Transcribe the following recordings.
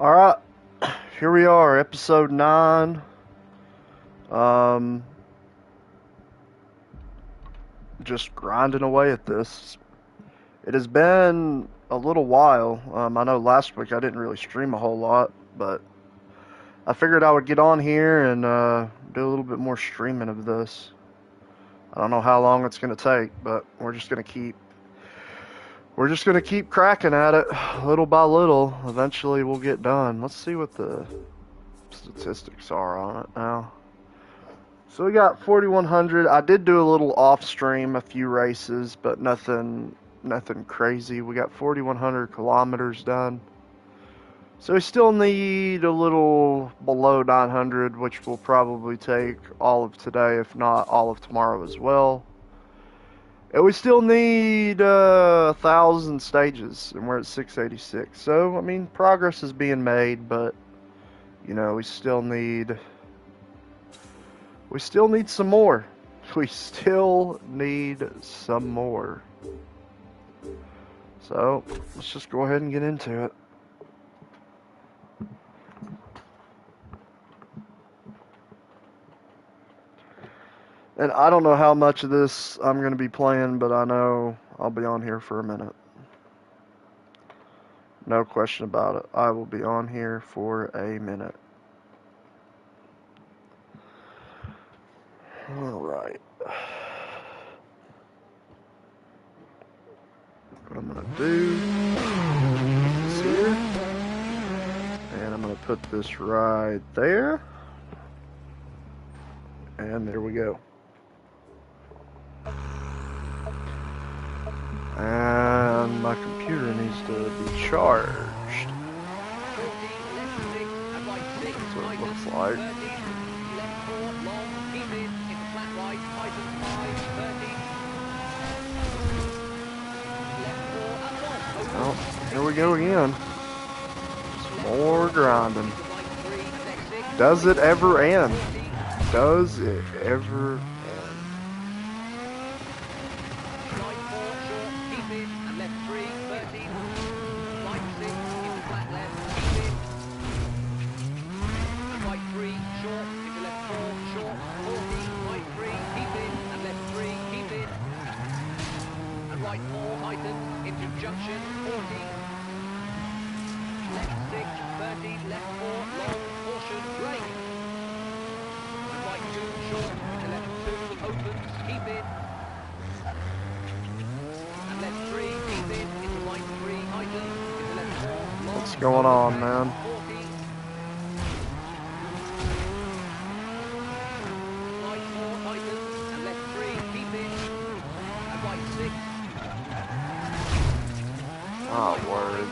All right, here we are, episode 9. Um, just grinding away at this. It has been a little while. I know last week I didn't really stream a whole lot, but I figured I would get on here and do a little bit more streaming of this. I don't know how long it's gonna take, but we're just gonna keep cracking at it little by little. Eventually we'll get done. Let's see what the statistics are on it now. So we got 4,100. I did do a little off stream, a few races, but nothing crazy. We got 4,100 kilometers done. So we still need a little below 900, which will probably take all of today, if not all of tomorrow as well. And we still need 1,000 stages, and we're at 686. So, I mean, progress is being made, but, you know, we still need some more. We still need some more. So, let's just go ahead and get into it. And I don't know how much of this I'm going to be playing, but I know I'll be on here for a minute. No question about it. I will be on here for a minute. Alright. What I'm going to do is here. And I'm going to put this right there. And there we go. And my computer needs to be charged. That's what it looks like. Well, here we go again. Just more grinding. Does it ever end? Does it ever end? What's going on, man? Oh, word.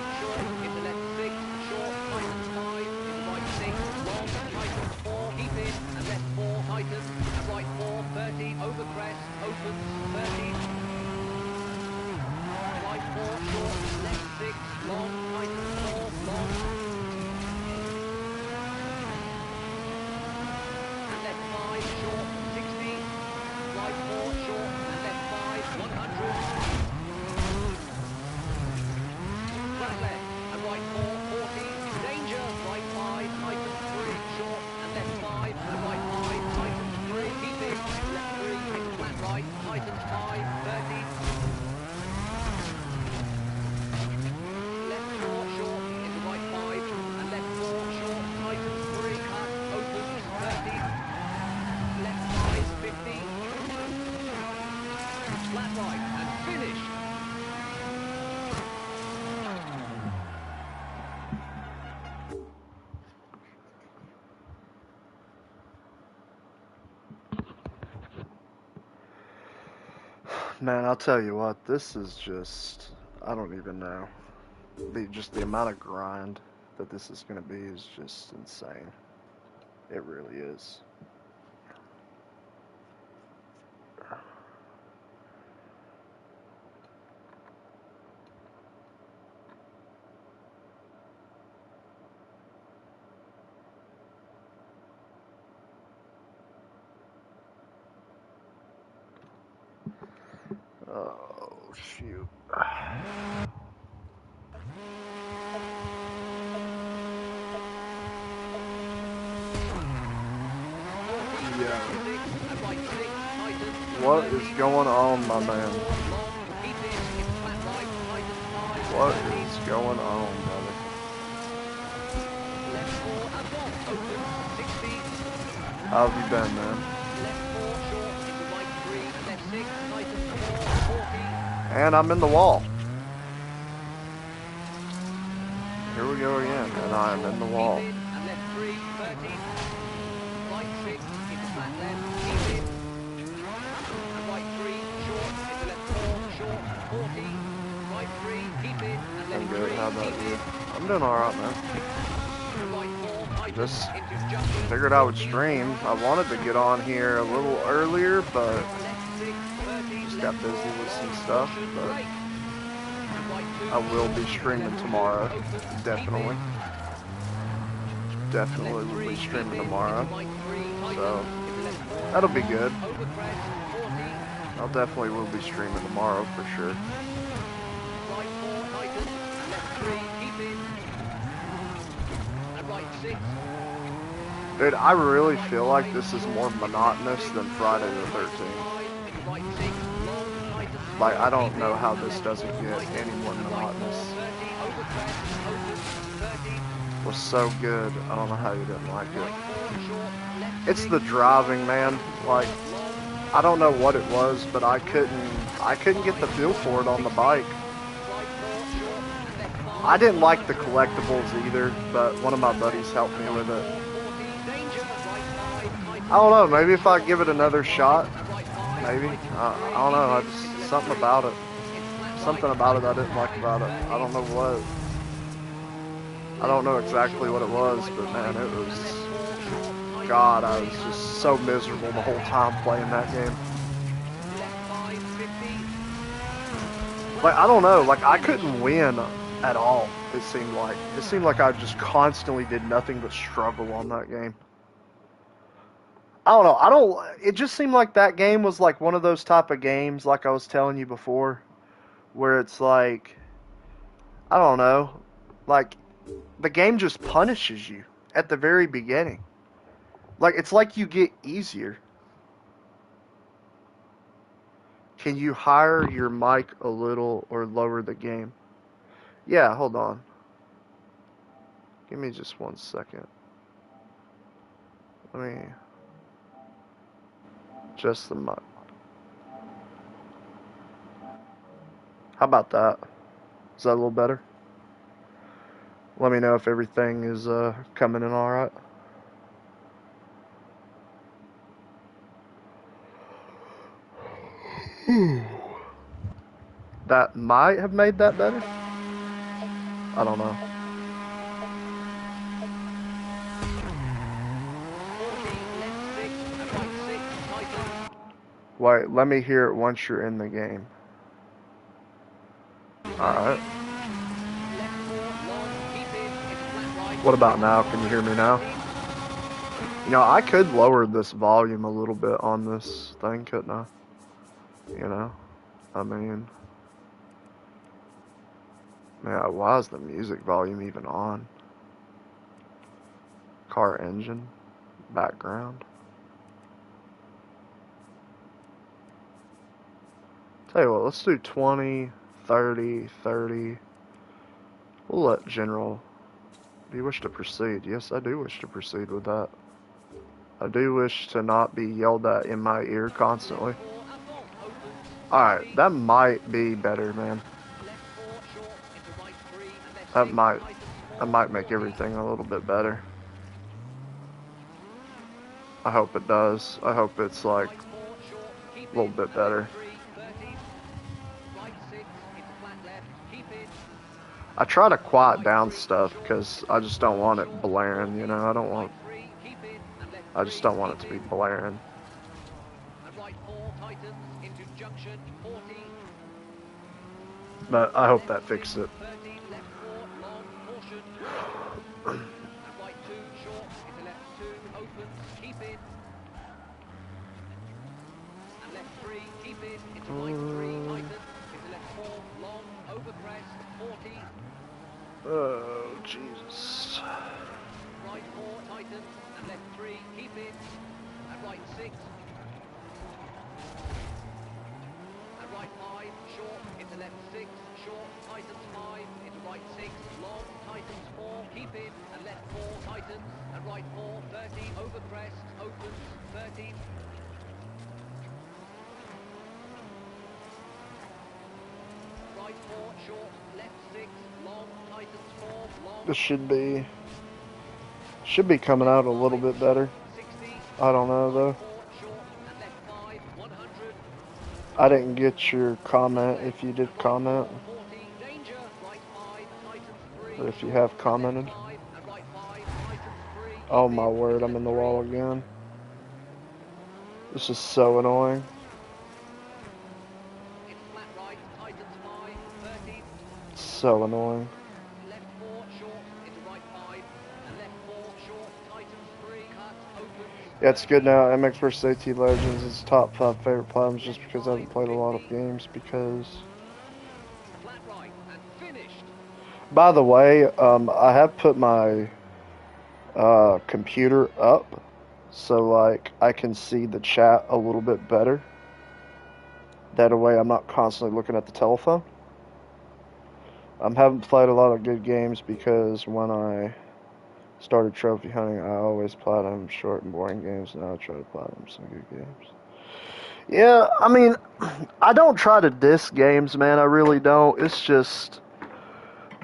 Man, I'll tell you what, this is just, I don't even know. The amount of grind that this is going to be is just insane. It really is. Oh, shoot. What is going on, my man? What is going on, brother? How have you been, man? And I'm in the wall. Here we go again, and I am in the wall. I'm good. How about you? I'm doing alright, man. Just figured I would stream. I wanted to get on here a little earlier, but just got busy with some stuff. But I will be streaming tomorrow. Definitely. Definitely will be streaming tomorrow. So that'll be good. I'll definitely will be streaming tomorrow for sure. Dude, I really feel like this is more monotonous than Friday the 13th. Like, I don't know how this doesn't get any more monotonous. It was so good. I don't know how you didn't like it. It's the driving, man. Like, I don't know what it was, but I couldn't get the feel for it on the bike. I didn't like the collectibles either, but one of my buddies helped me with it. I don't know, maybe if I give it another shot, maybe. I don't know, something about it. Something about it I didn't like about it. I don't know what. I don't know exactly what it was, but man, it was... God, I was just so miserable the whole time playing that game. Like, I don't know, like, I couldn't win at all, it seemed like. It seemed like I just constantly did nothing but struggle on that game. I don't know, it just seemed like that game was like one of those type of games, like I was telling you before, where it's like, I don't know, like, the game just punishes you at the very beginning. Like, it's like you get easier. Can you higher your mic a little or lower the game? Yeah, hold on. Give me just 1 second. Let me adjust the mic. How about that? Is that a little better? Let me know if everything is coming in alright. That might have made that better? I don't know. Wait, let me hear it once you're in the game. Alright. What about now? Can you hear me now? You know, I could lower this volume a little bit on this thing, couldn't I? You know? I mean... Yeah, why is the music volume even on? Car engine. Background. Tell you what, let's do 20, 30, 30. We'll let general. Do you wish to proceed? Yes, I do wish to proceed with that. I do wish to not be yelled at in my ear constantly. Alright, that might be better, man. That might make everything a little bit better. I hope it does. I hope it's like a little bit better. I try to quiet down stuff because I just don't want it blaring, you know. I just don't want it to be blaring. But I hope that fixes it. Oh, Jesus. Right 4 tightens and left 3, keep it. And right 6, long, tightens 4, keep in, and left 4, tightens, and right 4, 13, over crest, opens, 13. Right 4, short, left 6, long, tightens 4, long. This should be coming out a little bit better. 60, I don't know though. 4, short, and left 5, 100. I didn't get your comment if you did comment, 40, danger, right 5, tightens 3, or if you short, have commented. left 5, and right 5, tightens 3, keep Oh in, my word, I'm in the wall again. This is so annoying. It's flat right, tightens 5, 13. So annoying. Left 4, short, into right 5, and left 4, short, tightens 3, cut, opens. Yeah, it's good now. MX vs AT Legends is top 5 favorite platinums just because I haven't played a lot of games because... Flat right, and finished. By the way, I have put my computer up so like I can see the chat a little bit better. That way I'm not constantly looking at the telephone. I haven't played a lot of good games because when I started trophy hunting, I always platinum short and boring games. Now I try to platinum some good games. Yeah, I mean, I don't try to diss games, man. I really don't. It's just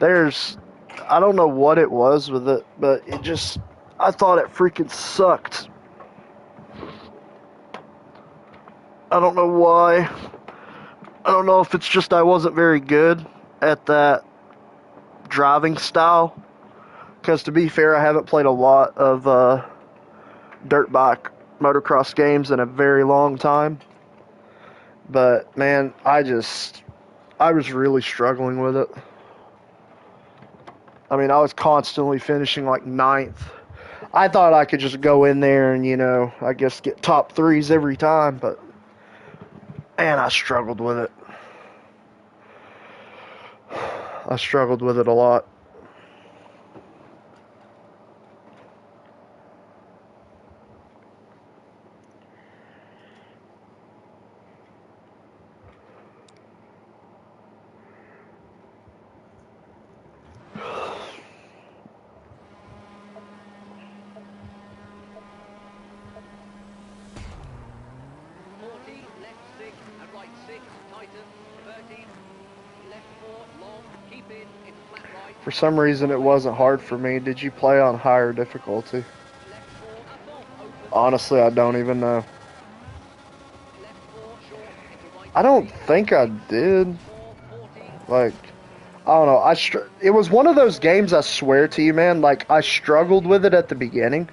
I don't know what it was with it, but I thought it freaking sucked. I don't know why. I don't know if it's just I wasn't very good at that driving style. Because to be fair, I haven't played a lot of dirt bike motocross games in a very long time. But man, I was really struggling with it. I mean, I was constantly finishing like 9th. I thought I could just go in there and, I guess get top 3s every time, but man, I struggled with it. I struggled with it a lot. Left 6 and right 6, tightens, 13. Left 4, long, keep in, into flat right. For some reason, it wasn't hard for me. Did you play on higher difficulty? Left 4, up off, opens. Honestly, I don't even know. Left 4, short, into right I don't 3, think I did. 4, 40. Like, I don't know. It was one of those games, I swear to you, man. Like, I struggled with it at the beginning.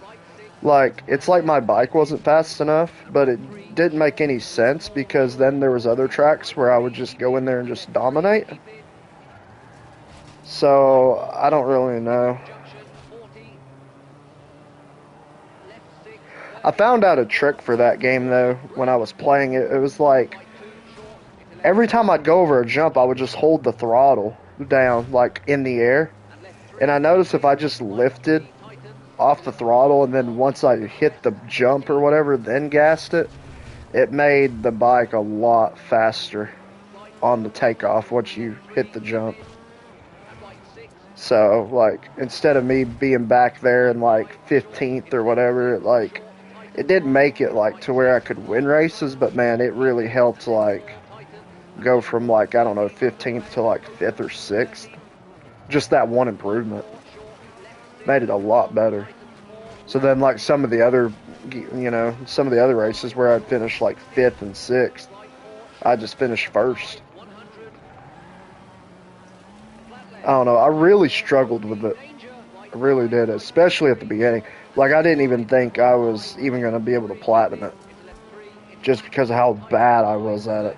Right 6. Like, it's like my bike wasn't fast enough, but it didn't make any sense because then there was other tracks where I would just go in there and just dominate. So, I don't really know. I found out a trick for that game, though, when I was playing it. It was like, every time I'd go over a jump, I would just hold the throttle down, like, in the air. And I noticed if I just lifted off the throttle and then once I hit the jump or whatever, then gassed it, it made the bike a lot faster on the takeoff once you hit the jump. So, like, instead of me being back there in, like, 15th or whatever, it did make it, like, to where I could win races, but, man, it really helped, like, go from, like, I don't know, 15th to, like, 5th or 6th. Just that one improvement made it a lot better. So then, like, some of the other races where I'd finish, like, 5th and 6th, I just finished 1st. I don't know. I really struggled with it. I really did, especially at the beginning. Like, I didn't even think I was even going to be able to platinum it. Just because of how bad I was at it.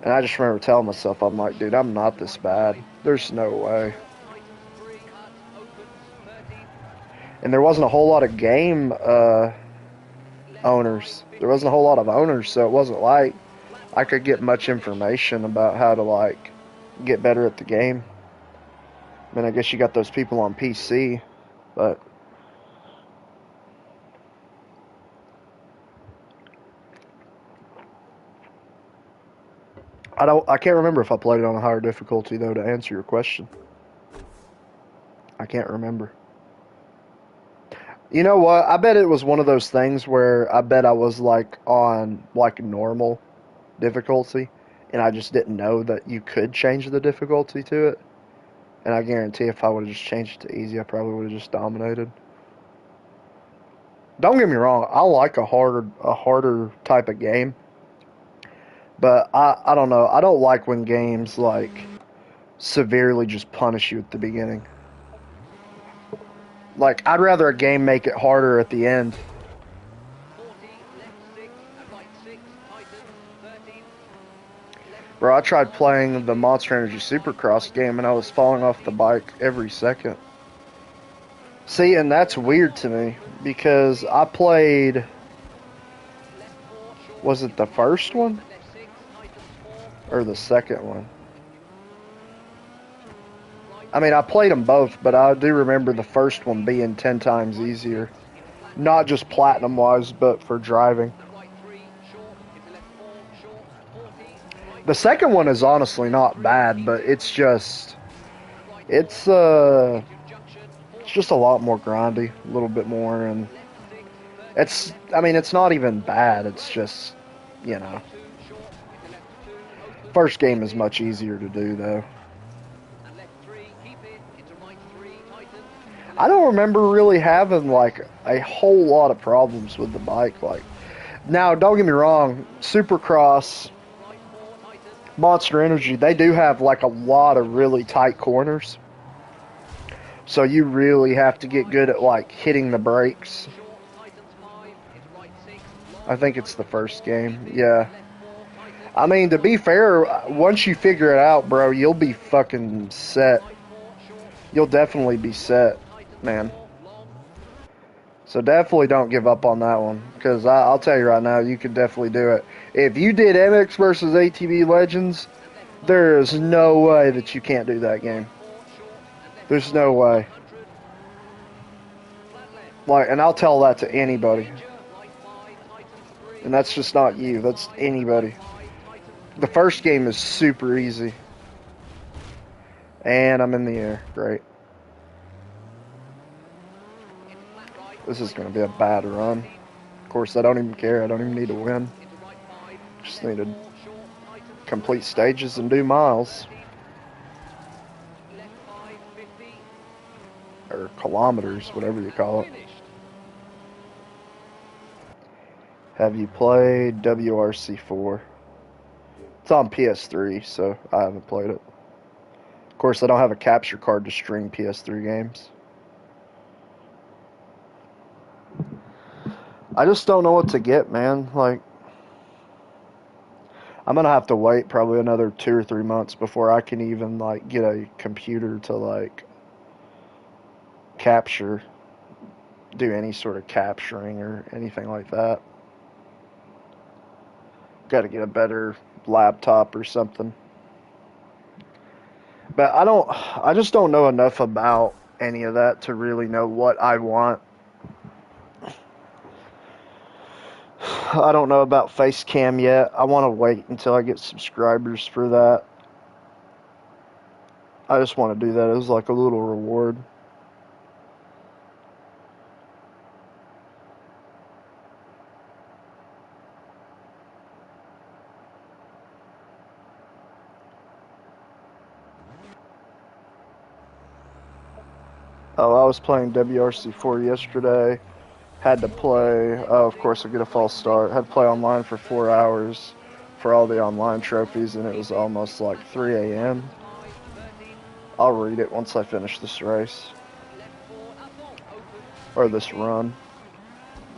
And I just remember telling myself, I'm like, dude, I'm not this bad. There's no way. And there wasn't a whole lot of game owners. There wasn't a whole lot of owners, so it wasn't like I could get much information about how to, like, get better at the game. I mean, I guess you got those people on PC, but I can't remember if I played it on a higher difficulty though. To answer your question, I can't remember. You know what? I bet it was one of those things where I bet I was like on like normal difficulty, and I just didn't know that you could change the difficulty to it. And I guarantee if I would have just changed it to easy, I probably would have just dominated. Don't get me wrong, I like a harder type of game, but I don't know. I don't like when games like severely just punish you at the beginning. Like I'd rather a game make it harder at the end. 40, left 6, and right 6, tighten, 13, left Bro, I 4, tried long, playing keep the in, Monster Energy right 2, Supercross tighten, game and I was falling off the bike every second. See, and that's 4, weird long, to me open, because 15, I played, left 4, short, was it the into right first 3, one and left 6, tightens 4, or the 40, second one? right I mean, 4, I played them tightens, both, but I do left remember the 3, first one 30, being 10 times right 6, easier. into flat Not right, just keep in, platinum wise, but for driving. and right 3, short, into left 4, short, 40, right The 4, second one is tightens, honestly left not 3, bad, keep but in, and right 4, it's into junction, it's just 40, a lot more grindy, a little bit more, and left 6, 30, it's, left I mean, 2, it's not even into bad. It's right, just, you right know, 2, short, into left 2, open, first game keep is in, much easier to do though. and left 3, keep in, into right 3, tighten, into I left don't 4, remember really having like a whole lot of problems with the bike. Like, now, don't get me wrong, Supercross, right 4, tighten, Monster Energy, they do left 2, have like a lot of really tight corners. So you really have to left get 5, good at like short, hitting the into right 2, brakes. short, tightens 5, into right 6, I long, think it's the tightens first 4, keep game. in, Yeah. and left 4, tightens, I mean, to be long, fair, 15, once you figure it out, bro, you'll be fucking set. right 4, short, You'll into left definitely 6, be long, set, tightens man. 4, long, So definitely don't give up on that one, because I'll tell you right now, you can definitely do it. If you did MX versus ATV Legends, and left 5, there is short, no way 30, that you can't do that right game. 4, short, and left There's 4, no way. 100, flat left, Like, and I'll tell that to 40, anybody. danger, right 5, tightens 3, And that's just not and left you, that's 5, and right anybody. 5, tightens The 4, first game is super easy. And I'm in the air. Great. into flat right, This is going to tightens be a 5, bad run. 30, Of course, I don't even care. I don't even need to short, win. into right 5, and Just left need to 4, short, tightens 3, complete stages and do into miles. 13, left 5, 50, Or flat kilometers, right, whatever you and call it. finished. Have you played WRC4? It's on PS3, so I haven't played it. Of course, I don't have a capture card to stream PS3 games. I just don't know what to get, man. Like, I'm gonna have to wait probably another 2 or 3 months before I can even like get a computer to like capture, do any sort of capturing or anything like that. Got to get a better laptop or something. But I just don't know enough about any of that to really know what I want. I don't know about face cam yet. I want to wait until I get subscribers for that. I just want to do that as like a little reward. Oh, I was playing WRC4 yesterday. Had to 40, play, left oh, of 6, course, I get a right false 6, start. Had to play tightens, online for 30, 4 hours for all the online right 4, trophies, and it keep was in, almost like flat right, 3 a.m. tightens 5, 13, I'll read it once I finish this race, left 4, à fond, open, or this 60, run.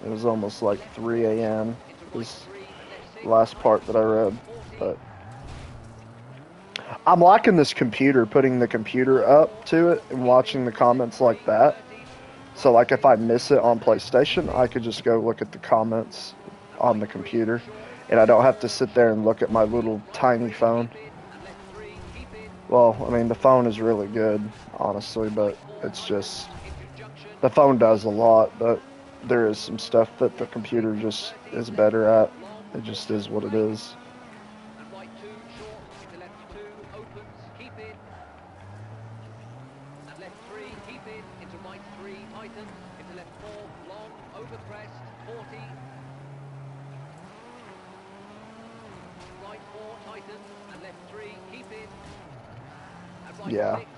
It was almost like left 3 4, short, a.m. into right is 3, and left the 6, last part tightens that I 4, read. 40, But I'm liking this computer, putting the computer right up 4, to it short, and keep in, watching the left comments 3, like that. 13, So, right like, if 6, I miss it on into left PlayStation, I 6, could just go look at the comments and on right the 3, computer, short, and I left don't have to 4, sit there short, and look at my 40, little right tiny 3, phone. keep in, and left 3, keep in, Well, I mean, the phone is really good, honestly, and but right 4, it's tightens, just into junction, the phone does a 40, lot, but there is some stuff that the left 6, computer just 30, is left better 4, at. long, It just into is what it right, is. and right 2, short, tightens, into left 4, long, over crest, 40. Right 4, tightens, and left 3, keep in. And right Yeah. 6.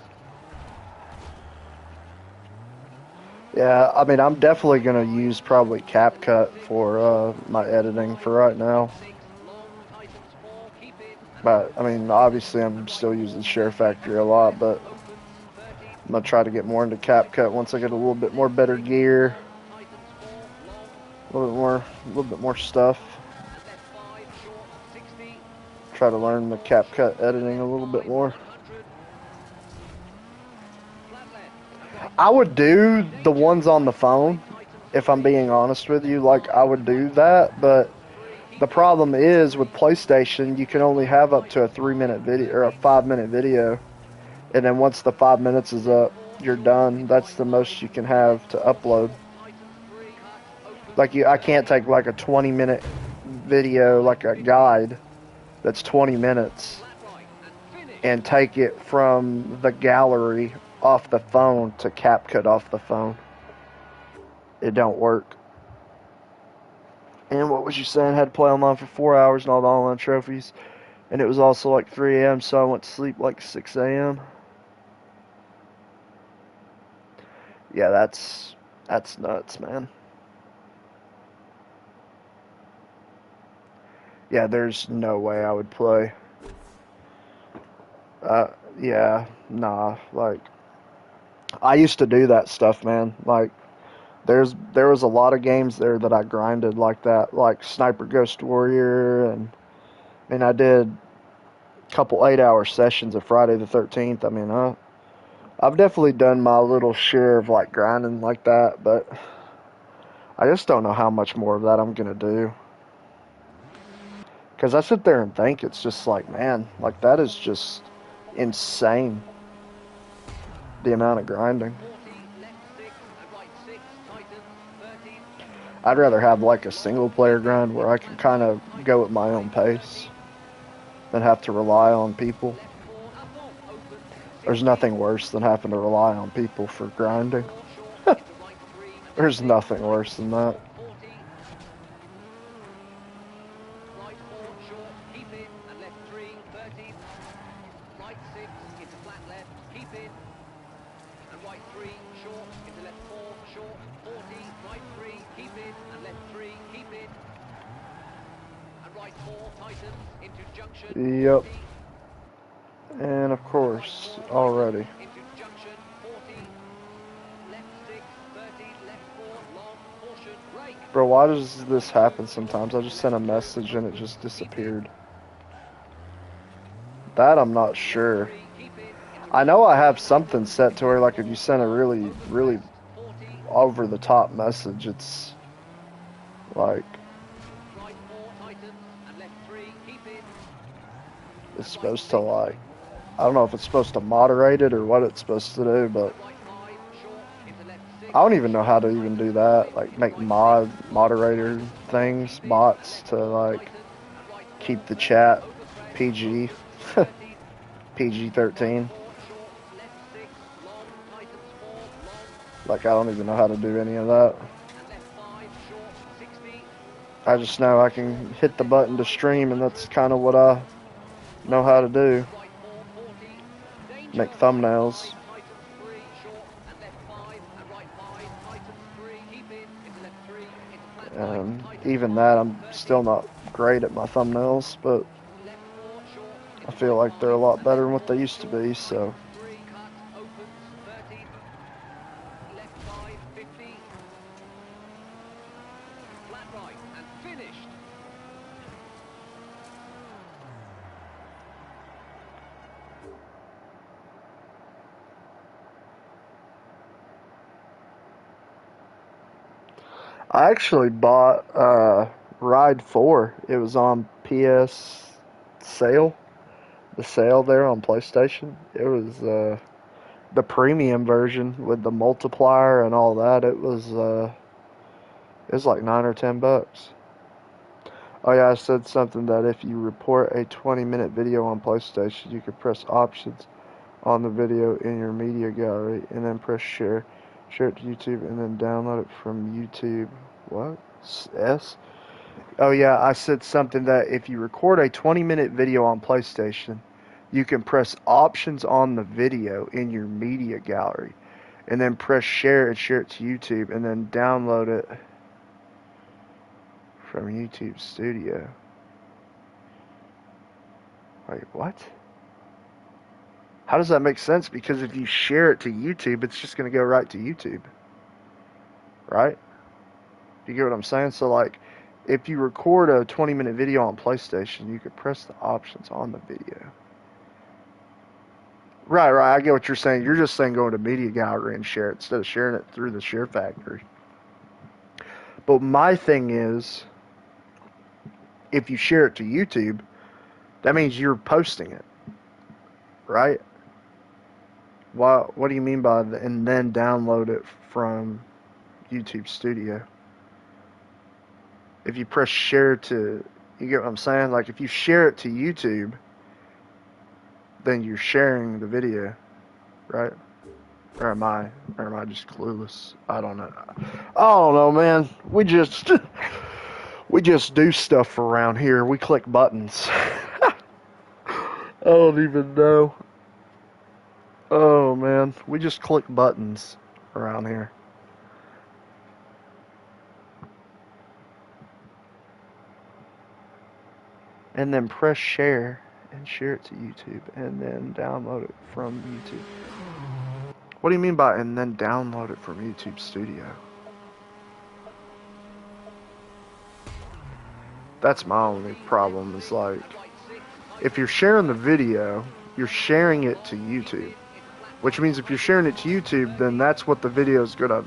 Yeah, I mean, I'm definitely going to use probably CapCut for my editing for right now. 6, long, tightens 4, keep in. But, I mean, obviously I'm still using Share Factory a lot, but Opens, 30. I'm going to try to get more into CapCut once I get a little bit more better gear, Tightens 4, long, a little bit more stuff. and left 5, short, 60. Try to Right learn the 4, short, CapCut editing a little bit 5, more. 100. Flat left, and right I 4. would do the Danger, ones on the right phone, 5, tightens if I'm 3, being short. honest with you. Like, I would And do right 4, that, but tightens 3, keep the in. problem is 3, with PlayStation, you can only long, have up to a tightens 3-minute 5, video or a 30. 5-minute video, and then once the 5 minutes is Left up, 4, you're short, done. into That's right the 5. most you can Left have to 4, upload. short, tightens 3, cut, opens, Like I can't 30. take like a 20-minute video, 35, like a 50. guide that's 20 minutes, Flat right, and finished. and take it from the gallery off the phone to CapCut off the phone. It don't work. And what was you saying? Had to play online for 4 hours and all the online trophies. And it was also like 3 a.m., so I went to sleep like 6 a.m. Yeah, that's nuts, man. Yeah, there's no way I would play. Uh, yeah, nah. Like, I used to do that stuff, man. Like, there was a lot of games there that I grinded like that, like Sniper Ghost Warrior, and I did a couple 8-hour sessions of Friday the 13th. I mean, I've definitely done my little share of like grinding like that, but I just don't know how much more of that I'm gonna do. Because I sit there and think it's just like, man, like that is just insane, the amount of grinding. 40, left 6, and right 6, tightens, 30. I'd rather have like a single player Keep in, grind where into I can flat kind right, of go tightens, at my own 5, pace 30. than have to rely on people. Left 4, up off, opens, There's 60. nothing worse than having to rely on people for Left grinding. 4, short, into right 3, and left There's 6, nothing worse tightens than that. 4, 40. Right 4, short, keep in, and left 3, 30. Right 6, into flat left, keep in. And right 3, short, into left 4, short, 40. Right 3, keep in, and left 3, keep in. And right 4, tightens, into junction, Yep. 40. And of And right course, 4, tightens, already. into junction, 40. Left 6, 30, left 4, long, caution, brake. Bro, why does this Right 4, happen short, sometimes? I into just left sent a 4, message and it opens, just keep in. disappeared. That I'm not Left sure. 3, keep in, into I right know I 3, have something tightens, set to where, left like, if 4, you send a long, really, over really crest, 40. over the top message, it's like Right 4, tightens, and left 3, keep in. it's And right supposed to 6, like I don't know if it's supposed to moderate it or what it's supposed to do, but and right 5, short, into left 6, I don't even know how short, to even do tightens 5, that. Like into make right 6, moderator tightens 4, things, keep in, and bots left to 4, like tightens, and right 4, keep the 30, chat over crest, PG, opens, 30, PG right 13. 4, short, left 6, long, tightens 4, long, Like I don't even know how to do any of that. and left 5, short, 60, I just right know I 4, short, can hit and the left button to 5, stream, and that's 100, kind of what I flat know how to left, do. and right 4, 40, danger, Make right 5, thumbnails. tightens 3, short, and left 5, and right 5, tightens 3, keep in, into left 3, into flat right, tightens Even 5, that, I'm 30, still not great at my thumbnails, but left 4, short, I into feel right like they're 5, a lot and left better than what 4, they used to short, be, so. tightens 3, cut, opens, 30, left 5, 50, flat right, and finished. I actually bought Ride 4. It was on PS sale, the sale there on PlayStation. It was the premium version with the multiplier and all that. It was like $9 or $10. Oh yeah, I said something that if you report a 20-minute video on PlayStation, you could press options on the video in your media gallery and then press share. Share it to YouTube and then download it from YouTube. What? S? Oh yeah, I said something that if you record a 20-minute video on PlayStation, you can press options on the video in your media gallery and then press share and share it to YouTube and then download it from YouTube Studio. Wait, what? How does that make sense? Because if you share it to YouTube, it's just going to go right to YouTube. Right? You get what I'm saying? So, like, if you record a 20-minute video on PlayStation, you could press the options on the video. Right, I get what you're saying. You're just saying go into Media Gallery and share it instead of sharing it through the Share Factory. But my thing is, if you share it to YouTube, that means you're posting it. Right? What do you mean by that? And then download it from YouTube Studio. If you press share to, you get what I'm saying? Like if you share it to YouTube, then you're sharing the video, right? Or am I just clueless? I don't know. I don't know, man. We just do stuff around here. We click buttons. I don't even know. Oh man, we just click buttons around here. And then press share and share it to YouTube and then download it from YouTube. What do you mean by and then download it from YouTube Studio? That's my only problem is like, if you're sharing the video, you're sharing it to YouTube. Which means if you're sharing it to YouTube, then that's what the video is gonna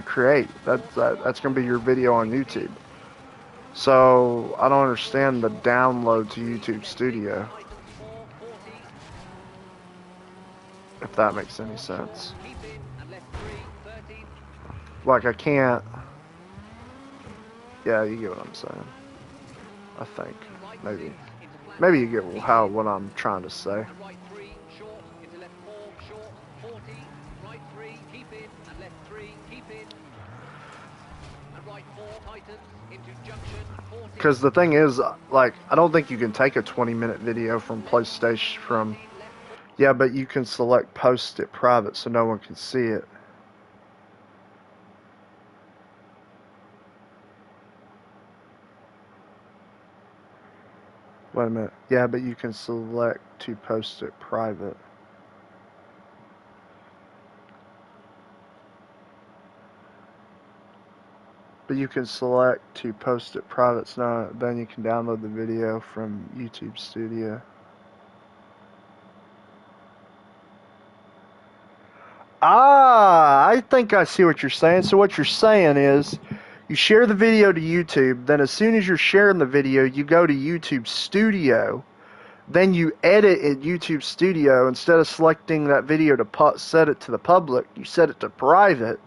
create. That's gonna be your video on YouTube. So I don't understand the download to YouTube Studio, if that makes any sense. Like I can't. Yeah, you get what I'm saying. I think maybe you get what I'm trying to say. Because the thing is, like, I don't think you can take a 20-minute video from PlayStation yeah, but you can select post it private so no one can see it. Wait a minute. Yeah, but you can select to post it private. But you can select to post it private, so then you can download the video from YouTube Studio. I think I see what you're saying. So what you're saying is, you share the video to YouTube, then as soon as you're sharing the video, you go to YouTube Studio, then you edit in YouTube Studio. Instead of selecting that video to set it to the public, you set it to private.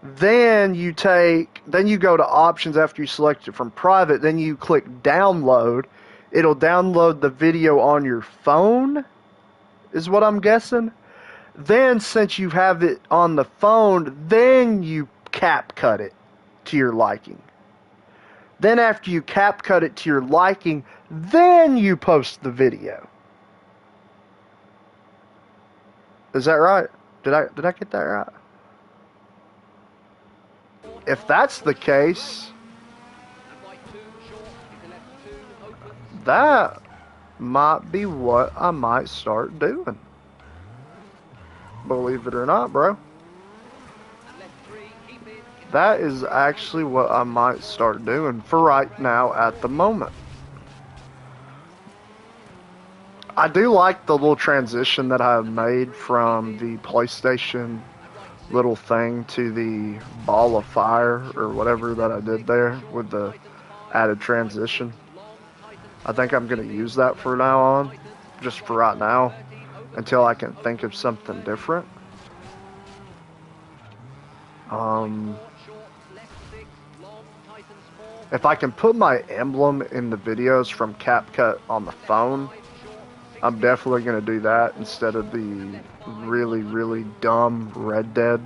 Then you go to options after you select it from private, then you click download. It'll download the video on your phone, is what I'm guessing. Then since you have it on the phone, then you CapCut it to your liking. Then after you CapCut it to your liking, then you post the video. Is that right? Did I get that right? If that's the case, that might be what I might start doing. Believe it or not, bro. That is actually what I might start doing for right now at the moment. I do like the little transition that I've made from the PlayStation little thing to the ball of fire or whatever that I did there with the added transition. I think I'm going to use that from now on, just for right now, until I can think of something different. If I can put my emblem in the videos from CapCut on the phone, I'm definitely going to do that instead of the really, really dumb Red Dead.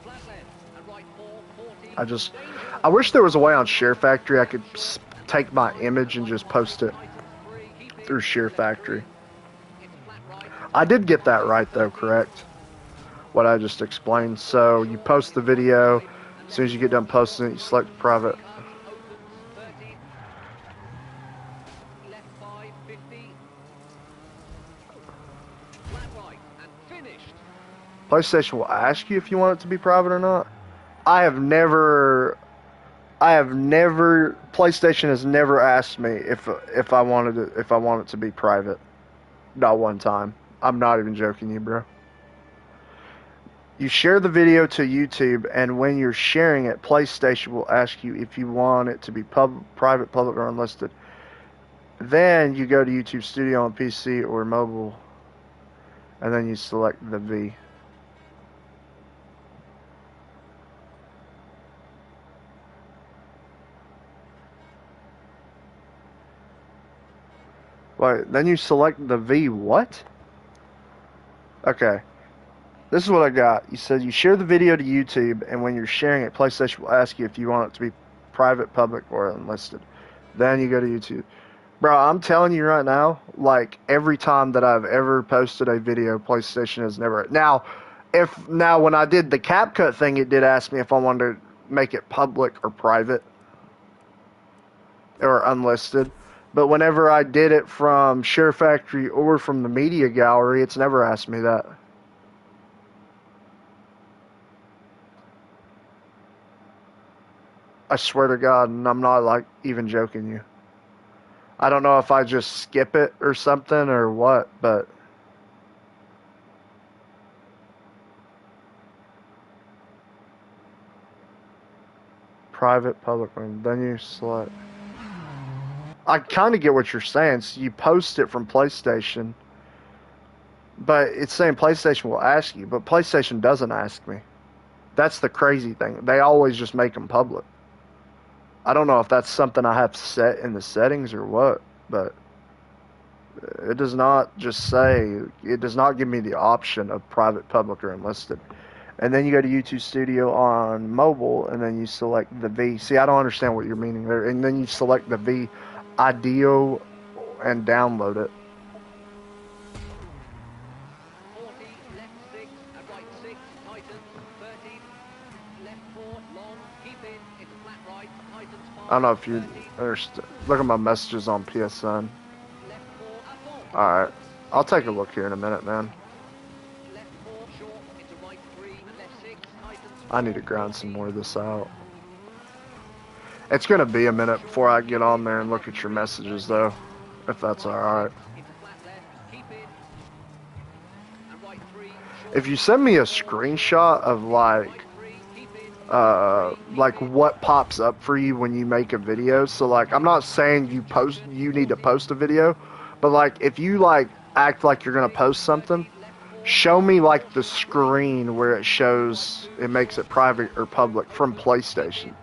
Flat left and right 4, 40. I wish there was a way on Share Factory I could take my image and just post it through Share Factory. I did get that right though, correct? What I just explained. So you post the video, as soon as you get done posting it, you select private. Left 5, 50. Flat right and finished. PlayStation will ask you if you want it to be private or not. PlayStation has never asked me if I want it to be private. Not one time. I'm not even joking you, bro. You share the video to YouTube, and when you're sharing it, PlayStation will ask you if you want it to be private, public, or unlisted. Then you go to YouTube Studio on PC or mobile, and then you select the V. Wait, then you select the V what? Okay. This is what I got. You said you share the video to YouTube, and when you're sharing it, PlayStation will ask you if you want it to be private, public, or unlisted. Then you go to YouTube. Bro, I'm telling you right now, like, every time that I've ever posted a video, PlayStation has never... Now, when I did the CapCut thing, it did ask me if I wanted to make it public or private, or unlisted. But whenever I did it from Share Factory or from the Media Gallery, it's never asked me that. I swear to God, and I'm not like even joking you. I don't know if I just skip it or something or what, but private, public, and then you select. I kind of get what you're saying. So you post it from PlayStation, but it's saying PlayStation will ask you, but PlayStation doesn't ask me. That's the crazy thing. They always just make them public. I don't know if that's something I have set in the settings or what, but it does not just say, it does not give me the option of private, public, or enlisted. And then you go to YouTube Studio on mobile, and then you select the V. See, I don't understand what you're meaning there. And then you select the V IDEO and download it. 40, left 6 and right 6, tightens, 30, left 4, long, keep in, into flat right, tightens 5, I don't know if you 30, understand. Look at my messages on PSN. left 4, up on. Alright. I'll take a look here in a minute, man. Left 4, short, into right 3, and left 6, tightens 4, I need to grind some more of this out. It's going to be a minute before I get on there and look at your messages, though, if that's alright. into flat left, keep in, and right 3, short, If you send me a screenshot of, right 3, keep in, like what pops up for you when you make a video, so, like, I'm not saying you need to post a video, but, like, if you, like, act like you're going to post something, show me, like, the screen where it shows, it makes it private or public from PlayStation.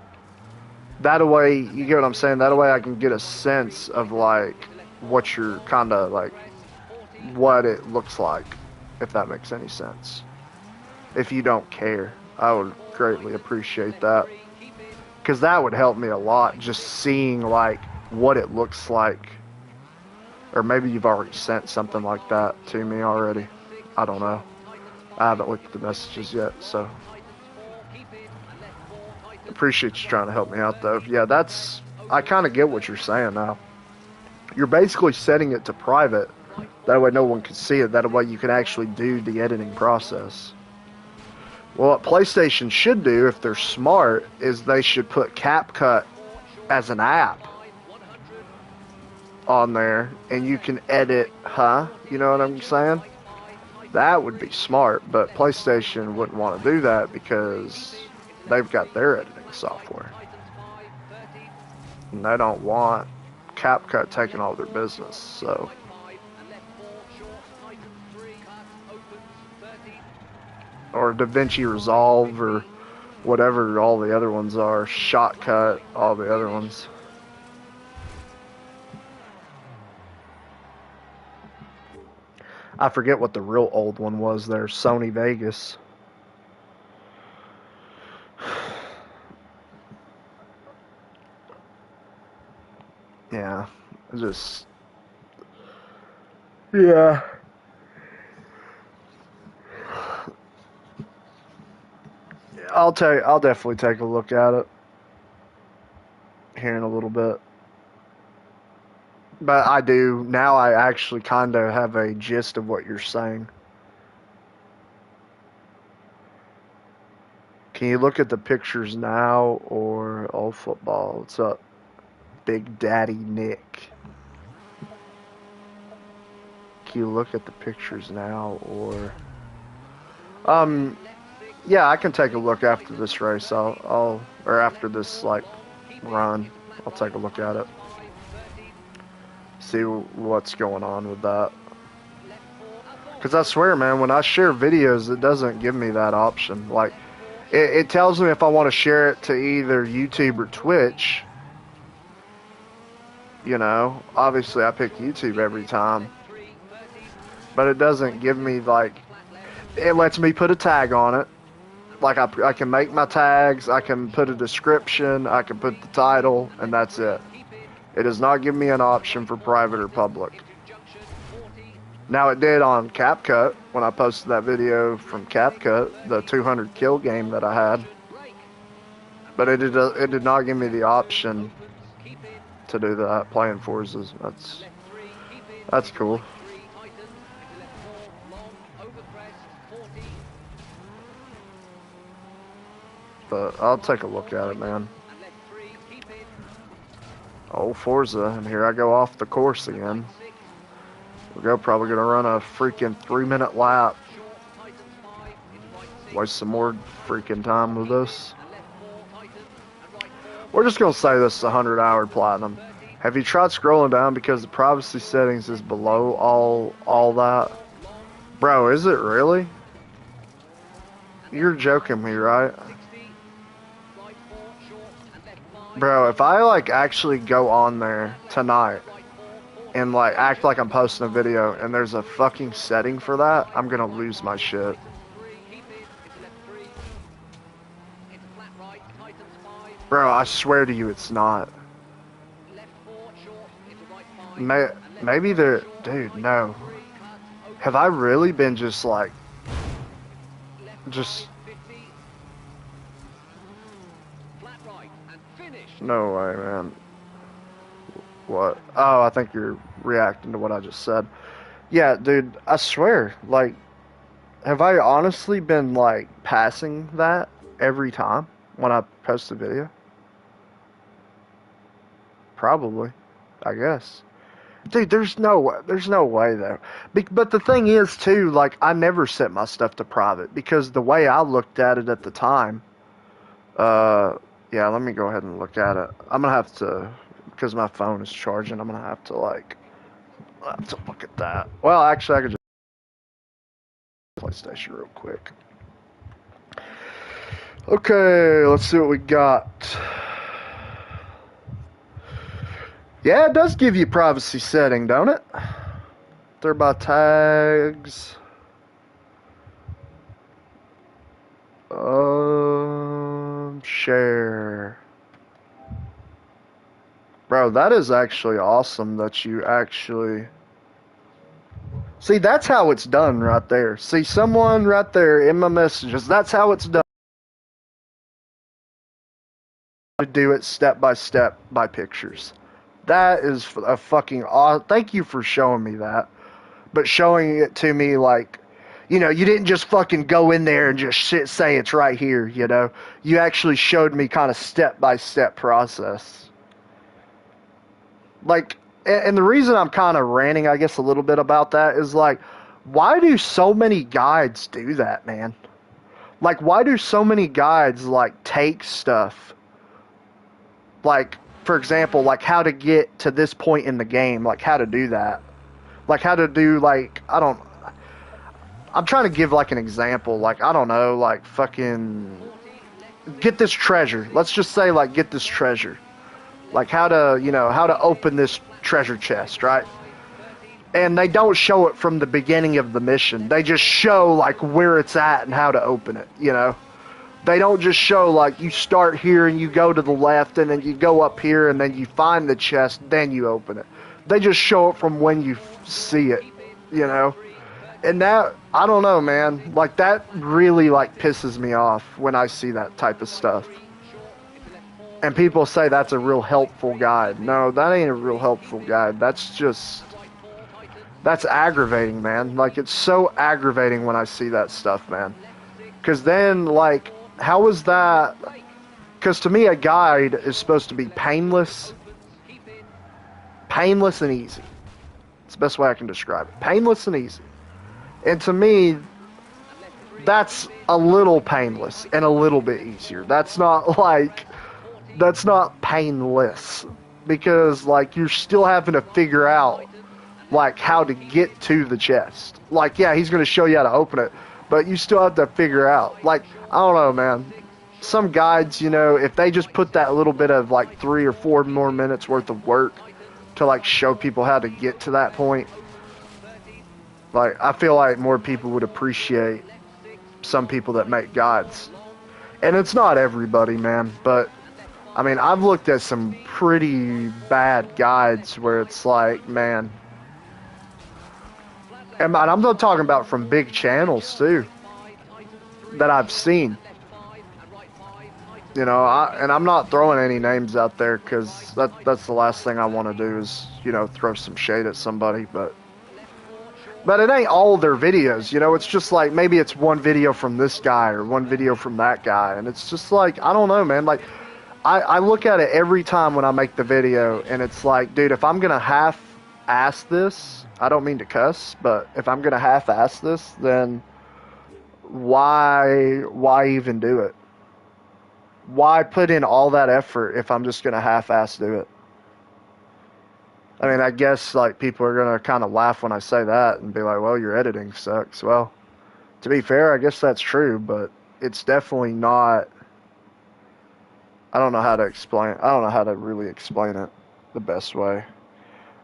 That way, you get what I'm saying? That way I can get a sense of, like, what you're kind of, like, what it looks like, if that makes any sense. If you don't care, I would greatly appreciate that. Because that would help me a lot, just seeing, like, what it looks like. Or maybe you've already sent something like that to me already. I don't know. I haven't looked at the messages yet, so... Appreciate you trying to help me out, though. Yeah, I kind of get what you're saying now. You're basically setting it to private. That way no one can see it. That way you can actually do the editing process. Well, what PlayStation should do, if they're smart, is they should put CapCut as an app on there, and you can edit, You know what I'm saying? That would be smart, but PlayStation wouldn't want to do that because they've got their editing software. And they don't want CapCut taking all their business, so... Or DaVinci Resolve, or whatever all the other ones are. Shotcut, all the other ones. I forget what the real old one was there. Sony Vegas. Yeah. Just. Yeah. I'll definitely take a look at it here in a little bit. But I do now. I actually kind of have a gist of what you're saying. Can you look at the pictures now or all football? What's up, Big Daddy Nick? Can you look at the pictures now or? Yeah, I can take a look after this race. Or after this like run, I'll take a look at it. See what's going on with that. Because I swear, man, when I share videos, it doesn't give me that option. Like, it tells me if I want to share it to either YouTube or Twitch. You know, obviously I pick YouTube every time. But it doesn't give me, like, it lets me put a tag on it. Like, I can make my tags, I can put a description, I can put the title, and that's it. It does not give me an option for private or public. Now it did on CapCut when I posted that video from CapCut, the 200 kill game that I had. But it did not give me the option to do that playing Forzas. That's cool. But I'll take a look at it, man. Oh, Forza, and here I go off the course again. We're probably going to run a freaking 3-minute lap. Waste some more freaking time with this. We're just going to say this is 100-hour Platinum. Have you tried scrolling down because the privacy settings is below all that? Bro, is it really? You're joking me, right? Bro, if I like actually go on there tonight and like act like I'm posting a video and there's a fucking setting for that, I'm gonna lose my shit. Bro, I swear to you it's not. Maybe they're... Dude, no. Have I really been just like... Just... No way, man. What? Oh, I think you're reacting to what I just said. Yeah, dude, I swear, like, have I honestly been, like, passing that every time when I post a video? Probably, I guess. Dude, there's no way, though. But the thing is, too, like, I never set my stuff to private, because the way I looked at it at the time, yeah, let me go ahead and look at it. I'm gonna have to, because my phone is charging, I'm gonna have to, like, look at that. Well, actually, I could just PlayStation real quick. Okay, let's see what we got. Yeah, it does give you privacy setting, don't it? They're by tags. Share. Bro, that is actually awesome that you actually... See, that's how it's done right there. See, someone right there in my messages, that's how it's done. To do it step by step by pictures. That is a fucking awesome. Thank you for showing me that. But showing it to me like, you know, you didn't just fucking go in there and just say it's right here, you know. You actually showed me kind of step by step process. Like, and the reason I'm kind of ranting, I guess, a little bit about that is like, why do so many guides do that, man? Like, why do so many guides, like, take stuff? Like, for example, like, how to get to this point in the game, like, how to do that. Like, how to do, like, I'm trying to give, like, an example. Like, I don't know, like, fucking... Get this treasure. Let's just say, like, get this treasure. Like, how to, you know, how to open this treasure chest, right? And they don't show it from the beginning of the mission. They just show like where it's at and how to open it, you know? They don't just show like you start here and you go to the left and then you go up here and then you find the chest, then you open it. They just show it from when you see it, you know? And that, I don't know, man. Like that really like pisses me off when I see that type of stuff. And people say that's a real helpful guide. No, that ain't a real helpful guide. That's aggravating, man. Like, it's so aggravating when I see that stuff, man. Because then, like, how is that? Because to me, a guide is supposed to be painless and easy. It's the best way I can describe it. Painless and easy. And to me, that's a little painless and a little bit easier. That's not painless. Because, like, you're still having to figure out like how to get to the chest. Like, yeah, he's going to show you how to open it, but you still have to figure out. Like, I don't know, man. Some guides, you know, if they just put that little bit of like 3 or 4 more minutes worth of work to like show people how to get to that point, like, I feel like more people would appreciate some people that make guides. And it's not everybody, man, but I mean, I've looked at some pretty bad guides where it's like, man, and I'm not talking about from big channels too that I've seen. You know, and I'm not throwing any names out there because that's the last thing I want to do is, you know, throw some shade at somebody. But it ain't all their videos. You know, it's just like maybe it's one video from this guy or one video from that guy, and it's just like, I don't know, man. Like I look at it every time when I make the video, and it's like, dude, if I'm gonna half-ass this. I don't mean to cuss, but if I'm going to half-ass this, then why even do it? Why put in all that effort if I'm just going to half-ass do it? I mean, I guess, like, people are going to kind of laugh when I say that and be like, well, your editing sucks. Well, to be fair, I guess that's true, but it's definitely not... I don't know how to really explain it the best way.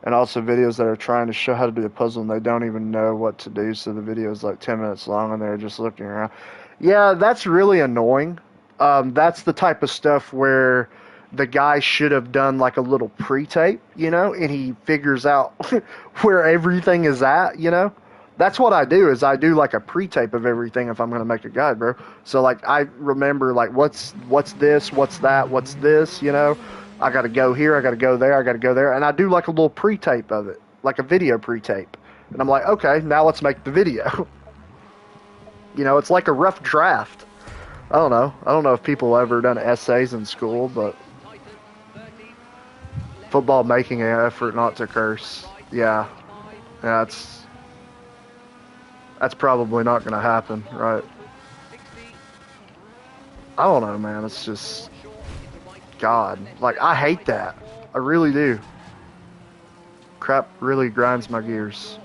And also videos that are trying to show how to do a puzzle and they don't even know what to do, so the video is like 10 minutes long and they're just looking around. Yeah, that's really annoying. That's the type of stuff where the guy should have done like a little pre-tape, you know, and he figures out where everything is at, you know. That's what I do, is I do like a pre-tape of everything if I'm going to make a guide, bro. So like I remember like what's this, what's that, what's this, you know. I got to go here, I got to go there, I got to go there. And I do like a little pre-tape of it, like a video pre-tape. And I'm like, okay, now let's make the video. You know, it's like a rough draft. I don't know. I don't know if people ever done essays in school, but football making an effort not to curse. Yeah, that's probably not going to happen, right? I don't know, man. It's just... God, like, I hate that. I really do. Crap really grinds my gears.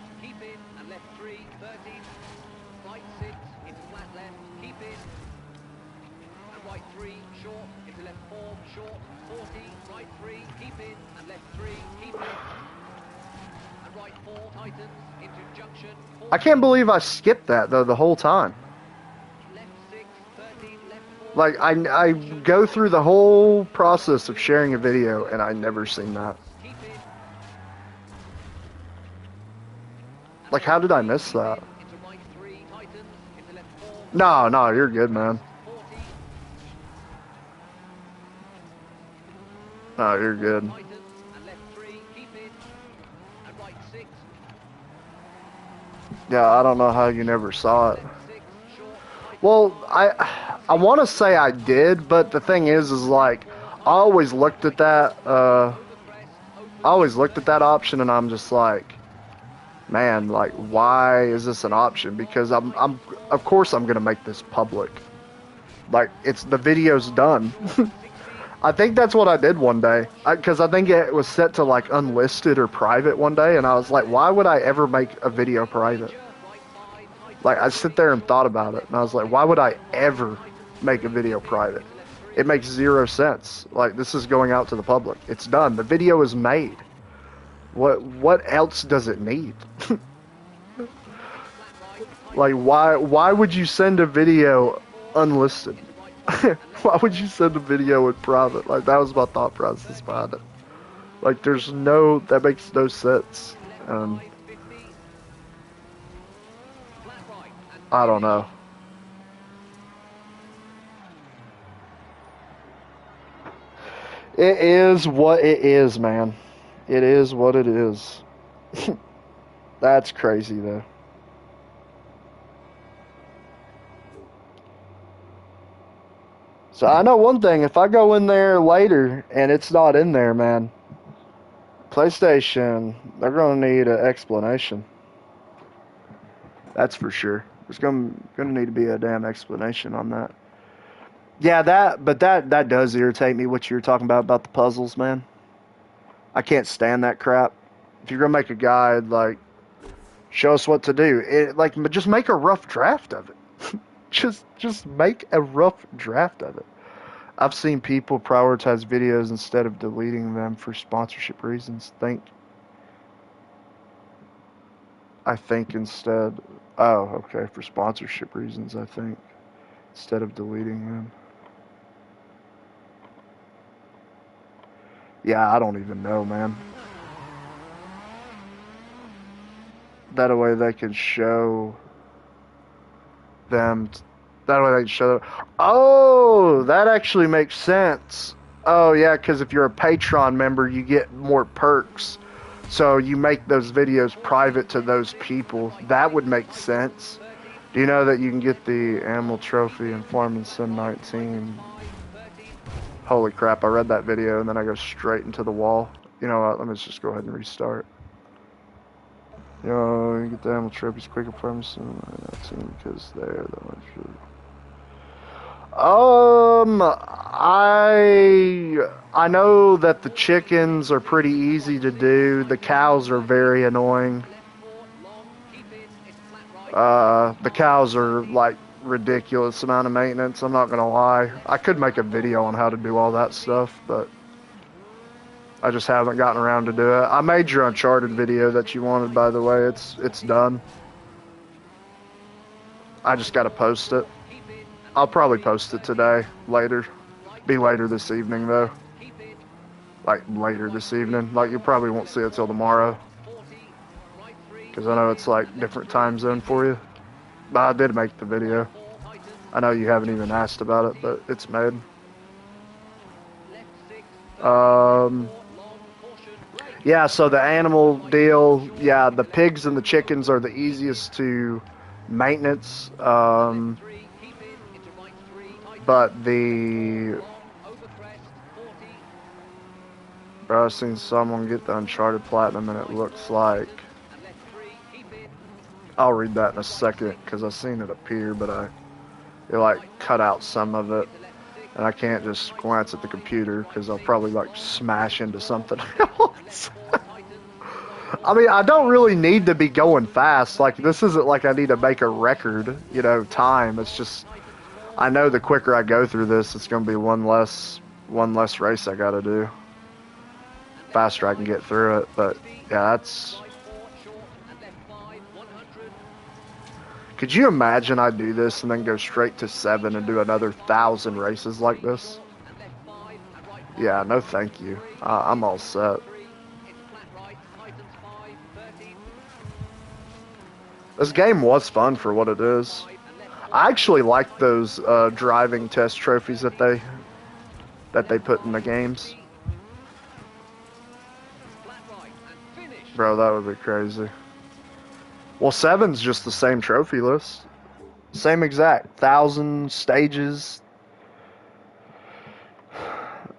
I can't believe I skipped that, though, the whole time. Like, I go through the whole process of sharing a video, and I never seen that. Like, how did I miss that? No, you're good, man. No, you're good. Yeah, I don't know how you never saw it. Well, I want to say I did, but the thing is like, I always looked at that, option, and I'm just like, man, like, why is this an option? Because of course I'm gonna make this public. Like, the video's done. I think that's what I did one day, because I think it was set to like unlisted or private one day, and I was like, why would I ever make a video private? Like, I sit there and thought about it, and I was like, why would I ever make a video private? It makes zero sense. Like, this is going out to the public. It's done. The video is made. What else does it need? flat right, Like, why would you send a video unlisted? into right three, and left Why would four, you send a video in private? Like, that was my thought process 30, behind it. Like, that makes no sense. left And five, 50, flat right, and I don't finish. know. It is what it is, man. It is what it is. That's crazy, though. So I know one thing. If I go in there later and it's not in there, man, PlayStation, they're going to need an explanation. That's for sure. There's going to need to be a damn explanation on that. Yeah, that does irritate me. What you were talking about the puzzles, man. I can't stand that crap. If you're gonna make a guide, like, show us what to do. Just make a rough draft of it. just make a rough draft of it. I've seen people prioritize videos instead of deleting them for sponsorship reasons. I think instead. Oh, okay, for sponsorship reasons. I think instead of deleting them. Yeah, I don't even know, man. That way they can show them. That way they can show them. Oh, that actually makes sense. Oh, yeah, because if you're a Patreon member, you get more perks. So you make those videos private to those people. That would make sense. Do you know that you can get the Animal Trophy in Farming Sim 19? Holy crap, I read that video and then I go straight into the wall. You know what, let me just go ahead and restart. You know, you get the Animal Trophies quicker Farming Sim 19 because they're the ones for... I know that the chickens are pretty easy to do. The cows are very annoying. The cows are like ridiculous amount of maintenance. I'm not gonna lie. I could make a video on how to do all that stuff, but I just haven't gotten around to do it. I made your Uncharted video that you wanted, by the way. It's done. I just gotta post it. I'll probably post it today, later. Be later this evening, though. Like, later this evening. Like, you probably won't see it till tomorrow. Because I know it's, like, different time zone for you. But I did make the video. I know you haven't even asked about it, but it's made. Yeah, so the animal deal, yeah, the pigs and the chickens are the easiest to maintenance. But bro, I've seen someone get the Uncharted Platinum and it looks like... I'll read that in a second because I've seen it appear, but it like cut out some of it. And I can't just glance at the computer because I'll probably like smash into something else. I mean, I don't really need to be going fast. Like, this isn't like I need to make a record, time. It's just, I know the quicker I go through this, it's going to be one less race I got to do. Faster I can get through it, but yeah, that's... Could you imagine I do this and then go straight to 7 and do another 1,000 races like this? Yeah, no thank you. I'm all set. This game was fun for what it is. I actually like those driving test trophies that they put in the games. Bro, that would be crazy. Well, 7's just the same trophy list. Same exact. 1,000 stages.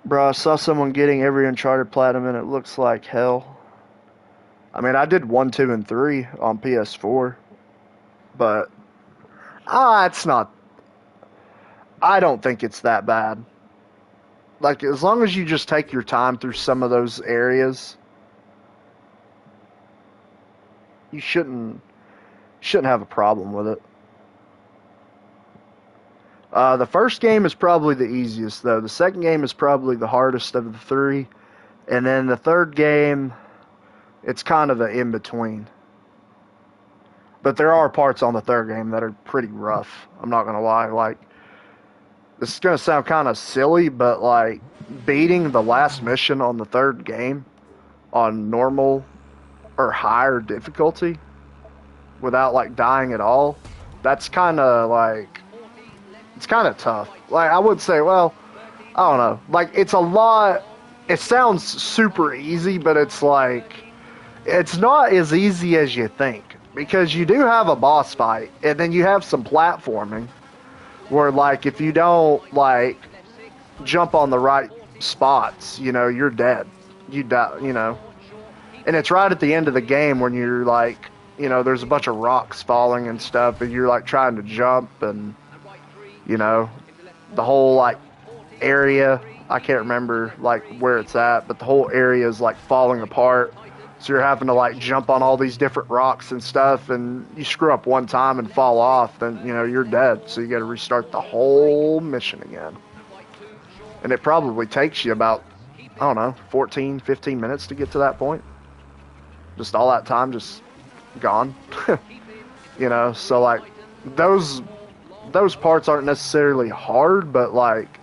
Bro, I saw someone getting every Uncharted Platinum and it looks like hell. I mean, I did 1, 2, and 3 on PS4. But, it's not... I don't think it's that bad. Like, as long as you just take your time through some of those areas, you shouldn't have a problem with it. The first game is probably the easiest, though. The second game is probably the hardest of the 3. And then the third game, It's kind of the in-between. But there are parts on the third game that are pretty rough. I'm not going to lie. Like, this is going to sound kind of silly, but, like, beating the last mission on the third game on normal or higher difficulty without, like, dying at all, that's kind of, like, it's kind of tough. Like, I would say, well, I don't know. Like, it's a lot, it sounds super easy, but it's, like, it's not as easy as you think. Because you do have a boss fight, and then you have some platforming where, like, if you don't, like, jump on the right spots, you know, you're dead. You die, you know. And it's right at the end of the game when you're, like, you know, there's a bunch of rocks falling and stuff, and you're, like, trying to jump, and, you know, the whole, like, area, I can't remember, like, where it's at, but the whole area is, like, falling apart. So you're having to, like, jump on all these different rocks and stuff, and you screw up one time and fall off, then, you know, you're dead. So you got to restart the whole mission again. And it probably takes you about, I don't know, 14, 15 minutes to get to that point. Just all that time just gone. You know, so, like, those parts aren't necessarily hard, but, like,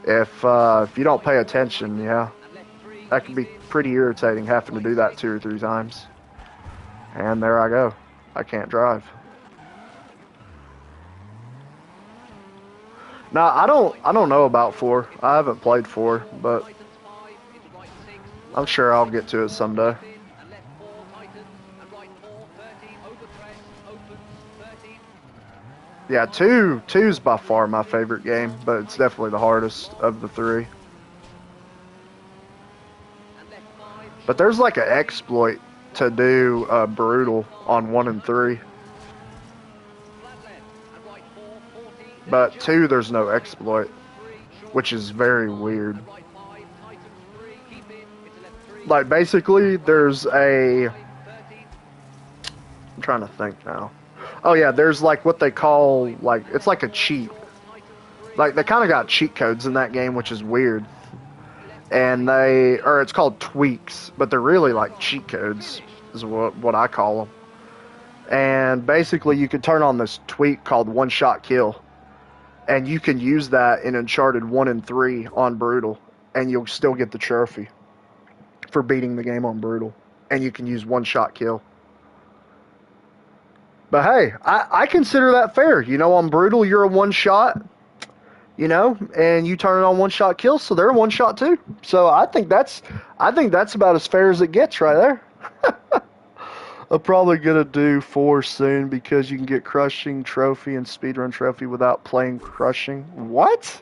if you don't pay attention, yeah, that can be pretty irritating having to do that 2 or 3 times. And there I go. I can't drive. Now, I don't know about 4. I haven't played 4, but I'm sure I'll get to it someday. Yeah, 2's by far my favorite game, but it's definitely the hardest of the 3. But there's like an exploit to do brutal on 1 and 3. But 2, there's no exploit, which is very weird. Like, basically, there's a... I'm trying to think now. Oh, yeah, there's, like, what they call, like, it's like a cheat. Like, they kind of got cheat codes in that game, which is weird. And it's called tweaks, but they're really like cheat codes, is what I call them. And basically, you can turn on this tweak called one-shot kill, and you can use that in Uncharted 1 and 3 on Brutal, and you'll still get the trophy for beating the game on Brutal. And you can use one-shot kill. But hey, I consider that fair. You know, on Brutal, you're a one-shot. You know, and you turn it on one-shot kill, so they're one-shot too. So I think that's about as fair as it gets right there. I'm probably gonna do 4 soon because you can get Crushing Trophy and Speedrun Trophy without playing Crushing. What?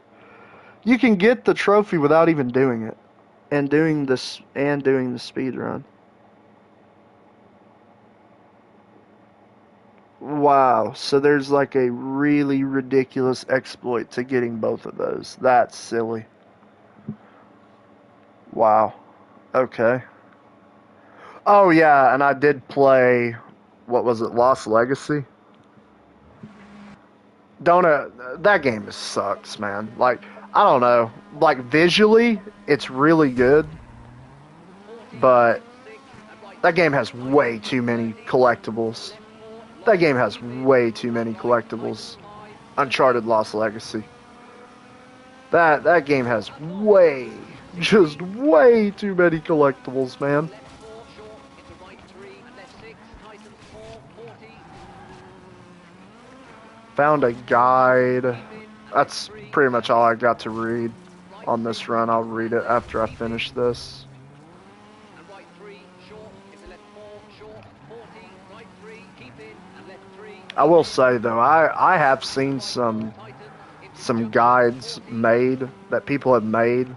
You can get the trophy without even doing it, and doing the speedrun. Wow, so there's like a really ridiculous exploit to getting both of those. That's silly. Wow. Okay. Oh yeah, and I did play, what was it, Lost Legacy? That game sucks, man. Like, I don't know. Like, visually, it's really good, but that game has way too many collectibles. That game has way too many collectibles. Uncharted Lost Legacy. That game has just way too many collectibles, man. Found a guide. That's pretty much all I got to read on this run. I'll read it after I finish this. I will say though, I have seen some guides made that people have made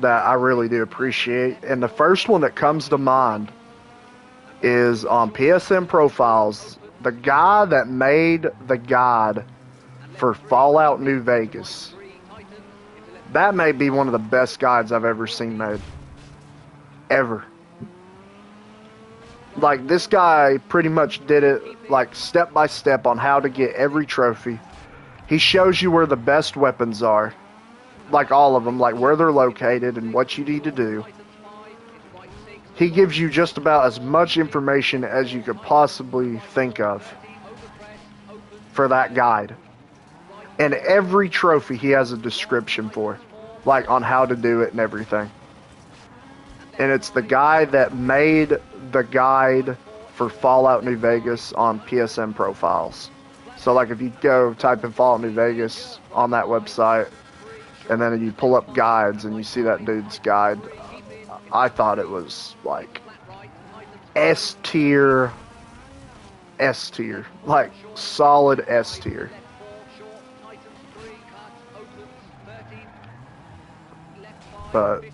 that I really do appreciate. And the first one that comes to mind is on PSN Profiles. The guy that made the guide for Fallout New Vegas. That may be one of the best guides I've ever seen made. Ever. Like, this guy pretty much did it, like, step by step on how to get every trophy. He shows you where the best weapons are. Like, all of them, like, where they're located and what you need to do. he gives you just about as much information as you could possibly think of for that guide. And every trophy he has a description for, like on how to do it and everything. And it's the guy that made the guide for Fallout New Vegas on PSN profiles. So like if you go type in Fallout New Vegas on that website, and then you pull up guides and you see that dude's guide, I thought it was like S tier, like solid S tier. But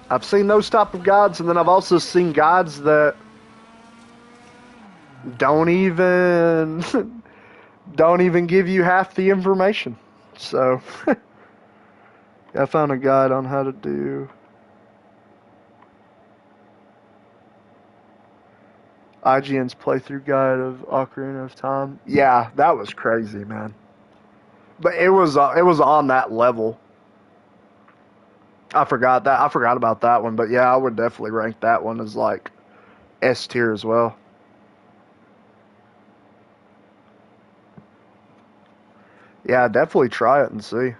I've seen those type of guides, and then I've also seen guides that don't even give you half the information. So I found a guide on how to do IGN's playthrough guide of Ocarina of Time. Yeah, that was crazy, man. But it was on that level. I forgot about that one, but yeah, I would definitely rank that one as like S tier as well. Yeah, definitely try it and see.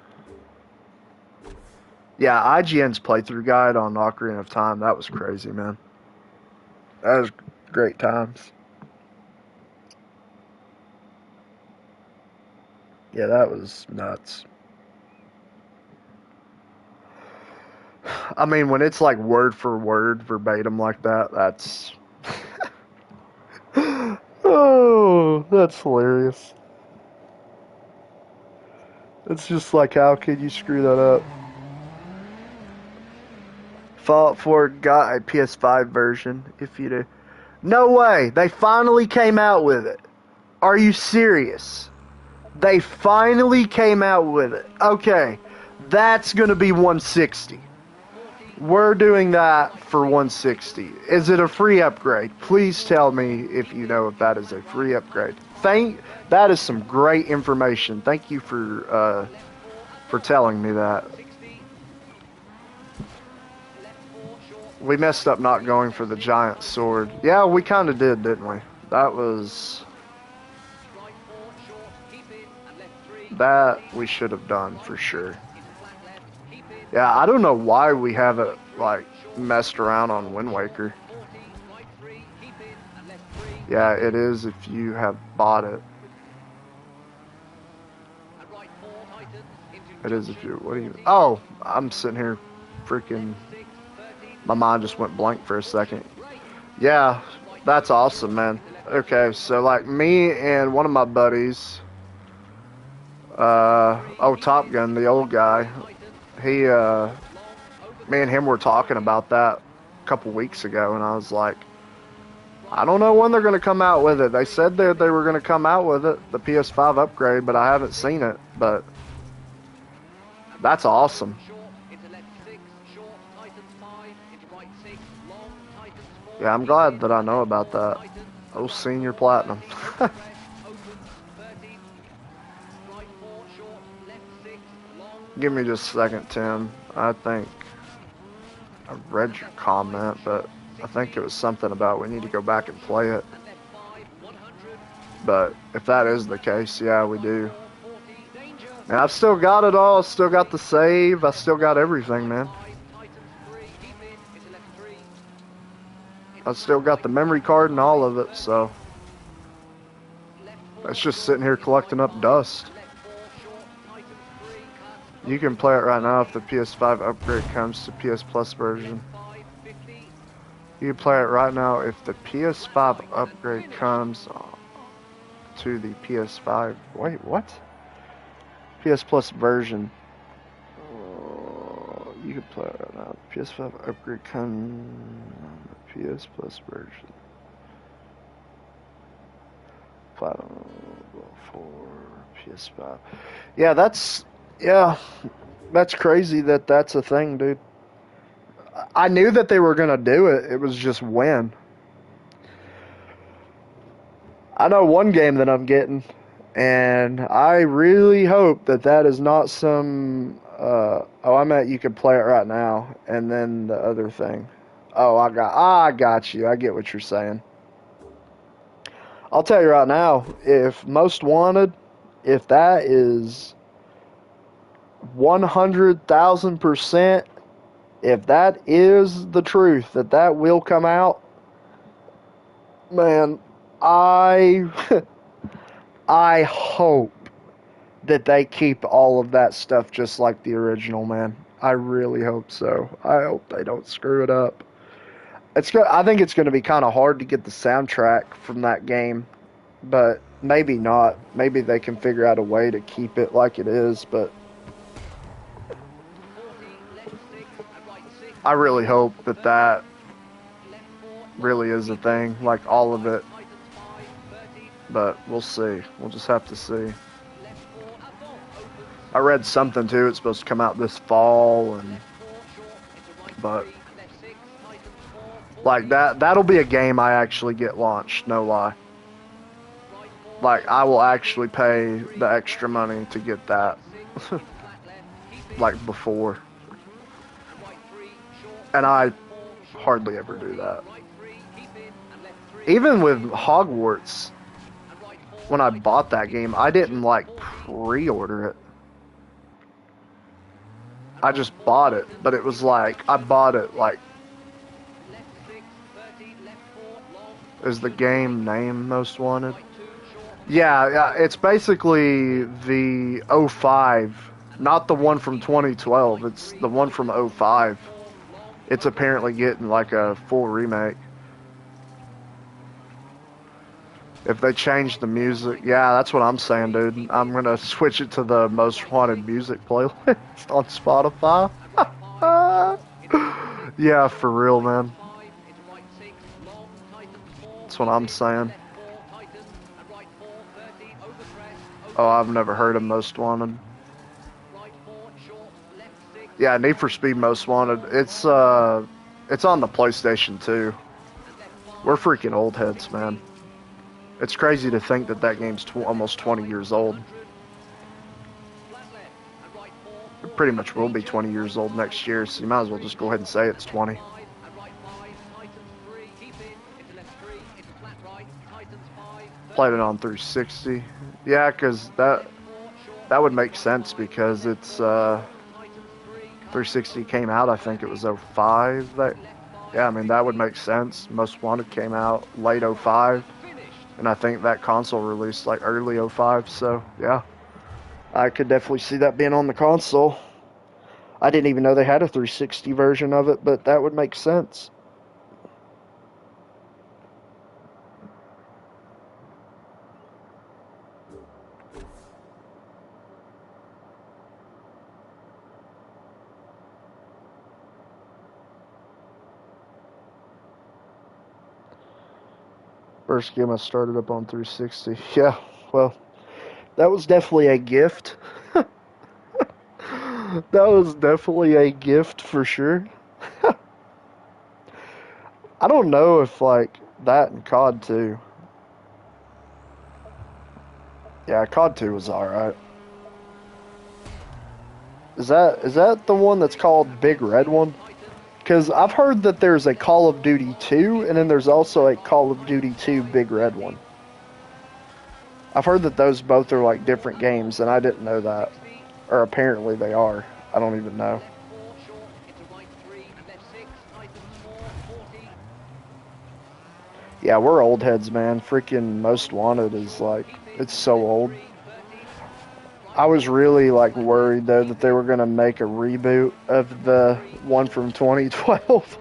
Yeah, IGN's playthrough guide on Ocarina of Time, that was crazy, man. That was great times. Yeah, that was nuts. I mean, when it's like word for word, verbatim like that, that's... oh, that's hilarious. It's just like, how could you screw that up? Fallout 4 got a PS5 version, if you do. No way! They finally came out with it. Are you serious? They finally came out with it. Okay, that's gonna be 160. We're doing that for 160. Is it a free upgrade? Please tell me if you know if that is a free upgrade. That is some great information. Thank you for telling me that. We messed up not going for the giant sword. Yeah, we kind of did, didn't we? That we should have done for sure. Yeah, I don't know why we haven't like messed around on Wind Waker. Yeah, it is if you have bought it. It is if you... What do you... Oh, I'm sitting here freaking... My mind just went blank for a second. Yeah, that's awesome, man. Okay, so like me and one of my buddies... Top Gun, the old guy... He, me and him were talking about that a couple weeks ago, and I was like, I don't know when they're going to come out with it. They said that they were going to come out with it, the PS5 upgrade, but I haven't seen it. But that's awesome. Yeah, I'm glad that I know about that. Oh, Senior Platinum. Give me just a second, Tim. I think I read your comment, but I think it was something about we need to go back and play it. But if that is the case, yeah, we do. And I've still got it all. Still got the save. I still got everything, man. I still got the memory card and all of it, so it's just sitting here collecting up dust. You can play it right now if the PS5 upgrade comes to PS Plus version. You can play it right now if the PS5 upgrade comes to the PS5. Wait, what? PS Plus version. You can play it right now. PS5 upgrade comes on the PS Plus version. Platinum for PS5. Yeah, that's crazy that that's a thing, dude. I knew that they were gonna do it. It was just when. I know one game that I'm getting, and I really hope that that is not some. I'm at. You could play it right now, and then the other thing. Oh, I got you. I get what you're saying. I'll tell you right now, if Most Wanted, if that is 100,000%, if that is the truth, that that will come out, man, I I hope that they keep all of that stuff just like the original, man. I really hope so. I hope they don't screw it up. I think it's going to be kind of hard to get the soundtrack from that game, but maybe not. Maybe they can figure out a way to keep it like it is, but 40, left 6, and right 6. I really hope that that Left 4, really is a thing, like all of it, Titans 5, 30. but we'll see. We'll just have to see. Left 4, up off, opens. I read something too, it's supposed to come out this fall, and Left 4, short, into right but 3, and left 6, Titans 4, 40. like that'll be a game I actually get launched, no lie. Right 4, Like I will actually pay the extra money to get that 6, into flat left, keep it. like before. And right 3, short. And I 4, short. hardly ever do that. Right 3, keep it, and left 3. Even with Hogwarts, And right 4, when I bought that game, I didn't like pre-order it. I just bought it, but it was like I bought it like left 6, 30, left 4, long. is the game name Most Wanted? Right 2, short. Yeah, it's basically the 05, not the one from 2012. It's the one from 05. It's apparently getting like a full remake. If they change the music, yeah, that's what I'm saying, dude. I'm gonna switch it to the Most Wanted music playlist on Spotify. Yeah, for real, man. That's what I'm saying. Oh, I've never heard of Most Wanted. Yeah, Need for Speed Most Wanted. It's on the PlayStation 2. We're freaking old heads, man. It's crazy to think that that game's almost 20 years old. It pretty much will be 20 years old next year, so you might as well just go ahead and say it's 20. Played it on 360. Yeah, because that would make sense because it's 360 came out, I think it was 05. Yeah, I mean, that would make sense. Most Wanted came out late 05. And I think that console released like early 05, so yeah. I could definitely see that being on the console. I didn't even know they had a 360 version of it, but that would make sense. First game I started up on 360. Yeah, well, that was definitely a gift. That was definitely a gift for sure. I don't know if like that and COD 2. Yeah, COD 2 was alright. Is that the one that's called Big Red One? Because I've heard that there's a Call of Duty 2, and then there's also a Call of Duty 2 Big Red One. I've heard that those both are like different games, and I didn't know that. Or apparently they are. I don't even know. Yeah, we're old heads, man. Freaking Most Wanted is like, it's so old. I was really like worried though that they were gonna make a reboot of the one from 2012.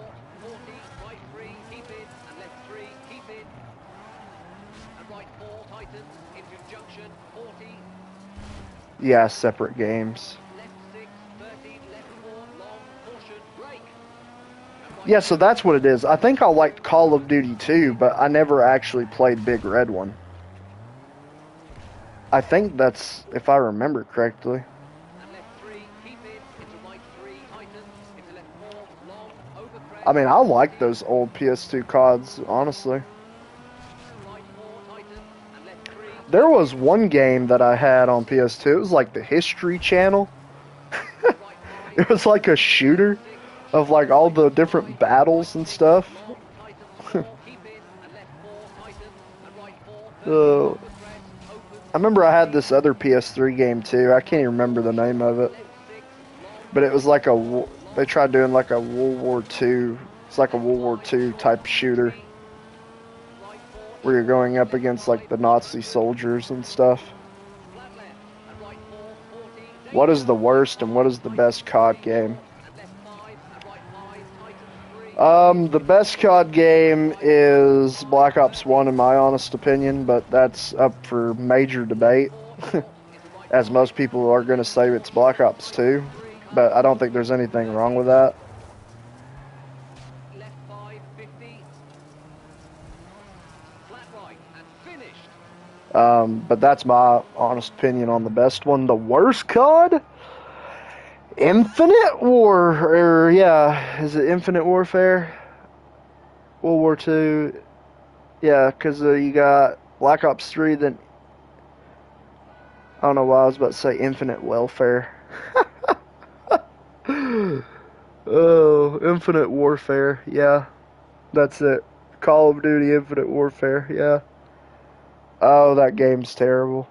Yeah, separate games. Yeah, so that's what it is. I think I liked Call of Duty 2, but I never actually played Big Red One. I think that's, if I remember correctly. I mean, I like those old PS2 CODs, honestly. There was one game that I had on PS2. It was like the History Channel. It was like a shooter. of like all the different battles and stuff. uh, I remember I had this other PS3 game too. I can't even remember the name of it, but it was like they tried doing like a World War II. It's like a World War II type shooter where you're going up against like the Nazi soldiers and stuff. What is the worst and what is the best COD game? The best COD game is Black Ops 1 in my honest opinion, but that's up for major debate. As most people are going to say it's Black Ops 2, but I don't think there's anything wrong with that. But that's my honest opinion on the best one. The worst COD? Infinite War, or yeah, is it Infinite Warfare? World War II, yeah, because you got Black Ops 3, then I don't know why I was about to say Infinite Welfare. Oh, Infinite Warfare, yeah, that's it. Call of Duty Infinite Warfare, yeah. Oh, that game's terrible.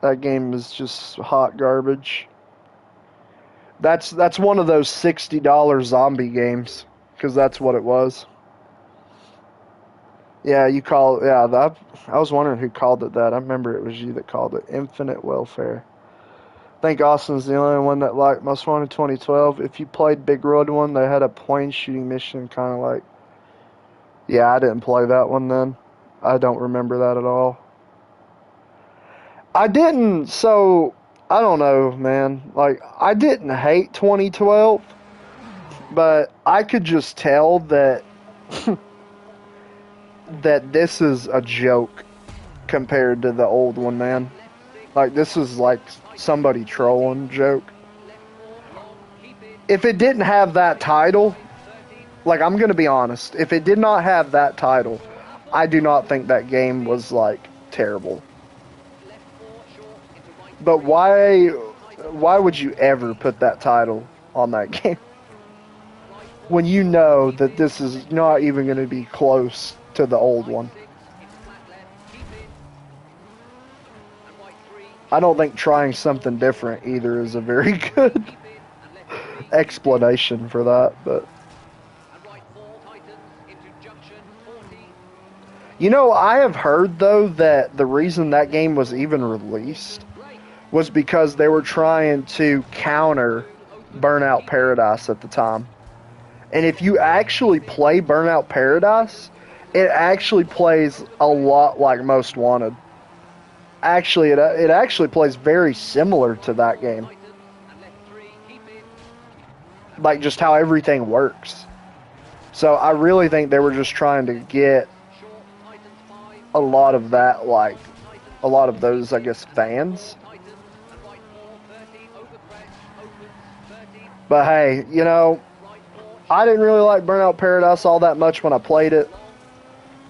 That game is just hot garbage. That's one of those $60 zombie games, because that's what it was. Yeah, you call it, yeah, that, I was wondering who called it that. I remember it was you that called it Infinite Welfare. I think Austin's the only one that liked Most Wanted 2012. If you played Big Road one, they had a plane shooting mission kind of like, yeah, I didn't play that one then. I don't remember that at all. I didn't, so, I don't know, man. Like, I didn't hate 2012, but I could just tell that that this is a joke compared to the old one, man. Like, this is like somebody trolling joke. If it didn't have that title, like, I'm gonna be honest, if it did not have that title, I do not think that game was like terrible. But why would you ever put that title on that game when you know that this is not even going to be close to the old one? I don't think trying something different either is a very good explanation for that, but you know, I have heard though that the reason that game was even released was because they were trying to counter Burnout Paradise at the time. And if you actually play Burnout Paradise, it actually plays a lot like Most Wanted. Actually, it actually plays very similar to that game. Like just how everything works. So I really think they were just trying to get a lot of that, like a lot of those, I guess, fans. But hey, you know, I didn't really like Burnout Paradise all that much when I played it.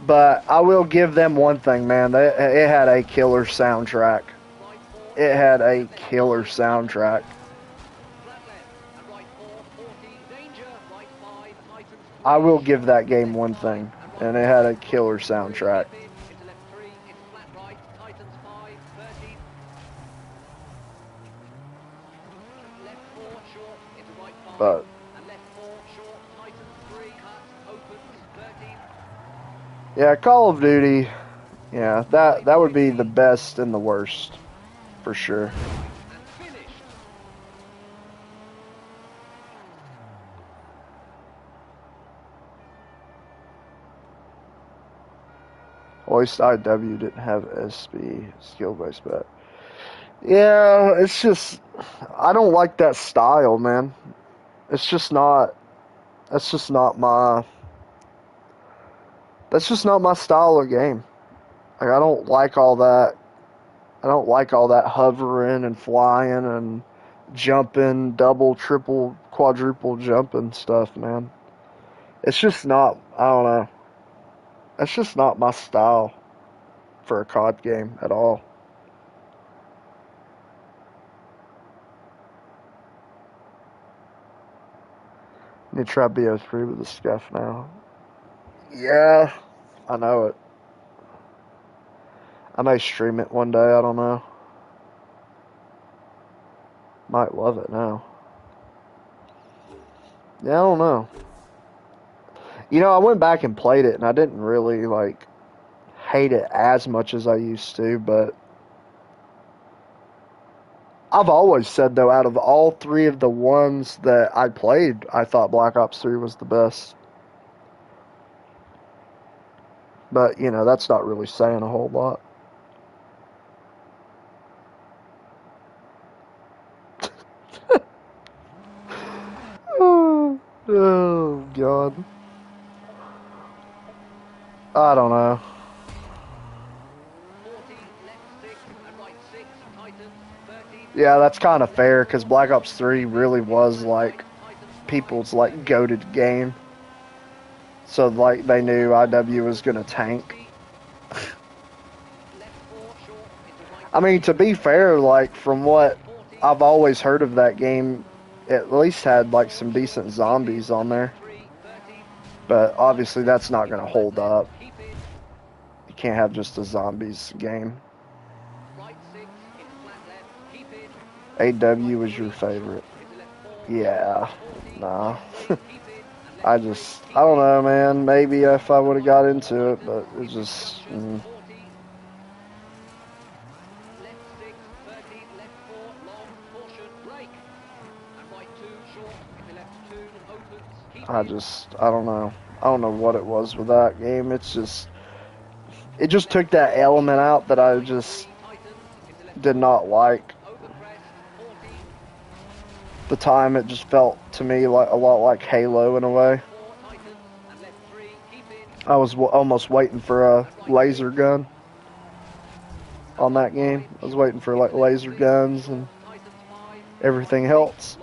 But I will give them one thing, man. It had a killer soundtrack. It had a killer soundtrack. I will give that game one thing, and it had a killer soundtrack. But yeah, Call of Duty, yeah, that would be the best and the worst, for sure. At least IW didn't have SB skill based bet. Yeah, it's just I don't like that style, man. It's just not. That's just not my. That's just not my style of game. Like I don't like all that. I don't like all that hovering and flying and jumping, double, triple, quadruple jumping stuff, man. It's just not. I don't know. That's just not my style for a COD game at all. Need to try BO3 with the scuff now. Yeah, I know it. I may stream it one day, I don't know. Might love it now. Yeah, I don't know. You know, I went back and played it, and I didn't really, like, hate it as much as I used to, but I've always said, though, out of all three of the ones that I played, I thought Black Ops 3 was the best. But, you know, that's not really saying a whole lot. Oh, God. I don't know. 40, left 6 and right 6, tightens, 30. Yeah, that's kind of fair, because Black Ops 3 really was, like, people's, like, goated game. So, like, they knew IW was going to tank. I mean, to be fair, like, from what I've always heard of that game, it at least had, like, some decent zombies on there. But obviously that's not going to hold up. You can't have just a zombies game. AW was your favorite. Yeah, nah. I don't know, man. Maybe if I would have got into it, but it just... I don't know. I don't know what it was with that game. It just took that element out that I just did not like. At the time, it just felt to me like a lot like Halo in a way. I was almost waiting for a laser gun on that game. I was waiting for like laser guns and everything else.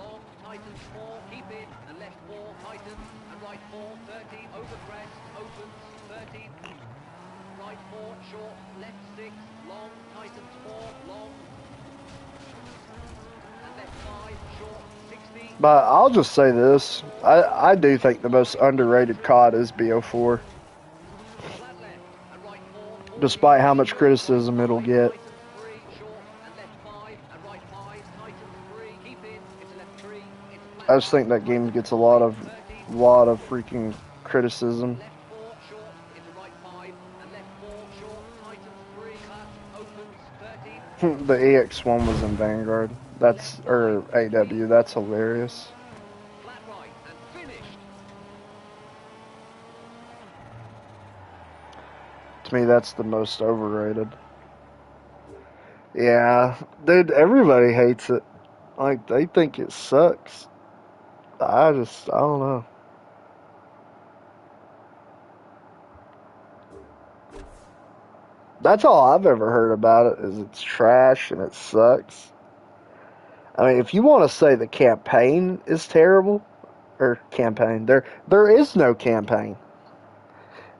But I'll just say this. I do think the most underrated COD is BO4. Despite how much criticism it'll get. I just think that game gets a lot of freaking criticism. The EX1 was in Vanguard. Or AW. That's hilarious. To me, that's the most overrated. Yeah, dude, everybody hates it. Like, they think it sucks. I don't know. That's all I've ever heard about it, is it's trash and it sucks. I mean, if you want to say the campaign is terrible, or campaign, there is no campaign.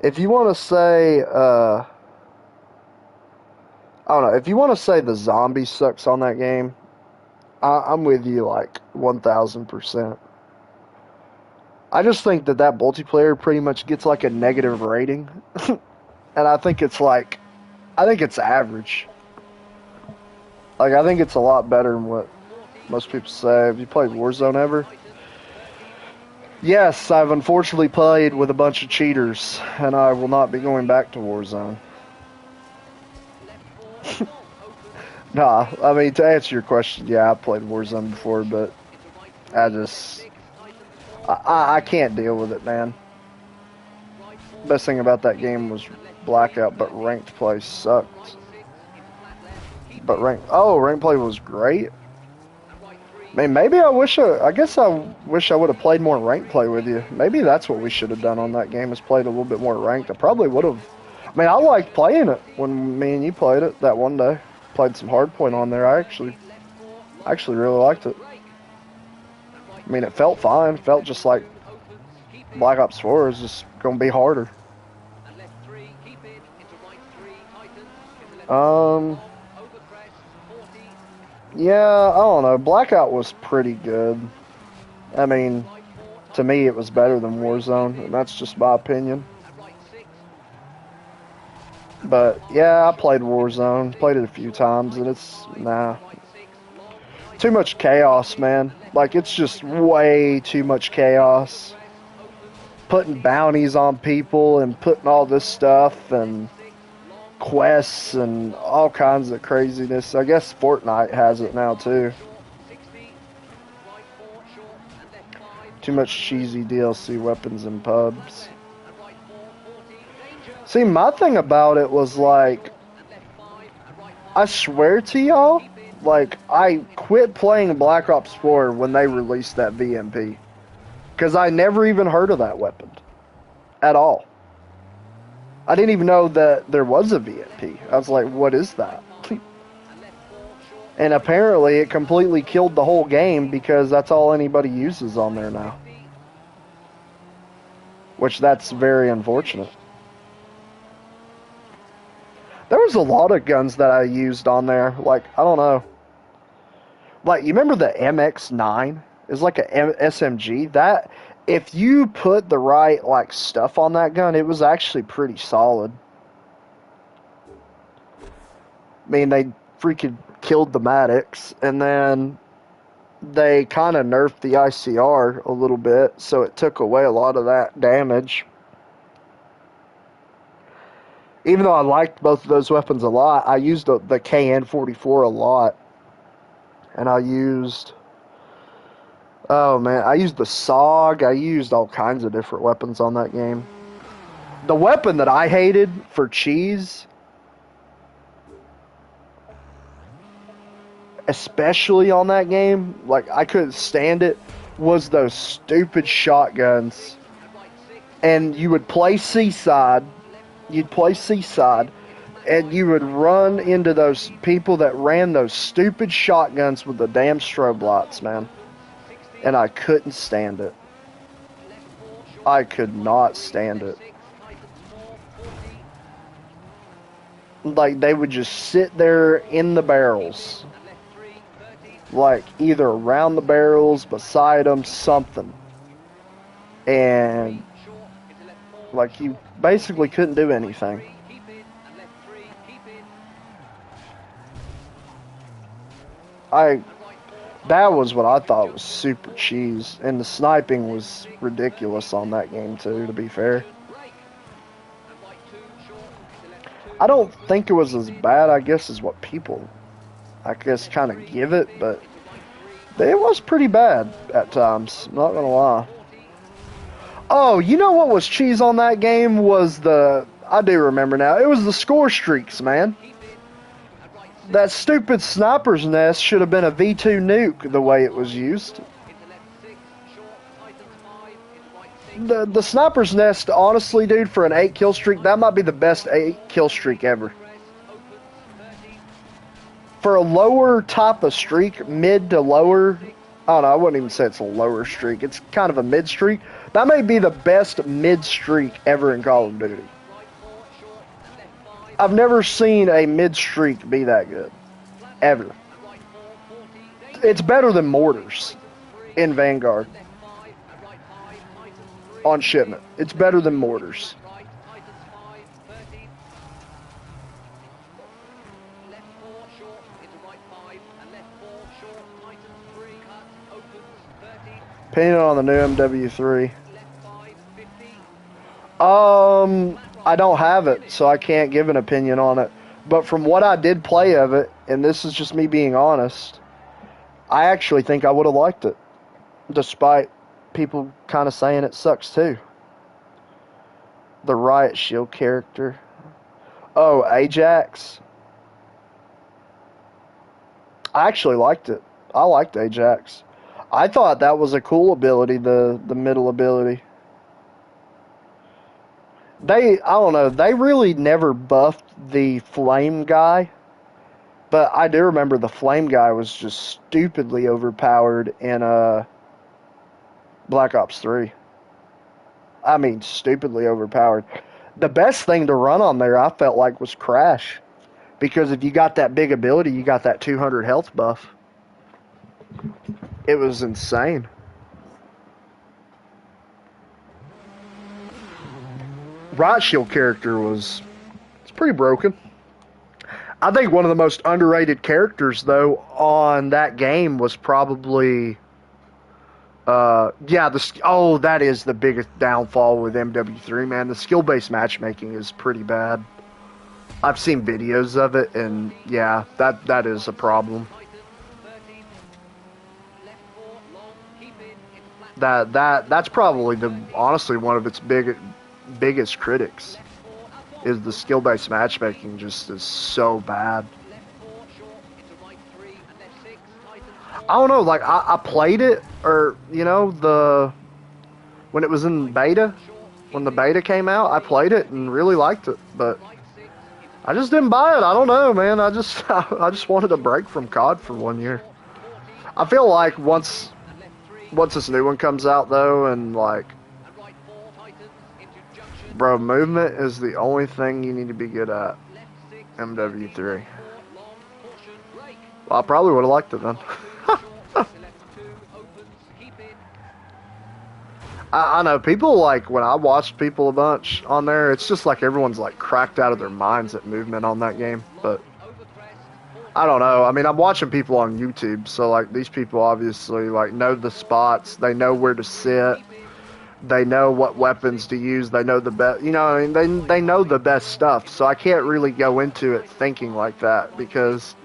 If you want to say, I don't know, if you want to say the zombie sucks on that game, I'm with you like 1,000%. I just think that multiplayer pretty much gets like a negative rating. And I think it's average. Like, I think it's a lot better than what most people say. Have you played Warzone ever? Yes, I've unfortunately played with a bunch of cheaters, and I will not be going back to Warzone. Nah, I mean, to answer your question, yeah, I played Warzone before, but I can't deal with it, man. Best thing about that game was Blackout, but ranked play sucked. But ranked play was great. I mean, maybe I wish I would have played more ranked play with you. Maybe that's what we should have done on that game, is played a little bit more ranked. I probably would have. I mean, I liked playing it when me and you played it that one day. Played some hardpoint on there. I actually really liked it. I mean, it felt fine. It felt just like Black Ops 4 is just going to be harder. Yeah, I don't know. Blackout was pretty good. I mean, To me, it was better than Warzone, and that's just my opinion. And right 6. But yeah, I played Warzone, played it a few times, and it's nah, Right 6. Long. Nice. too much chaos, man. Like it's just way too much chaos. Putting bounties on people and putting all this stuff and quests and all kinds of craziness. I guess Fortnite has it now too. Too much cheesy DLC weapons and pubs. See, my thing about it was like, I swear to y'all, like, I quit playing Black Ops 4 when they released that VMP. Because I never even heard of that weapon. At all. I didn't even know that there was a VMP. I was like, what is that? And apparently it completely killed the whole game because that's all anybody uses on there now. Which that's very unfortunate. There was a lot of guns that I used on there. Like, I don't know. Like, you remember the MX-9? It's like a SMG. That, if you put the right, like, stuff on that gun, it was actually pretty solid. I mean, they freaking killed the Maddox, and then they kind of nerfed the ICR a little bit, so it took away a lot of that damage. Even though I liked both of those weapons a lot, I used the KN-44 a lot. And I used... Oh, man. I used the SOG. I used all kinds of different weapons on that game. The weapon that I hated for cheese, especially on that game, like, I couldn't stand it, was those stupid shotguns. And you would play Seaside... You'd play Seaside, and you would run into those people that ran those stupid shotguns with the damn strobe lights, man. And I couldn't stand it. I could not stand it. Like, they would just sit there in the barrels. Like, either around the barrels, beside them, something. And... like, you basically couldn't do anything. That was what I thought was super cheese. And the sniping was ridiculous on that game, too, to be fair. I don't think it was as bad, I guess, as what people, I guess, kind of give it. But it was pretty bad at times, not gonna lie. Oh, you know what was cheese on that game was I do remember now, it was the score streaks, man. That stupid sniper's nest should have been a V2 nuke the way it was used. The sniper's nest, honestly, dude, for an 8 kill streak, that might be the best 8 kill streak ever. For a lower type of streak, mid to lower, I don't know, I wouldn't even say it's a lower streak. It's kind of a mid streak. That may be the best mid streak ever in Call of Duty. I've never seen a mid streak be that good. Ever. It's better than mortars in Vanguard. On shipment. It's better than mortars. Opinion on the new MW3. I don't have it, so I can't give an opinion on it. But from what I did play of it, and this is just me being honest, I actually think I would have liked it. Despite people kind of saying it sucks too. The Riot Shield character. Oh, Ajax. I actually liked it. I liked Ajax. I thought that was a cool ability, the middle ability. I don't know, they really never buffed the flame guy, but I do remember the flame guy was just stupidly overpowered in Black Ops 3. I mean, stupidly overpowered. The best thing to run on there, I felt like, was Crash, because if you got that big ability, you got that 200 health buff. It was insane. Riot Shield character was it's pretty broken. I think one of the most underrated characters though on that game was probably that is the biggest downfall with MW3, man. The skill based matchmaking is pretty bad. I've seen videos of it, and yeah, that is a problem. That's probably honestly one of its biggest critics is the skill based matchmaking just is so bad. I don't know, like I played it, or when it was in beta, when the beta came out, I played it and really liked it, but I just didn't buy it. I don't know, man. I just wanted a break from COD for 1 year. I feel like once this new one comes out though, and like, bro, movement is the only thing you need to be good at. MW3. Well, I probably would have liked it then. I know people, like, when I watched people a bunch on there, it's just like everyone's like cracked out of their minds at movement on that game. But I don't know. I mean, I'm watching people on YouTube, so like these people obviously like know the spots, they know where to sit, they know what weapons to use, they know the best. You know, I mean, they know the best stuff. So I can't really go into it thinking like that because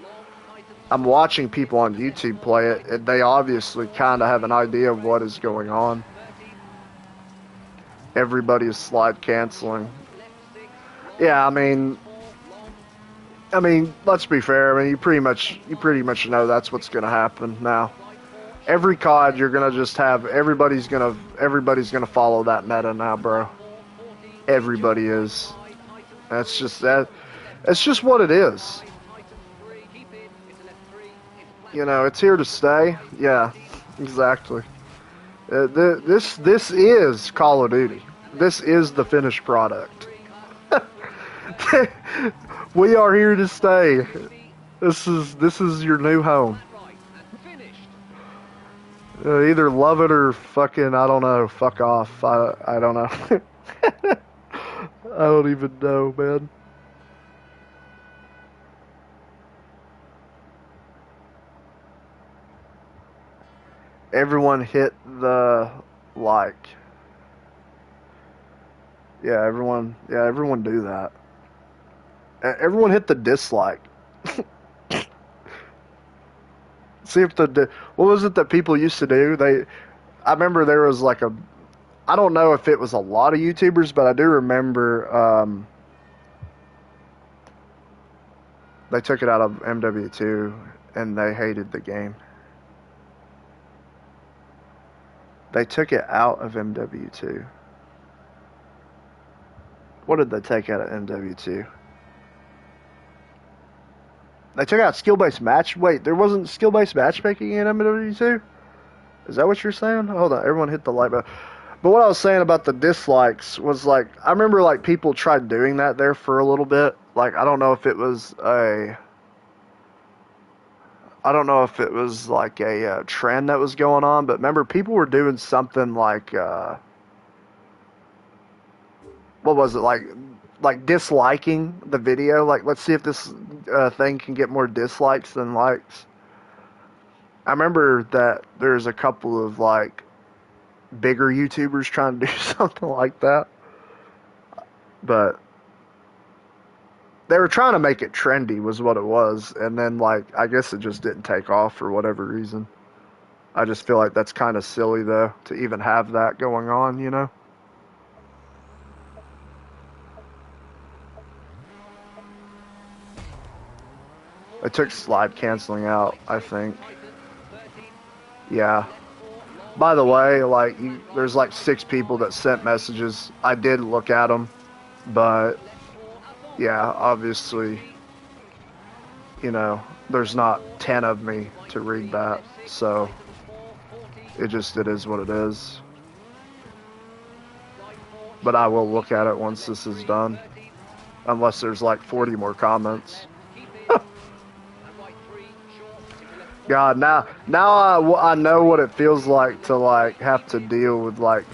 I'm watching people on YouTube play it, and they obviously kind of have an idea of what is going on. Everybody is slide canceling. Yeah, I mean, let's be fair. I mean, you pretty much know that's what's going to happen now. Every COD, you're gonna just have everybody's gonna follow that meta now, bro. Everybody is. That's just that. It's just what it is. You know, it's here to stay. Yeah, exactly. This is Call of Duty. This is the finished product. We are here to stay. This is your new home. Either love it or fucking, I don't know, fuck off. I don't know. I don't even know, man. Everyone hit the like. Yeah, everyone do that. Everyone hit the dislike. See if what was it that people used to do? I remember there was like I don't know if it was a lot of YouTubers, but I do remember they took it out of MW2 and they hated the game. They took it out of MW2. What did they take out of MW2? They took out skill-based match. Wait, there wasn't skill-based matchmaking in MW2? Is that what you're saying? Hold on, everyone hit the like button. But what I was saying about the dislikes was like, I remember like people tried doing that there for a little bit. Like, I don't know if it was like a trend that was going on, but remember people were doing something like, what was it, like disliking the video? Like, let's see if this thing can get more dislikes than likes. I remember that there's a couple of like bigger YouTubers trying to do something like that, but they were trying to make it trendy was what it was, and then like I guess it just didn't take off for whatever reason. I just feel like that's kind of silly though to even have that going on, you know? I took slide canceling out, I think. Yeah. By the way, like, there's like 6 people that sent messages. I did look at them, but yeah, obviously, you know, there's not 10 of me to read that, so it is what it is. But I will look at it once this is done, unless there's like 40 more comments. God, now I know what it feels like to like have to deal with like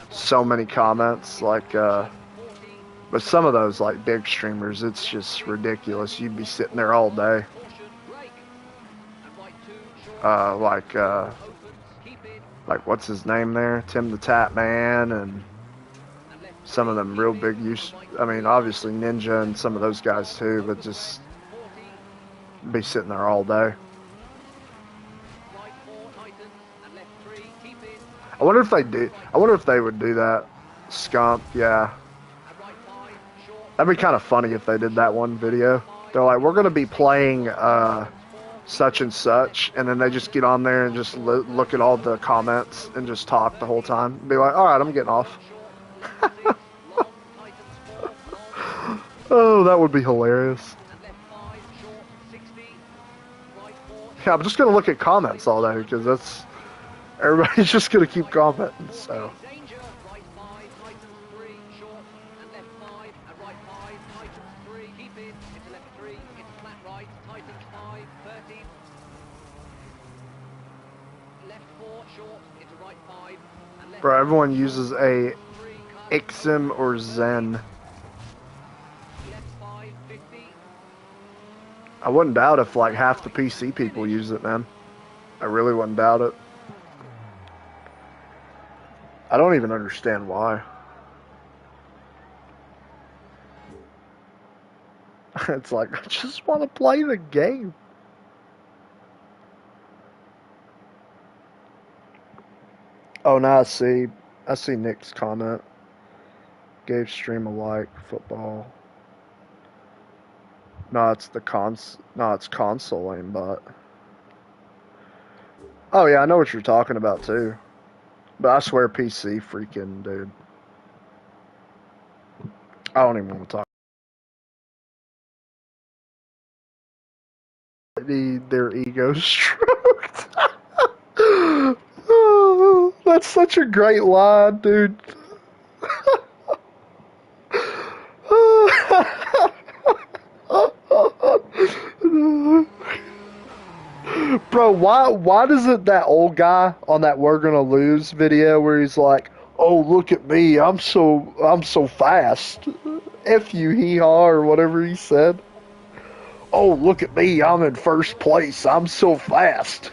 so many comments. Like But some of those like big streamers, it's just ridiculous. You'd be sitting there all day. Like what's his name there? Tim the Tap Man, and some of them real big use. I mean, obviously Ninja and some of those guys too, but just be sitting there all day. I wonder if they do. I wonder if they would do that. Skunk, yeah. That'd be kind of funny if they did that one video. They're like, we're gonna be playing such and such, and then they just get on there and just look at all the comments and just talk the whole time. Be like, all right, I'm getting off. Oh, that would be hilarious. Yeah, I'm just gonna look at comments all day because that's everybody's just gonna keep commenting. So. Bro, everyone uses a Ixim or Zen. I wouldn't doubt if like half the PC people use it, man. I really wouldn't doubt it. I don't even understand why. It's like, I just want to play the game. Oh, now I see Nick's comment. Gave stream a like, football. No, it's console aimbot. Oh yeah, I know what you're talking about too. But I swear PC freaking dude. I don't even want to talk. Their ego stroked. Oh, that's such a great line, dude. Bro, why does it that old guy on that "We're Gonna Lose" video where he's like, "Oh, look at me, I'm so fast, f you hee haw," or whatever he said. Oh, look at me, I'm in first place, I'm so fast.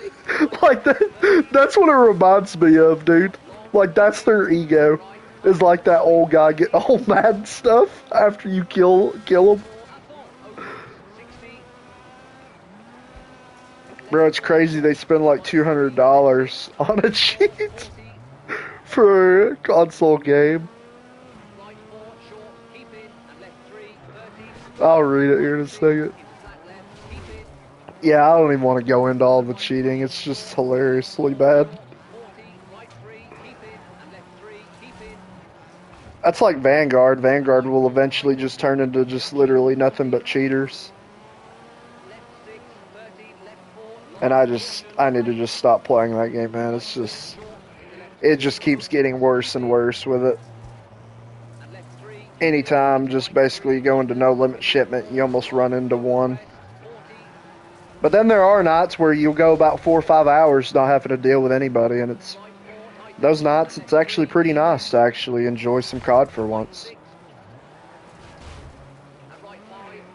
Like that's what it reminds me of, dude. Like that's their ego. Is like that old guy getting all mad and stuff after you kill him. Bro, it's crazy they spend like $200 on a cheat for a console game. I'll read it here in a second. Yeah, I don't even want to go into all the cheating. It's just hilariously bad. That's like Vanguard. Vanguard will eventually just turn into just literally nothing but cheaters. And I need to just stop playing that game, man. It just keeps getting worse and worse with it. Anytime, just basically go into no limit shipment, you almost run into one. But then there are nights where you'll go about 4 or 5 hours not having to deal with anybody, and those nights it's actually pretty nice to actually enjoy some COD for once.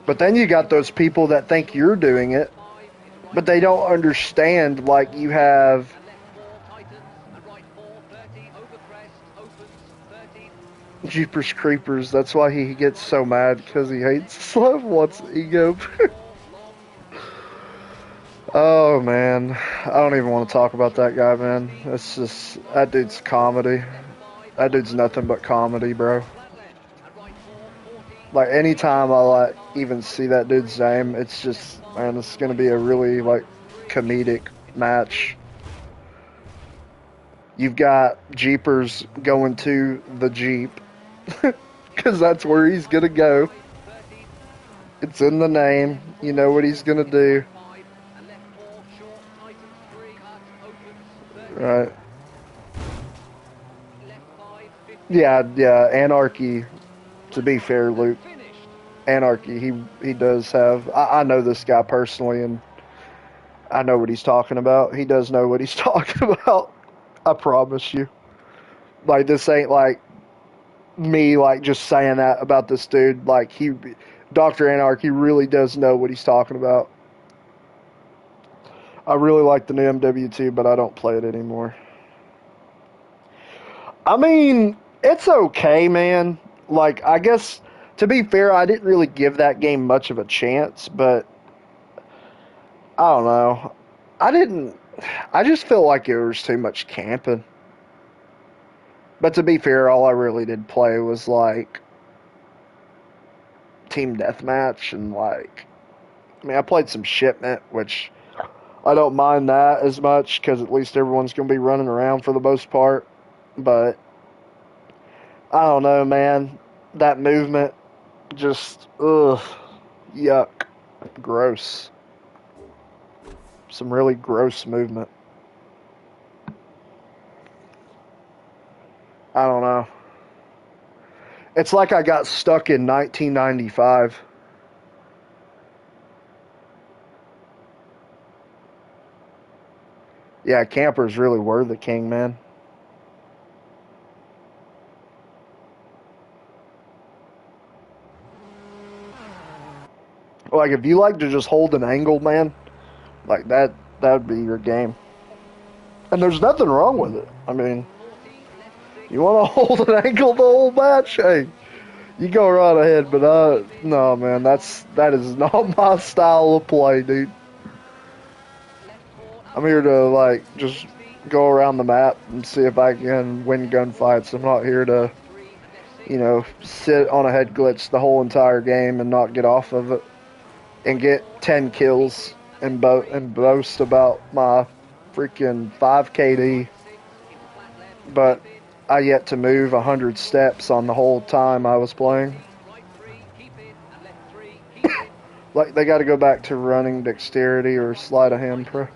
But then you got those people that think you're doing it, but they don't understand, like, you have Jeepers Creepers. That's why he gets so mad, because he hates Slug, wants ego. Oh, man. I don't even want to talk about that guy, man. That's just, that dude's comedy. That dude's nothing but comedy, bro. Like, anytime I, like, even see that dude's name, it's just, man, it's going to be a really, like, comedic match. You've got Jeepers going to the Jeep, because that's where he's going to go. It's in the name. You know what he's going to do. Right. Yeah, Anarchy, to be fair, Luke. Anarchy, he does have... I know this guy personally, and I know what he's talking about. He does know what he's talking about. I promise you. Like, this ain't like... me like just saying that about this dude. Like Dr. Anarchy really does know what he's talking about. I really like the new MW2, but I don't play it anymore. I mean, it's okay, man. Like, I guess, to be fair, I didn't really give that game much of a chance, but I don't know. I didn't. I just felt like it was too much camping. But to be fair, all I really did play was like team deathmatch and like. I mean, I played some shipment, which I don't mind that as much because at least everyone's going to be running around for the most part. But I don't know, man. That movement just, ugh, yuck, gross. Some really gross movement. I don't know. It's like I got stuck in 1995. Yeah, campers really were the king, man. Like, if you like to just hold an angle, man, like that would be your game. And there's nothing wrong with it. I mean, you want to hold an angle the whole match? Hey, you go right ahead. But no, man, that is not my style of play, dude. I'm here to like just go around the map and see if I can win gunfights. I'm not here to, sit on a head glitch the whole entire game and not get off of it and get 10 kills and boast about my freaking 5 KD. But I yet to move 100 steps on the whole time I was playing. Like, they got to go back to running dexterity or sleight of hand pro.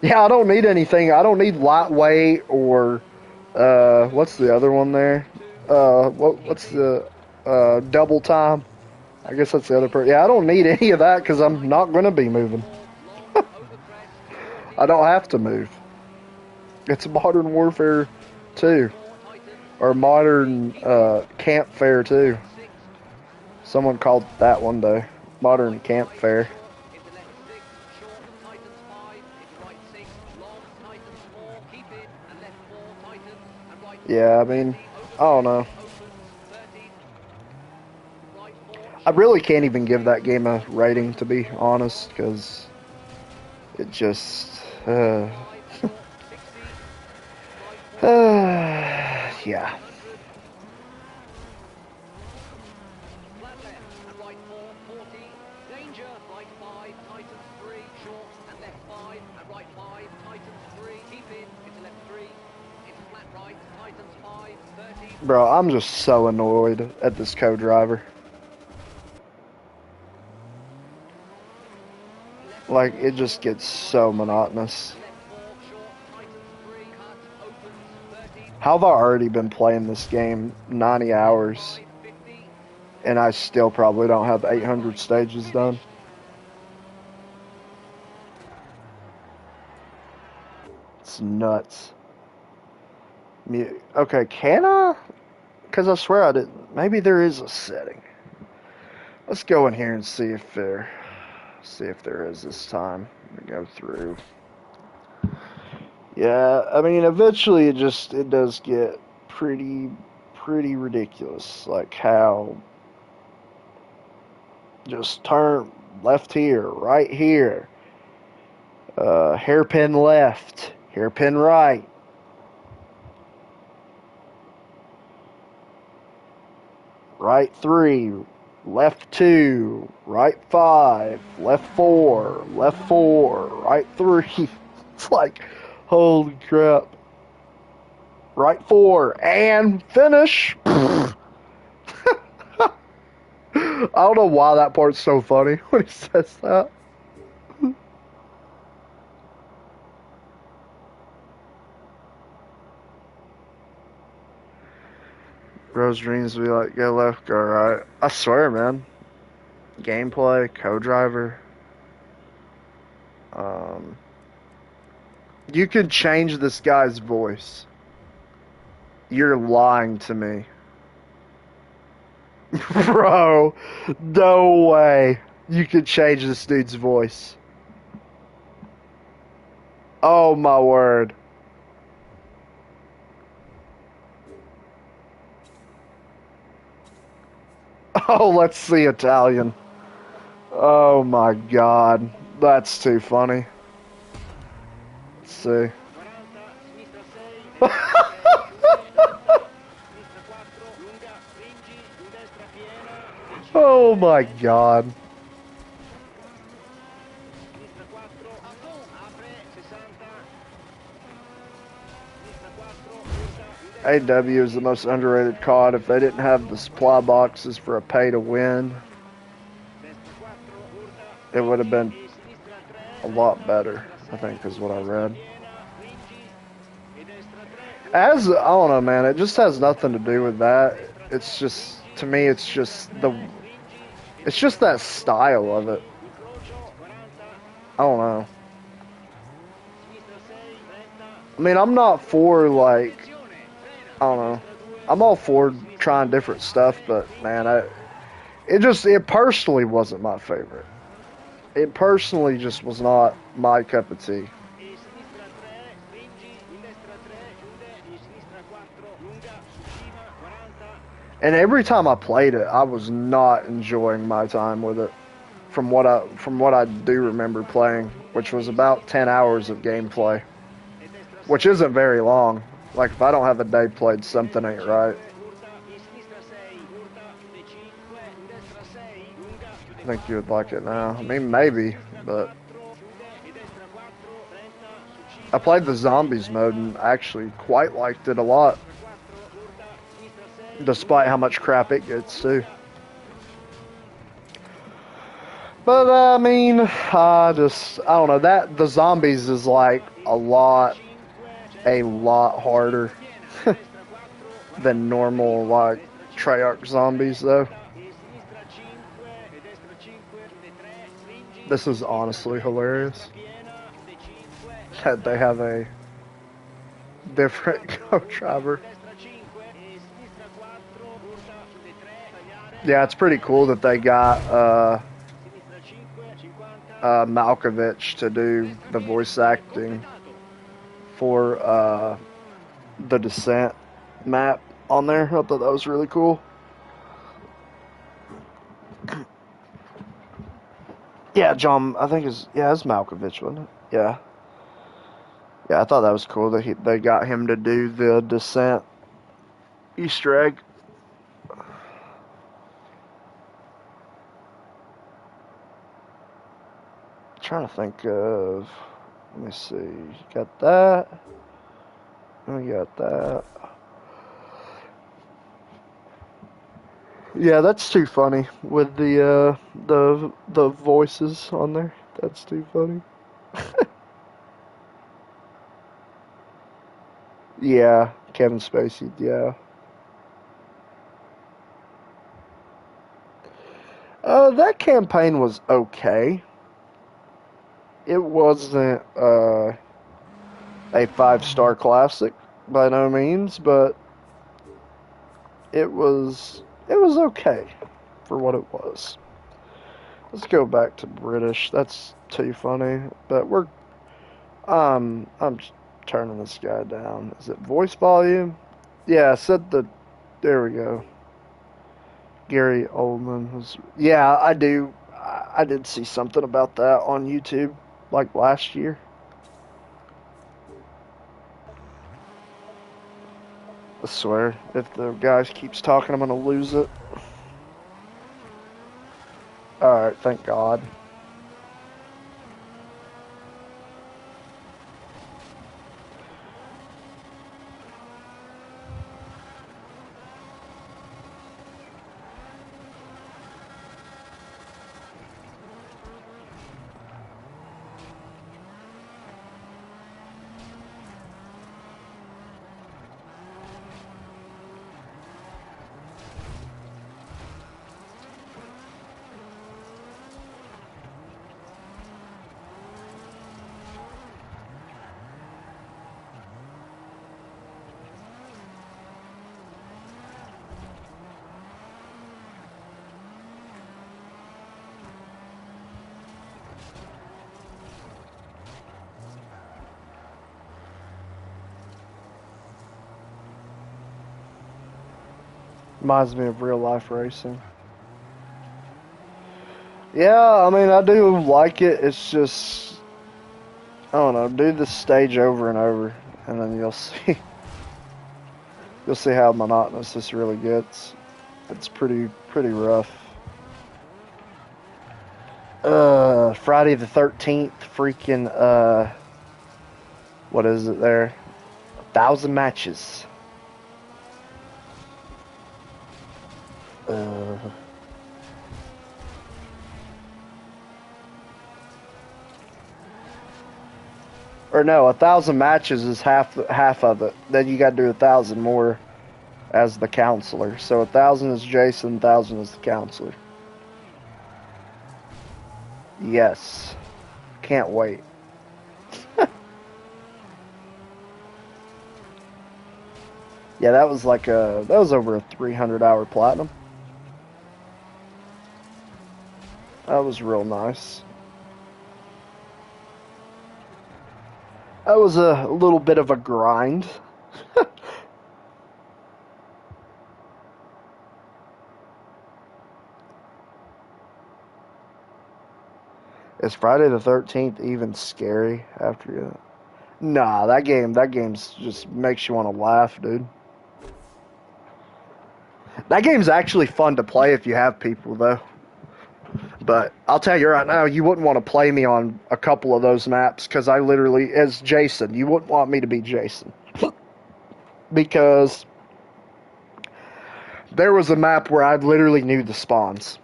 Yeah, I don't need anything. I don't need lightweight or what's the other one there? What's the double time? I guess that's the other part. Yeah, I don't need any of that because I'm not going to be moving. I don't have to move. It's Modern Warfare 2 or Modern Camp Fair 2. Someone called it that one day. Modern Camp Fair. Yeah, I mean, I don't know. I really can't even give that game a rating, to be honest, because it just, yeah. Bro, I'm just so annoyed at this co-driver. Like, it just gets so monotonous. How have I already been playing this game 90 hours and I still probably don't have 800 stages done? It's nuts. Okay, can I? Because I swear I didn't. Maybe there is a setting. Let's go in here and see if there is this time. Let me go through. Yeah, I mean, eventually it does get pretty ridiculous. Like how just turn left here, right here, hairpin left, hairpin right. Right 3, left 2, right 5, left 4, left 4, right 3. It's like, holy crap. Right 4, and finish. I don't know why that part's so funny when he says that. Rose dreams be like, go left, go right. I swear, man. Gameplay, co-driver. Um, You can change this guy's voice. You're lying to me. Bro, no way. You can change this dude's voice. Oh my word. Oh, let's see Italian. Oh my god. That's too funny. Let's see. Oh my god. AW is the most underrated COD. If they didn't have the supply boxes for a pay to win, it would have been a lot better, I think, is what I read. I don't know, man, it just has nothing to do with that. It's just, to me, it's just that style of it. I don't know. I mean, I'm not for, like, I don't know. I'm all for trying different stuff, but, man, it personally wasn't my favorite. It personally just was not my cup of tea. And every time I played it, I was not enjoying my time with it. From what I do remember playing, which was about 10 hours of gameplay, which isn't very long. Like, if I don't have a day played, something ain't right. I think you would like it now. I mean, maybe, but I played the zombies mode and actually quite liked it a lot, despite how much crap it gets too. But I mean, I don't know, that the zombies is like a lot harder than normal like Treyarch zombies though. This is honestly hilarious that they have a different co-driver. Yeah, it's pretty cool that they got Malkovich to do the voice acting for the Descent map on there. I thought that was really cool. Yeah, John, I think it's Malkovich, wasn't it? Yeah. Yeah, I thought that was cool that they got him to do the Descent Easter egg. Trying to think of. Let me see. Got that. We got that. Yeah, that's too funny with the voices on there. That's too funny. Yeah, Kevin Spacey. Yeah. That campaign was okay. It wasn't a 5-star classic by no means, but it was okay for what it was. Let's go back to British. That's too funny. But I'm turning this guy down. Is it voice volume? Yeah, I said there we go. Gary Oldman was, yeah, I do. I did see something about that on YouTube like last year. I swear, if the guy keeps talking, I'm gonna lose it. Alright, thank God. Reminds me of real life racing. Yeah, I mean, I do like it. It's just, I don't know, do the stage over and over, and then you'll see, you'll see how monotonous this really gets. It's pretty rough. Friday the 13th, freaking, what is it there? 1,000 matches. Or no, 1,000 matches is half of it. Then you got to do 1,000 more as the counselor. So 1,000 is Jason, 1,000 is the counselor. Yes, can't wait. Yeah, that was over a 300-hour platinum. That was real nice. That was a little bit of a grind. Is Friday the 13th even scary after you? Nah, that game's just makes you want to laugh, dude. That game's actually fun to play if you have people, though. But I'll tell you right now, you wouldn't want to play me on a couple of those maps because I literally, as Jason, you wouldn't want me to be Jason. Because there was a map where I literally knew the spawns.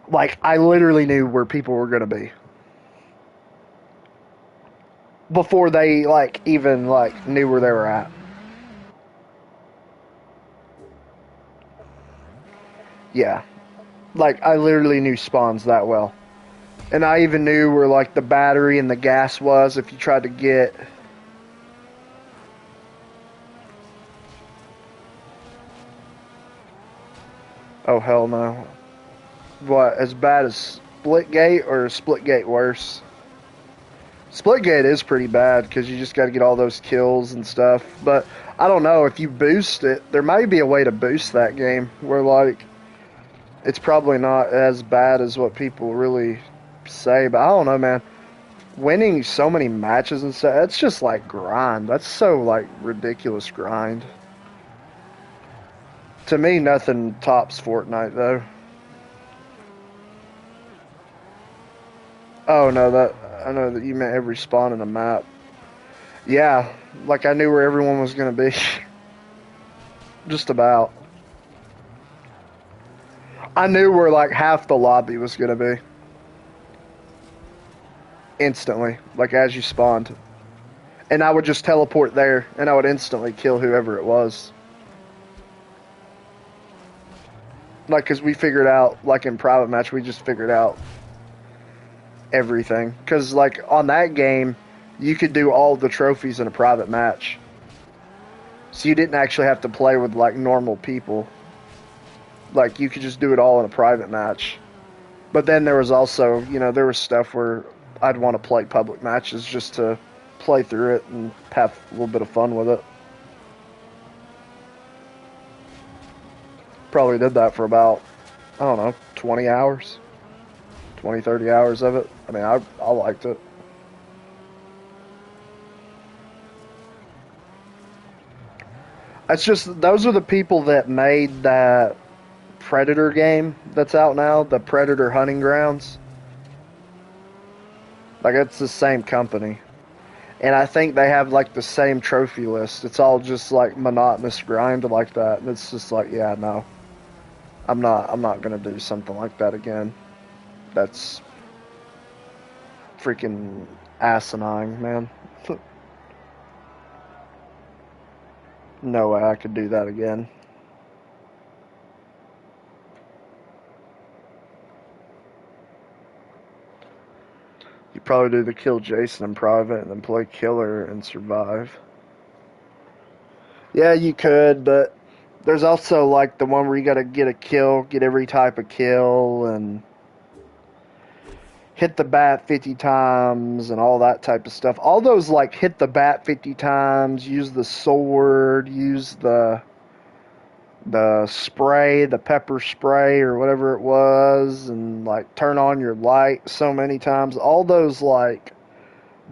Like, I literally knew where people were going to be. Before they, like, even, like, knew where they were at. Yeah. Like, I literally knew spawns that well. And I even knew where, like, the battery and the gas was if you tried to get... Oh, hell no. What, as bad as Splitgate or Splitgate worse? Splitgate is pretty bad because you just got to get all those kills and stuff. But I don't know, if you boost it, there may be a way to boost that game where, like, it's probably not as bad as what people really say. But I don't know, man. Winning so many matches and stuff, it's just like grind. That's so, like, ridiculous grind. To me, nothing tops Fortnite, though. Oh, no, that I know that you meant every spawn in a map. Yeah, like I knew where everyone was going to be. Just about. I knew where like half the lobby was going to be. Instantly, like as you spawned. And I would just teleport there, and I would instantly kill whoever it was. Like, because we figured out, like in private match, we just figured out everything. Because, like, on that game, you could do all the trophies in a private match. So you didn't actually have to play with, like, normal people. Like, you could just do it all in a private match. But then there was also, you know, there was stuff where I'd want to play public matches just to play through it and have a little bit of fun with it. Probably did that for about, I don't know, 20 hours. 20, 30 hours of it. I mean, I liked it. It's just, those are the people that made that Predator game that's out now, the Predator Hunting Grounds. Like, it's the same company. And I think they have, like, the same trophy list. It's all just, like, monotonous grind like that. And it's just like, yeah, no. I'm not going to do something like that again. That's freaking asinine, man. No way I could do that again. You probably do the kill Jason in private and then play killer and survive. Yeah, you could, but there's also like the one where you gotta get a kill, get every type of kill, and hit the bat 50 times and all that type of stuff. All those like hit the bat 50 times, use the sword, use the the spray, the pepper spray or whatever it was, and like turn on your light so many times. All those like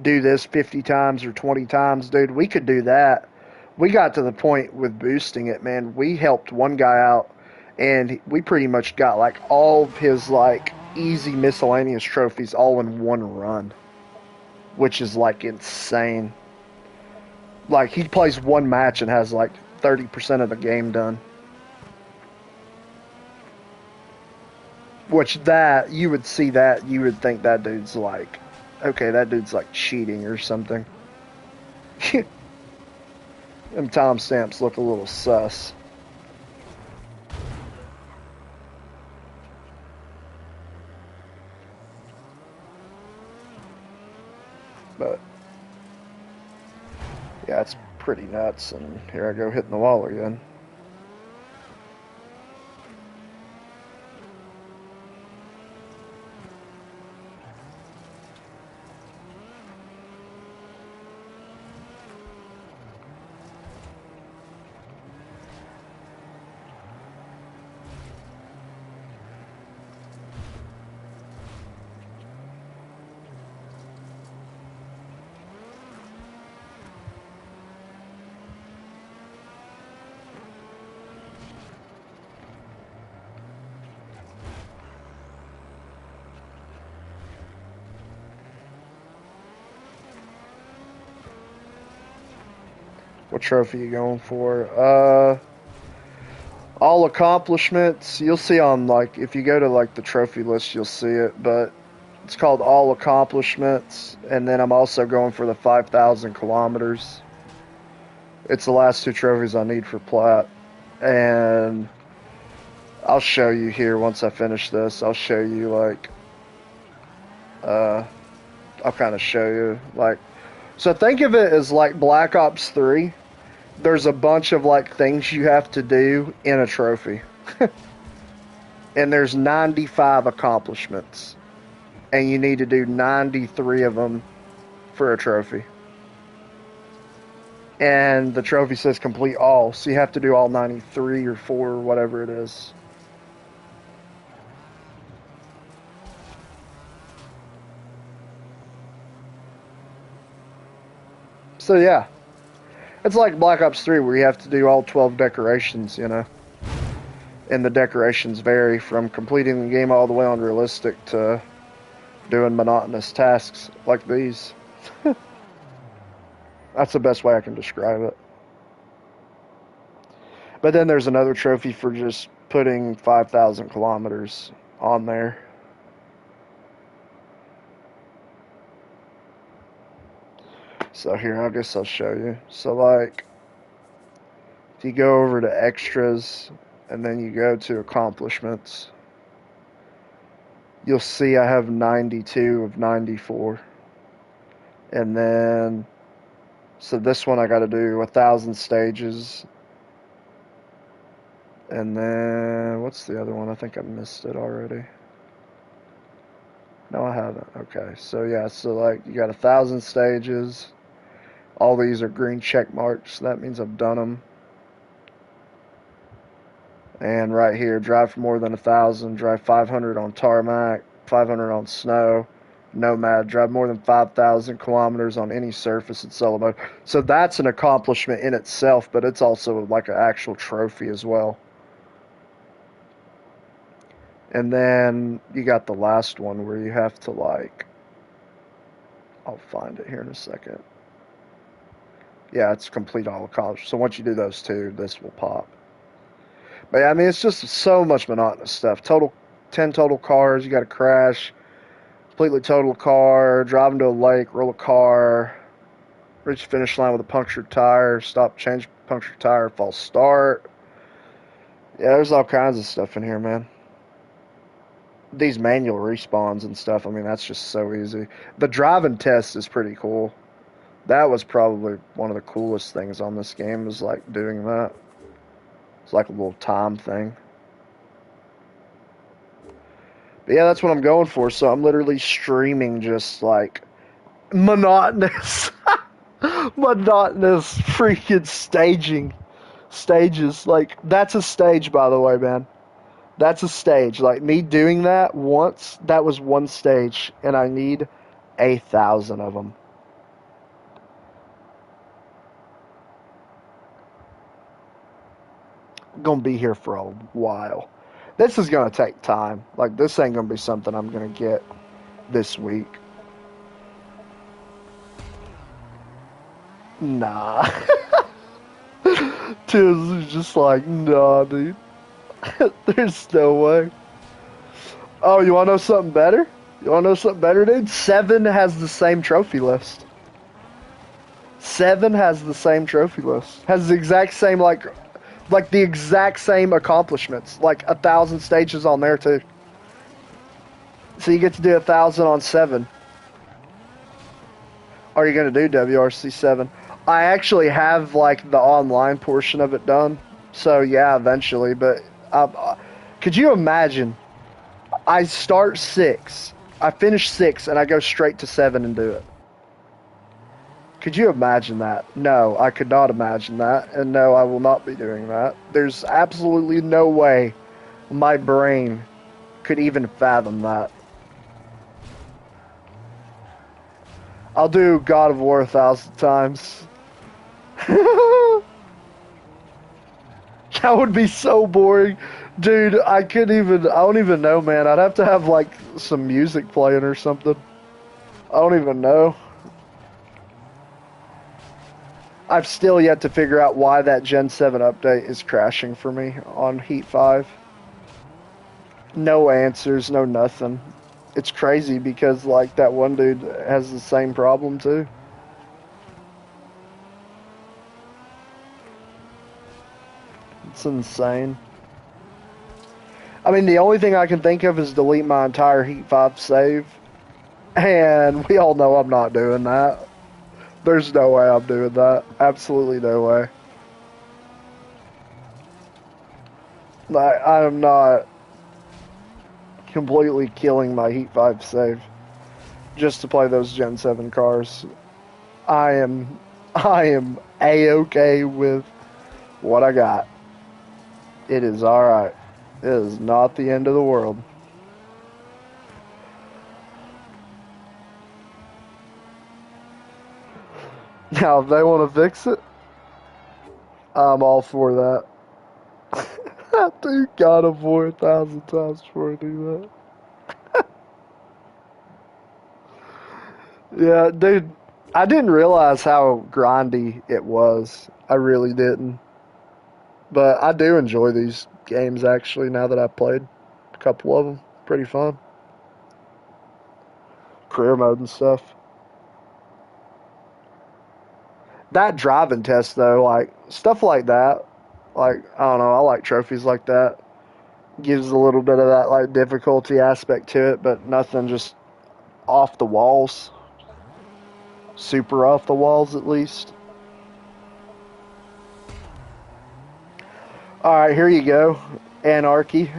do this 50 times or 20 times, dude. We could do that. We got to the point with boosting it, man. We helped one guy out, and we pretty much got like all of his like easy miscellaneous trophies all in one run, which is like insane. Like he plays one match and has like 30% of the game done. Which that you would see that you would think that dude's like, okay, that dude's like cheating or something. Them timestamps look a little sus. But yeah, it's pretty nuts. And here I go hitting the wall again. What trophy you going for? All accomplishments. You'll see on like if you go to like the trophy list, you'll see it. But it's called all accomplishments, and then I'm also going for the 5,000 kilometers. It's the last two trophies I need for plat, and I'll show you here once I finish this. I'll show you like, I'll kind of show you like. So think of it as like Black Ops 3. There's a bunch of like things you have to do in a trophy. And there's 95 accomplishments. And you need to do 93 of them for a trophy. And the trophy says complete all. So you have to do all 93 or 4 or whatever it is. So yeah. It's like Black Ops 3 where you have to do all 12 decorations, you know. And the decorations vary from completing the game all the way on realistic to doing monotonous tasks like these. That's the best way I can describe it. But then there's another trophy for just putting 5,000 kilometers on there. So here, I guess I'll show you. So like, if you go over to extras and then you go to accomplishments, you'll see I have 92 of 94. And then, so this one I got to do 1,000 stages. And then, what's the other one? I think I missed it already. No, I haven't. Okay, so yeah, so like you got 1,000 stages. All these are green check marks. That means I've done them. And right here, drive for more than 1,000. Drive 500 on tarmac, 500 on snow. Nomad, drive more than 5,000 kilometers on any surface in solo mode. So that's an accomplishment in itself, but it's also like an actual trophy as well. And then you got the last one where you have to like, I'll find it here in a second. Yeah, it's complete all accomplished. So once you do those two, this will pop. But yeah, I mean, it's just so much monotonous stuff. 10 total cars. You got to crash, completely total a car, drive into a lake, roll a car, reach the finish line with a punctured tire, stop, change punctured tire, false start. Yeah, there's all kinds of stuff in here, man. These manual respawns and stuff, I mean, that's just so easy. The driving test is pretty cool. That was probably one of the coolest things on this game, was like doing that. It's like a little time thing. But yeah, that's what I'm going for. So I'm literally streaming just like monotonous, monotonous freaking staging. stages. Like, that's a stage, by the way, man. That's a stage. Like, me doing that once, that was one stage, and I need 1,000 of them. Gonna be here for a while. This is gonna take time. Like, this ain't gonna be something I'm gonna get this week. Nah. Tiz is just like, nah, dude. There's no way. Oh, you wanna know something better? You wanna know something better, dude? 7 has the same trophy list. 7 has the same trophy list. Has the exact same, like the exact same accomplishments. Like 1,000 stages on there, too. So you get to do 1,000 on 7. Are you going to do WRC 7? I actually have, like, the online portion of it done. So, yeah, eventually. But could you imagine? I start 6. I finish 6, and I go straight to 7 and do it. Could you imagine that? No, I could not imagine that. And no, I will not be doing that. There's absolutely no way my brain could even fathom that. I'll do God of War 1,000 times. That would be so boring. Dude, I don't even know, man. I'd have to have, like, some music playing or something. I don't even know. I've still yet to figure out why that Gen 7 update is crashing for me on Heat 5. No answers, no nothing. It's crazy because, like, that one dude has the same problem, too. It's insane. I mean, the only thing I can think of is delete my entire Heat 5 save. And we all know I'm not doing that. There's no way I'm doing that. Absolutely no way. I am not completely killing my Heat 5 save just to play those Gen 7 cars. I am A-okay with what I got. It is alright. It is not the end of the world. Now, if they want to fix it, I'm all for that. I do God of War 1,000 times before I do that. Yeah, dude, I didn't realize how grindy it was. I really didn't. But I do enjoy these games, actually, now that I've played a couple of them. Pretty fun. Career mode and stuff. That driving test, though, like, stuff like that, like, I don't know, I like trophies like that. Gives a little bit of that, like, difficulty aspect to it, but nothing just off the walls. Super off the walls, at least. Alright, here you go, Anarchy.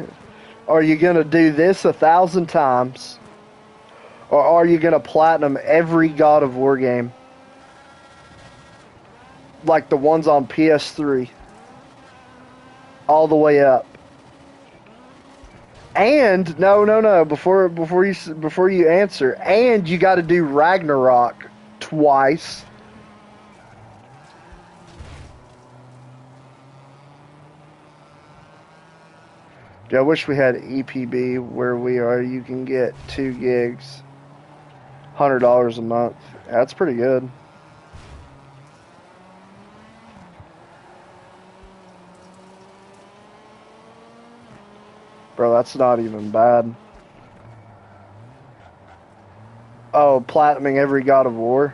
Are you going to do this 1,000 times? Or are you going to platinum every God of War game? Like the ones on PS3. All the way up. And, no, before you answer, and you got to do Ragnarok twice. I wish we had EPB where we are. You can get 2 gigs, $100 a month. That's pretty good. Bro, that's not even bad. Oh, platinuming every God of War?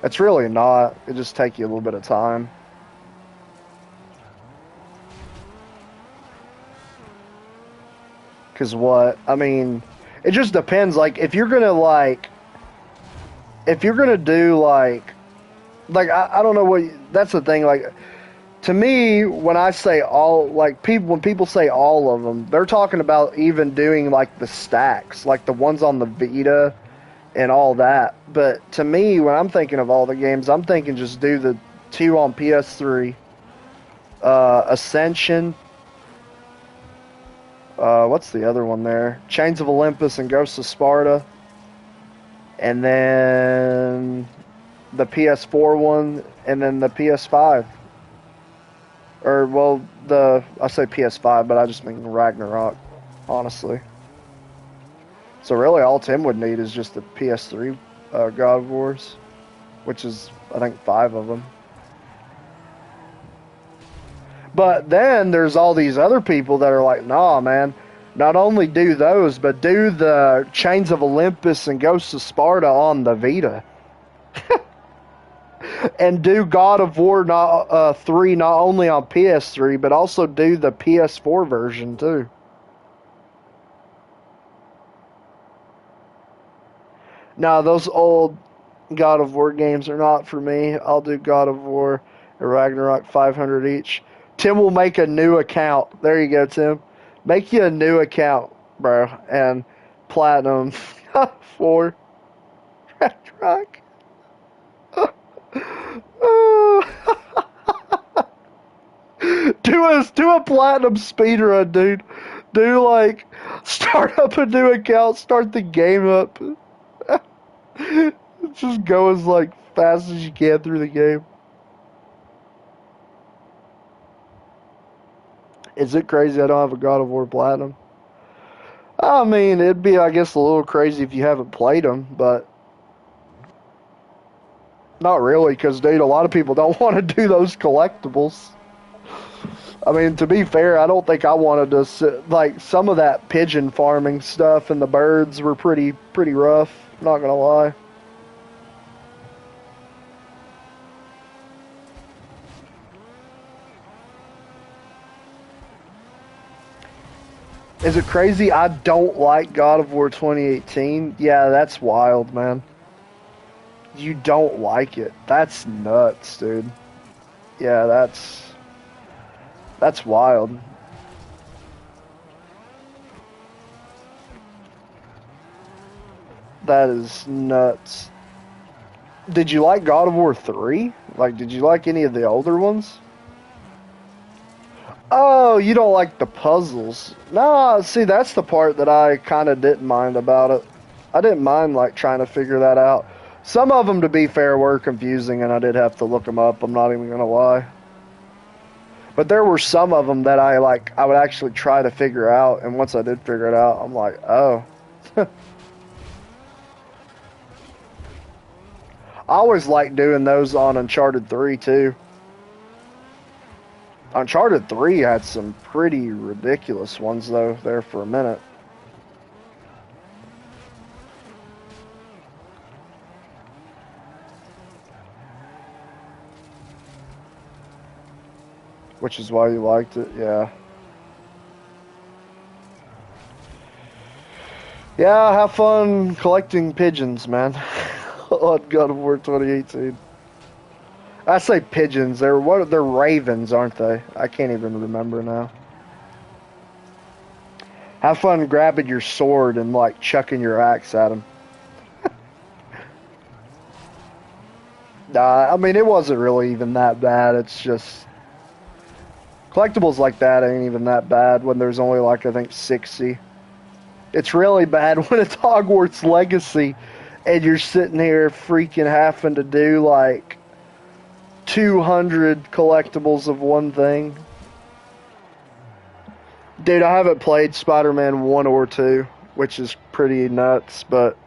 It's really not. It just takes you a little bit of time. Because what? I mean, it just depends. Like, if you're going to, like... If you're going to do, like... Like, I don't know what... That's the thing, like... To me, when I say all... Like, when people say all of them, they're talking about even doing, like, the stacks. Like, the ones on the Vita and all that. But to me, when I'm thinking of all the games, I'm thinking just do the 2 on PS3 Ascension. What's the other one there? Chains of Olympus and Ghosts of Sparta. And then the PS4 one, and then the PS5. Or, well, I say PS5, but I just mean Ragnarok, honestly. So really all Tim would need is just the PS3 God of Wars, which is, I think, 5 of them. But then there's all these other people that are like, nah, man, not only do those, but do the Chains of Olympus and Ghosts of Sparta on the Vita. And do God of War 3 not only on PS3, but also do the PS4 version too. Now, those old God of War games are not for me. I'll do God of War and Ragnarok 500 each. Tim will make a new account. There you go, Tim. Make you a new account, bro. And Platinum 4 Ragnarok. Do a platinum speedrun, dude. Do like start up a new account, start the game up. Just go as like fast as you can through the game. Is it crazy I don't have a God of War Platinum? I mean, it'd be, I guess, a little crazy if you haven't played them, but not really, because, dude, a lot of people don't want to do those collectibles. I mean, to be fair, I don't think I wanted to sit, like, some of that pigeon farming stuff and the birds were pretty rough, not gonna lie. Is it crazy I don't like God of War 2018? Yeah, that's wild, man. You don't like it. That's nuts, dude. Yeah, that's wild. That is nuts. Did you like God of War 3? Like, did you like any of the older ones? Oh, you don't like the puzzles. Nah, see, that's the part that I kind of didn't mind about it. I didn't mind, like, trying to figure that out. Some of them, to be fair, were confusing, and I did have to look them up. I'm not even going to lie. But there were some of them that I would actually try to figure out, and once I did figure it out, I'm like, oh. I always liked doing those on Uncharted 3, too. Uncharted 3 had some pretty ridiculous ones, though, there for a minute. Which is why you liked it, yeah. Yeah, have fun collecting pigeons, man. On God of War 2018. I say pigeons. They're ravens, aren't they? I can't even remember now. Have fun grabbing your sword and like chucking your axe at them. I mean, it wasn't really even that bad. It's just collectibles like that ain't even that bad when there's only like I think 60. It's really bad when it's Hogwarts Legacy and you're sitting here freaking having to do like 200 collectibles of one thing. Dude, I haven't played Spider-Man 1 or 2, which is pretty nuts, but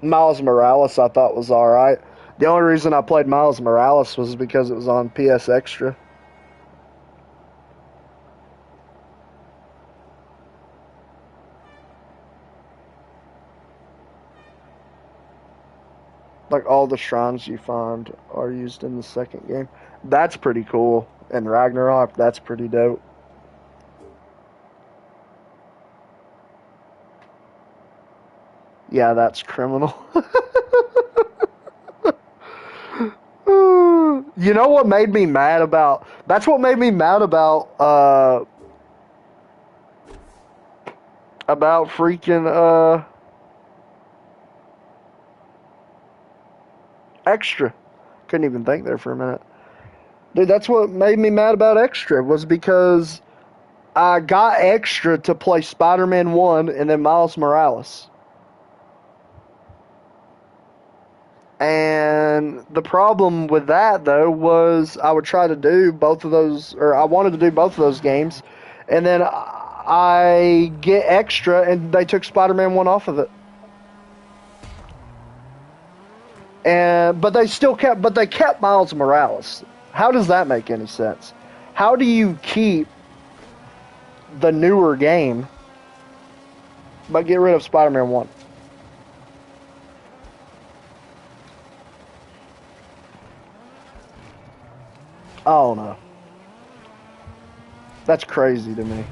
Miles Morales I thought was alright. The only reason I played Miles Morales was because it was on PS Extra. Like all the shrines you find are used in the second game. That's pretty cool. And Ragnarok, that's pretty dope. Yeah, that's criminal. You know what made me mad about? That's what made me mad about freaking Extra. Couldn't even think there for a minute. Dude, that's what made me mad about Extra, was because I got Extra to play Spider-Man 1 and then Miles Morales. And the problem with that, though, was I would try to do both of those, or I wanted to do both of those games, and then I get Extra, and they took Spider-Man 1 off of it. But they kept Miles Morales. How does that make any sense? How do you keep the newer game but get rid of Spider-Man 1? Oh no. That's crazy to me.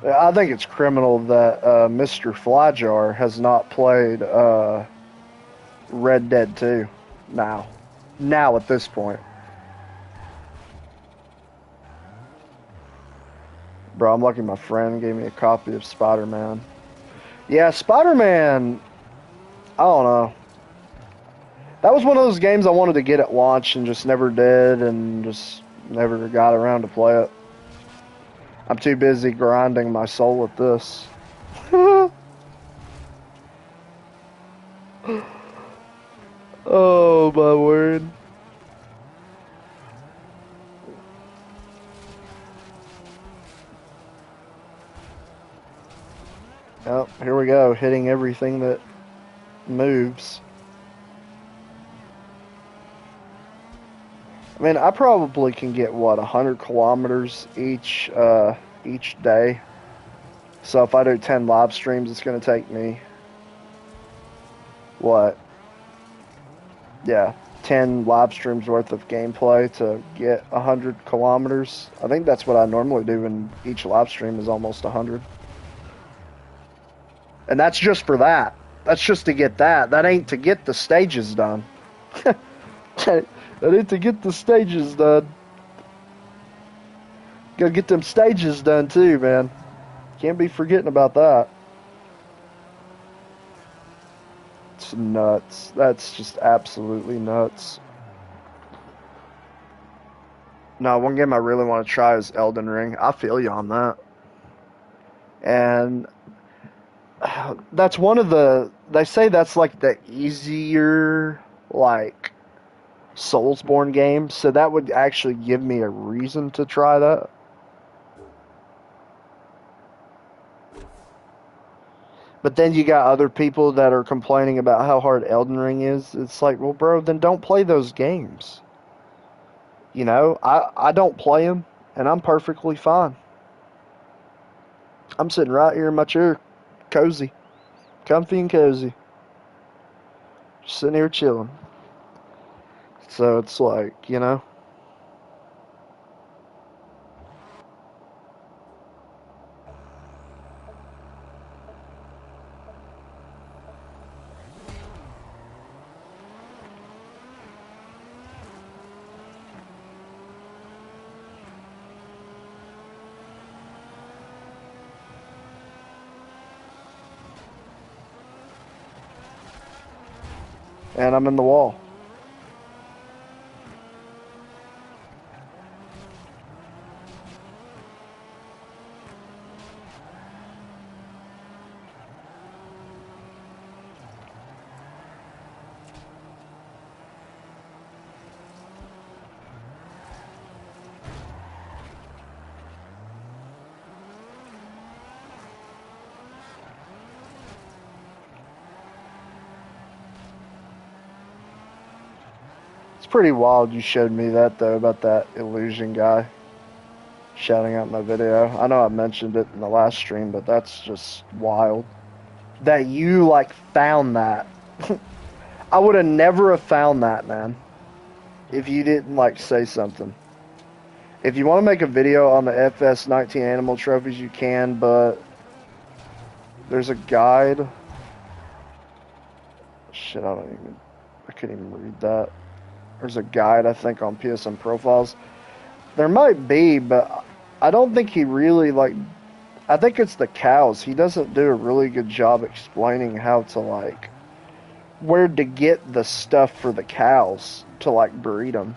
I think it's criminal that Mr. Flyjar has not played Red Dead 2 now. Now at this point. Bro, I'm lucky my friend gave me a copy of Spider-Man. Yeah, Spider-Man, I don't know. That was one of those games I wanted to get at launch and just never did, and just never got around to play it. I'm too busy grinding my soul with this. Oh my word. Oh, here we go, hitting everything that moves. I mean, I probably can get, what, 100 kilometers each day. So if I do 10 live streams, it's going to take me, what? Yeah, 10 live streams worth of gameplay to get 100 kilometers. I think that's what I normally do, and each live stream is almost 100. And that's just for that. That's just to get that. That ain't to get the stages done. That ain't to get the stages done. Gotta get them stages done too, man. Can't be forgetting about that. It's nuts. That's just absolutely nuts. No, one game I really want to try is Elden Ring. I feel you on that. And that's one of the, they say that's like the easier, like, Soulsborne games, so that would actually give me a reason to try that. But then you got other people that are complaining about how hard Elden Ring is. It's like, well, bro, then don't play those games. You know, I don't play them, and I'm perfectly fine. I'm sitting right here in my chair, cozy, comfy and cozy, just sitting here chilling. So it's like, you know. And I'm in the wall. It's pretty wild you showed me that, though, about that illusion guy shouting out my video. I know I mentioned it in the last stream, but that's just wild. That you, like, found that. I would have never have found that, man, if you didn't, like, say something. If you want to make a video on the FS19 animal trophies, you can, but there's a guide Shit, I can't even read that. There's a guide, I think, on PSN profiles. There might be, but I don't think he really, like, I think it's the cows. He doesn't do a really good job explaining how to, like, where to get the stuff for the cows to, like, breed them.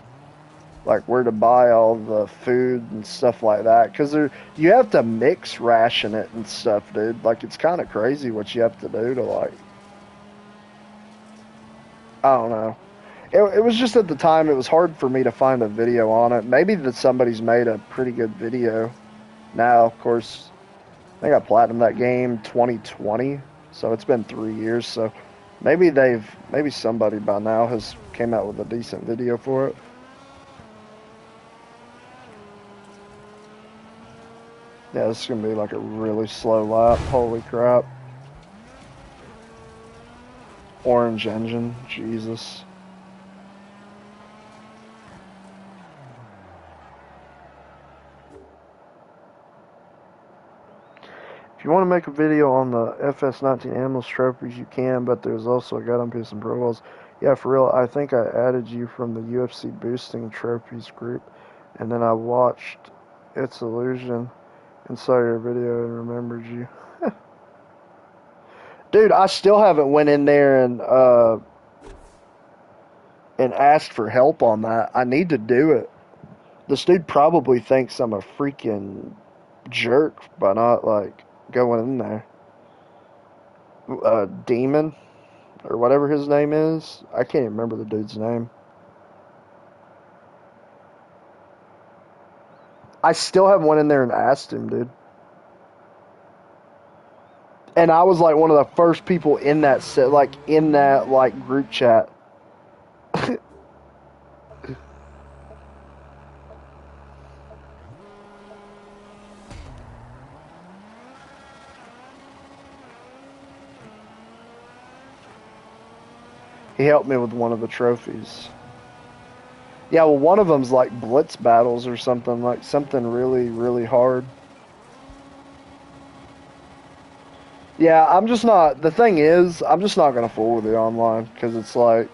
Like, where to buy all the food and stuff like that. Because you have to mix ration it and stuff, dude. Like, it's kind of crazy what you have to do to, like, I don't know. It was just at the time, it was hard for me to find a video on it. Maybe that somebody's made a pretty good video. Now, of course, I think I platinumed that game 2020, so it's been 3 years. So maybe somebody by now has came out with a decent video for it. Yeah, this is gonna be like a really slow lap. Holy crap! Orange engine, Jesus. If you want to make a video on the FS19 Animals trophies, you can, but there's also a guide on PSN Profiles. Yeah, for real, I think I added you from the UFC Boosting Trophies group, and then I watched It's Illusion and saw your video and remembered you. Dude, I still haven't went in there and asked for help on that. I need to do it. This dude probably thinks I'm a freaking jerk by not, like, going in there. Demon, or whatever his name is. I can't even remember the dude's name. I still haven't went in there and asked him, dude. And I was like one of the first people in that set, like in that like group chat. He helped me with one of the trophies. Yeah, well, one of them's like blitz battles or something, like something really, really hard. Yeah, I'm just not. The thing is, I'm just not gonna fool with it online because it's like,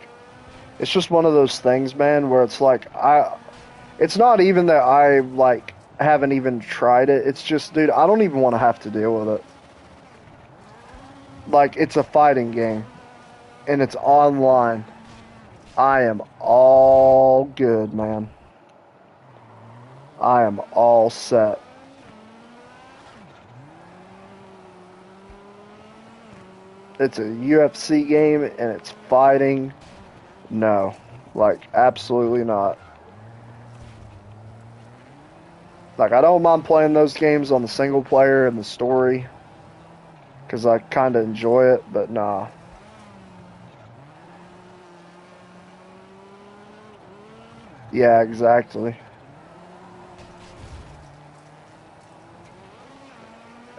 it's just one of those things, man, where it's like it's not even that I like haven't even tried it. It's just, dude, I don't even want to have to deal with it. Like, it's a fighting game and it's online. I am all good, man. I am all set. It's a UFC game and it's fighting. No, like, absolutely not. Like, I don't mind playing those games on the single player and the story because I kind of enjoy it, but nah. Yeah, exactly.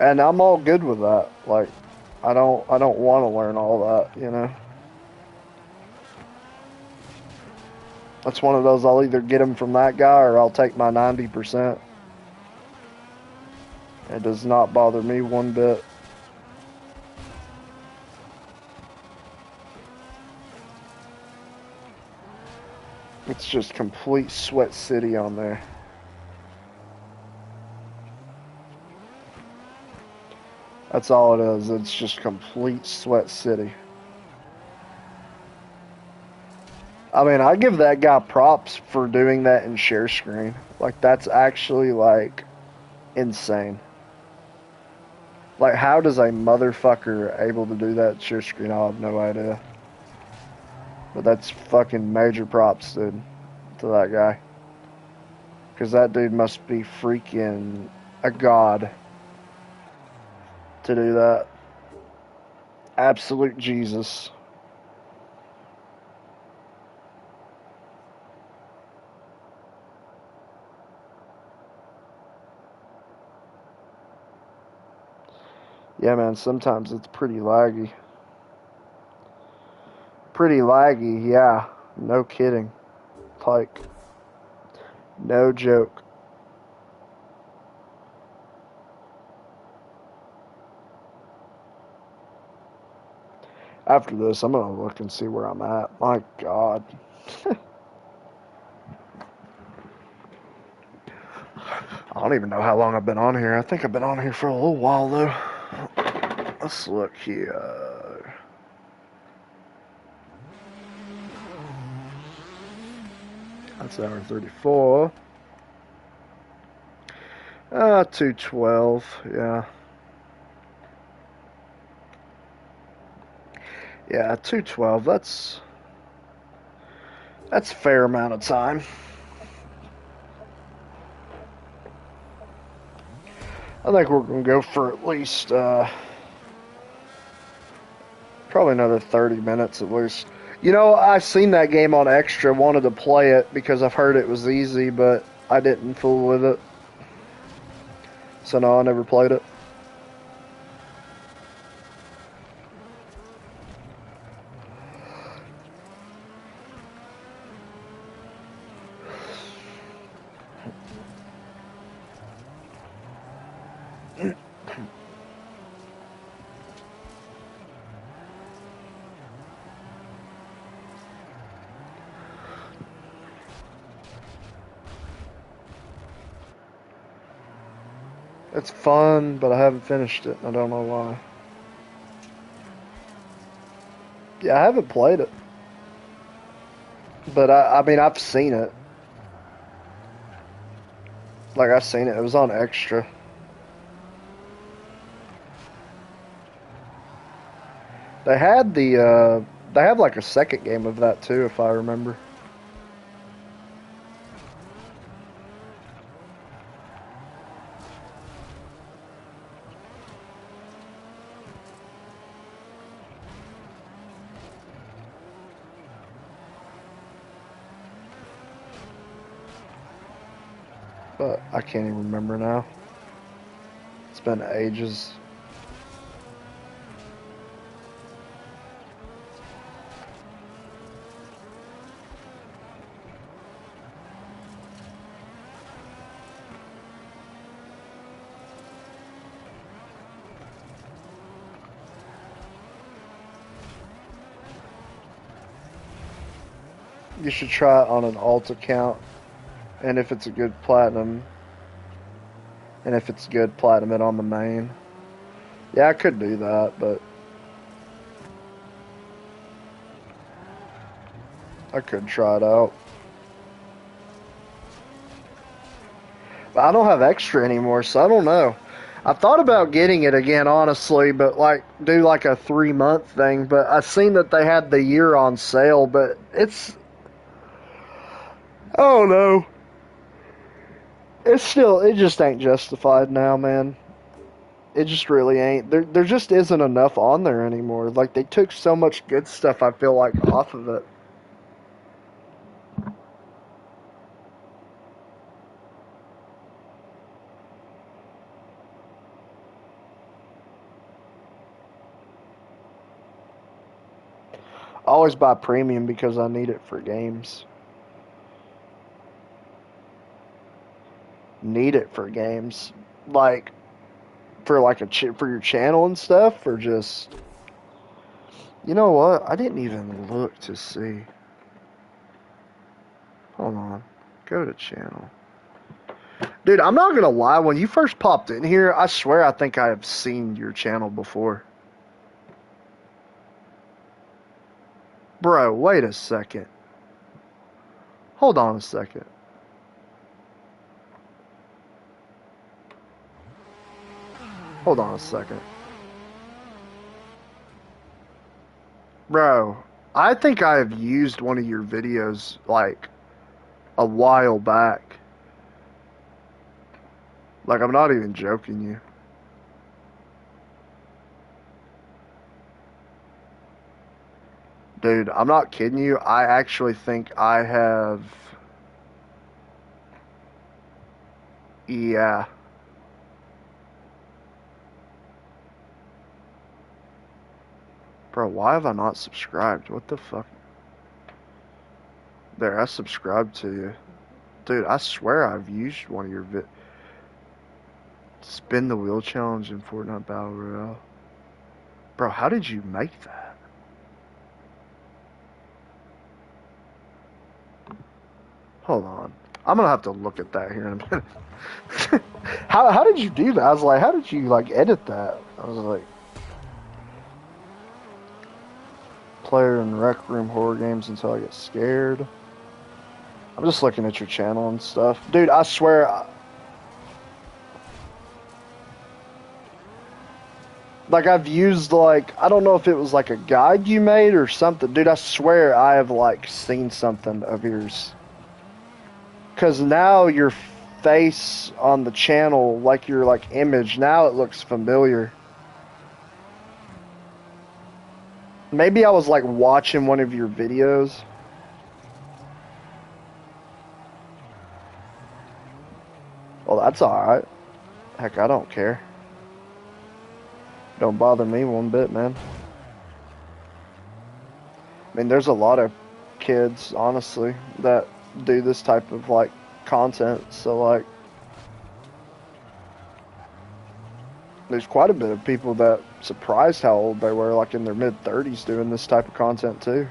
And I'm all good with that. Like, I don't want to learn all that, you know. That's one of those, I'll either get them from that guy or I'll take my 90%. It does not bother me one bit. It's just complete sweat city on there. That's all it is. It's just complete sweat city. I mean, I give that guy props for doing that in share screen. Like, that's actually, like, insane. Like, how does a motherfucker able to do that share screen? I have no idea. But that's fucking major props, dude, to that guy. Because that dude must be freaking a god to do that. Absolute Jesus. Yeah, man, sometimes it's pretty laggy. Pretty laggy, yeah. No kidding. Like, no joke. After this, I'm gonna look and see where I'm at. My God. I don't even know how long I've been on here. I think I've been on here for a little while, though. Let's look here. That's hour 34. 212, yeah. Yeah, 212, that's a fair amount of time. I think we're going to go for at least, probably another 30 minutes at least. You know, I seen that game on Extra, wanted to play it because I've heard it was easy, but I didn't fool with it. So no, I never played it. It's fun, but I haven't finished it. I don't know why. Yeah, I haven't played it. But I mean, I've seen it. Like, I've seen it. It was on Extra. They had they have like a second game of that too, if I remember. But I can't even remember now. It's been ages. You should try it on an alt account, and if it's a good platinum, it on the main. Yeah, I could do that, but I could try it out. But I don't have Extra anymore, so I don't know. I thought about getting it again, honestly, but like do like a 3-month thing. But I seen that they had the year on sale, but it's, I don't know. It just ain't justified now, man. It just really ain't. There just isn't enough on there anymore. Like, they took so much good stuff, I feel like, off of it. I always buy premium because I need it for games. Need it for games. Like, for like for your channel and stuff, or just, you know what? I didn't even look to see. Hold on. Go to channel. Dude, I'm not gonna lie, when you first popped in here, I swear I think I have seen your channel before. Bro, wait a second. Hold on a second. Hold on a second. Bro, I think I have used one of your videos, like, a while back. Like, I'm not even joking you. Dude, I'm not kidding you. I actually think I have... Yeah. Bro, why have I not subscribed? What the fuck? There, I subscribed to you. Dude, I swear I've used one of your Spin the wheel challenge in Fortnite Battle Royale. Bro, how did you make that? Hold on. I'm gonna have to look at that here in a minute. How did you do that? I was like, how did you like edit that? I was like, player in rec room horror games until I get scared. I'm just looking at your channel and stuff, dude. I swear, like I've used like I don't know if it was like a guide you made or something, dude. I swear I have like seen something of yours. Cause now your face on the channel, like your like image, now it looks familiar. Maybe I was like watching one of your videos. Well, that's alright. Heck, I don't care. Don't bother me one bit, man. I mean, there's a lot of kids, honestly, that do this type of like content, so like there's quite a bit of people that surprised how old they were, like in their mid-30s, doing this type of content too.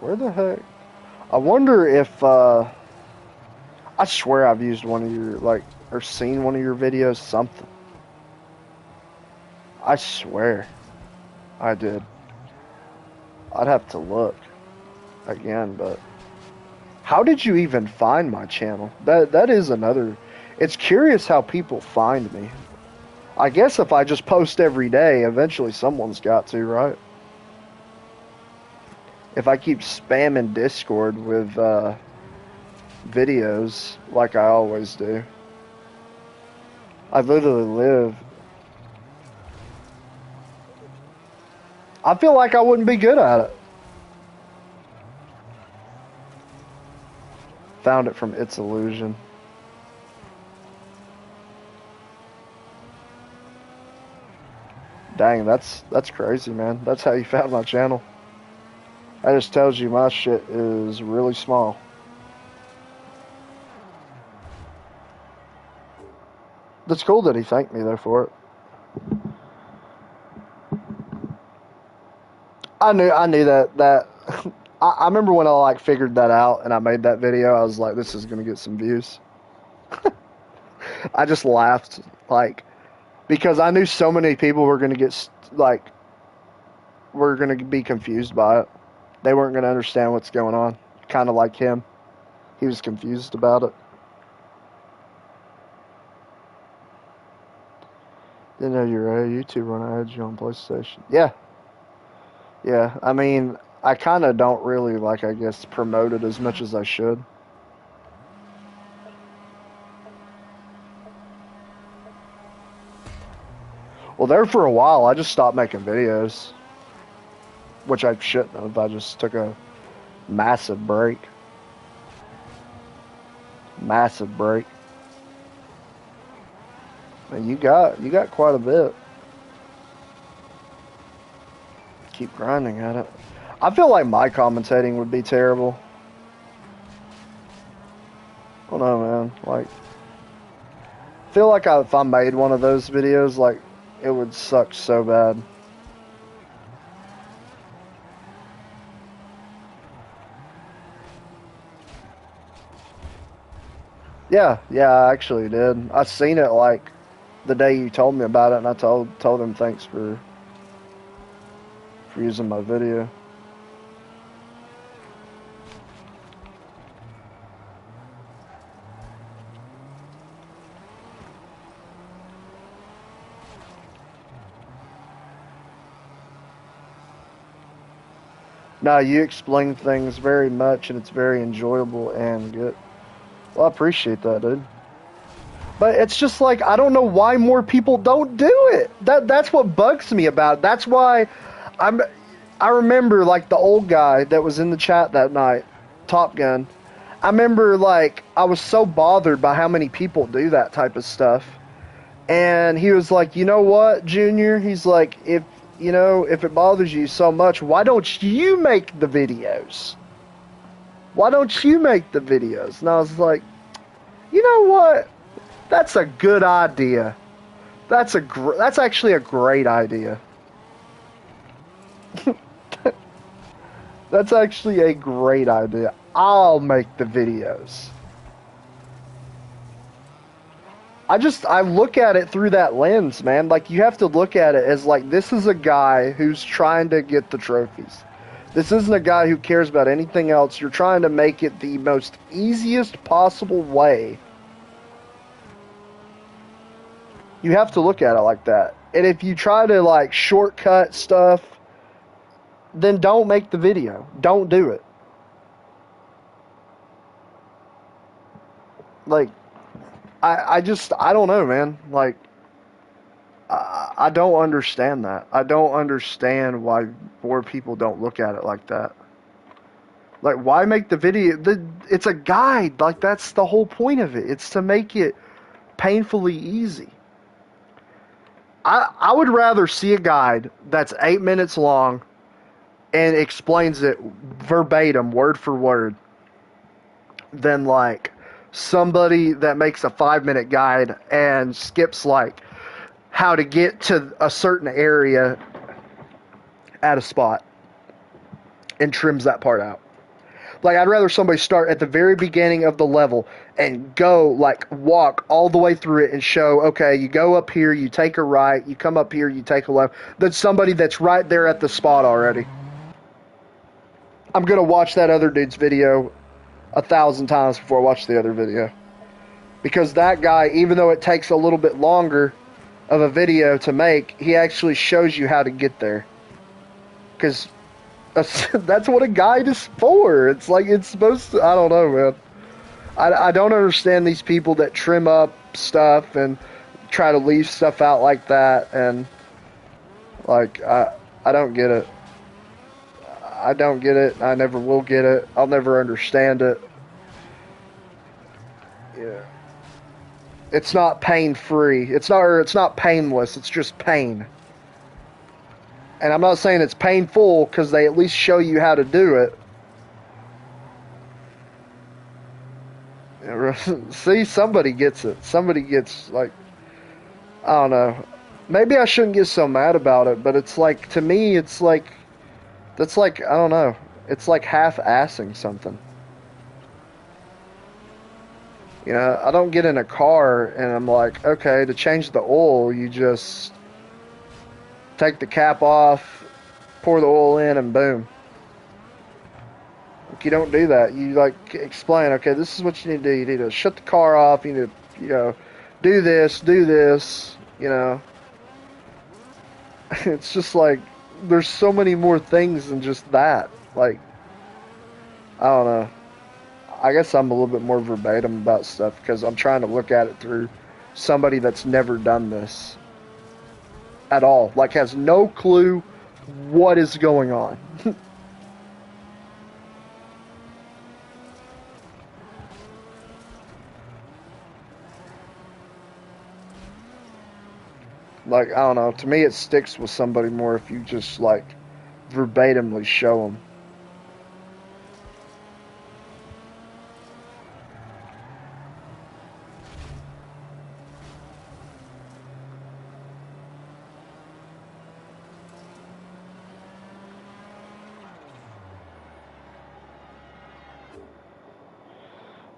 Where the heck? I wonder if I swear I've used one of your like or seen one of your videos, something. I swear I did. I'd have to look again, but how did you even find my channel? That is another. It's curious how people find me. I guess if I just post every day, eventually someone's got to, right? If I keep spamming Discord with videos like I always do. I literally live. I feel like I wouldn't be good at it. Found it from It's Illusion. Dang, that's crazy, man. That's how you found my channel. That just tells you my shit is really small. That's cool that he thanked me though for it. I knew that I remember when I like figured that out and I made that video, I was like, this is gonna get some views. I just laughed, like, because I knew so many people were gonna get like were gonna be confused by it. They weren't gonna understand what's going on. Kind of like him, he was confused about it. Didn't know you were a YouTuber when I had you on PlayStation. Yeah. Yeah, I mean, I kind of don't really, like, I guess, promote it as much as I should. Well, there for a while, I just stopped making videos. Which I shouldn't have. I just took a massive break. Massive break. And you got quite a bit. Keep grinding at it. I feel like my commentating would be terrible. I don't know, man. Like, I feel like if I made one of those videos, like, it would suck so bad. Yeah, I actually did. I seen it like the day you told me about it, and I told him thanks for using my video. No, you explain things very much, and it's very enjoyable and good. Well, I appreciate that, dude. But it's just like, I don't know why more people don't do it. That's what bugs me about it. That's why I remember, like, the old guy that was in the chat that night, Top Gun. I remember, like, I was so bothered by how many people do that type of stuff. And he was like, you know what, Junior? He's like, if it bothers you so much, why don't you make the videos? Why don't you make the videos? And I was like, you know what? That's a good idea. That's actually a great idea. That's actually a great idea. I'll make the videos. I look at it through that lens, man. Like, you have to look at it as like, this is a guy who's trying to get the trophies. This isn't a guy who cares about anything else. You're trying to make it the most easiest possible way. You have to look at it like that. And if you try to like shortcut stuff, then don't make the video. Don't do it. Like, I don't know, man. Like, I don't understand that. I don't understand why more people don't look at it like that. Like, why make the video? It's a guide. Like, that's the whole point of it. It's to make it painfully easy. I would rather see a guide that's 8 minutes long and explains it verbatim, word for word, than like somebody that makes a 5 minute guide and skips like how to get to a certain area at a spot and trims that part out. Like, I'd rather somebody start at the very beginning of the level and go, like, walk all the way through it and show, okay, you go up here, you take a right, you come up here, you take a left, than somebody that's right there at the spot already. I'm going to watch that other dude's video 1,000 times before I watch the other video. Because that guy, even though it takes a little bit longer of a video to make, he actually shows you how to get there. Because that's what a guide is for. It's like, it's supposed to, I don't know, man. I don't understand these people that trim up stuff and try to leave stuff out like that, and like, I don't get it. I don't get it. I never will get it. I'll never understand it. Yeah. It's not pain-free. It's not painless. It's just pain. And I'm not saying it's painful, because they at least show you how to do it. See, somebody gets it. Somebody gets, like, I don't know. Maybe I shouldn't get so mad about it, but it's like, to me, it's like, that's like, I don't know. It's like half-assing something. You know, I don't get in a car and I'm like, okay, to change the oil, you just take the cap off, pour the oil in, and boom. Like, you don't do that. You, like, explain, okay, this is what you need to do. You need to shut the car off. You need to, you know, do this, you know. It's just like, there's so many more things than just that. Like, I don't know. I guess I'm a little bit more verbatim about stuff because I'm trying to look at it through somebody that's never done this at all. Like, has no clue what is going on. Like, I don't know. To me, it sticks with somebody more if you just, like, verbatimly show them.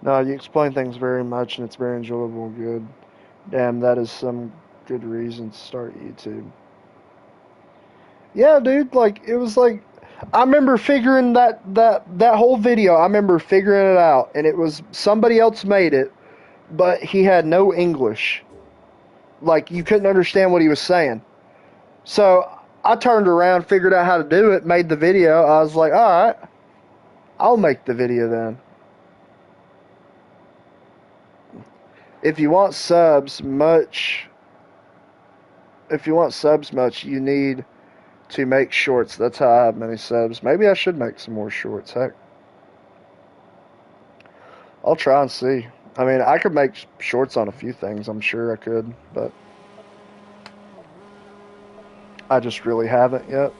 No, you explain things very much, and it's very enjoyable and good. Damn, that is some good reason to start YouTube. Yeah, dude, like, it was like, I remember figuring that whole video, I remember figuring it out, and it was, somebody else made it, but he had no English. Like, you couldn't understand what he was saying. So, I turned around, figured out how to do it, made the video. I was like, alright, I'll make the video then. If you want subs much, you need to make shorts. That's how I have many subs. Maybe I should make some more shorts. Heck, I'll try and see. I mean, I could make shorts on a few things. I'm sure I could, but I just really haven't yet.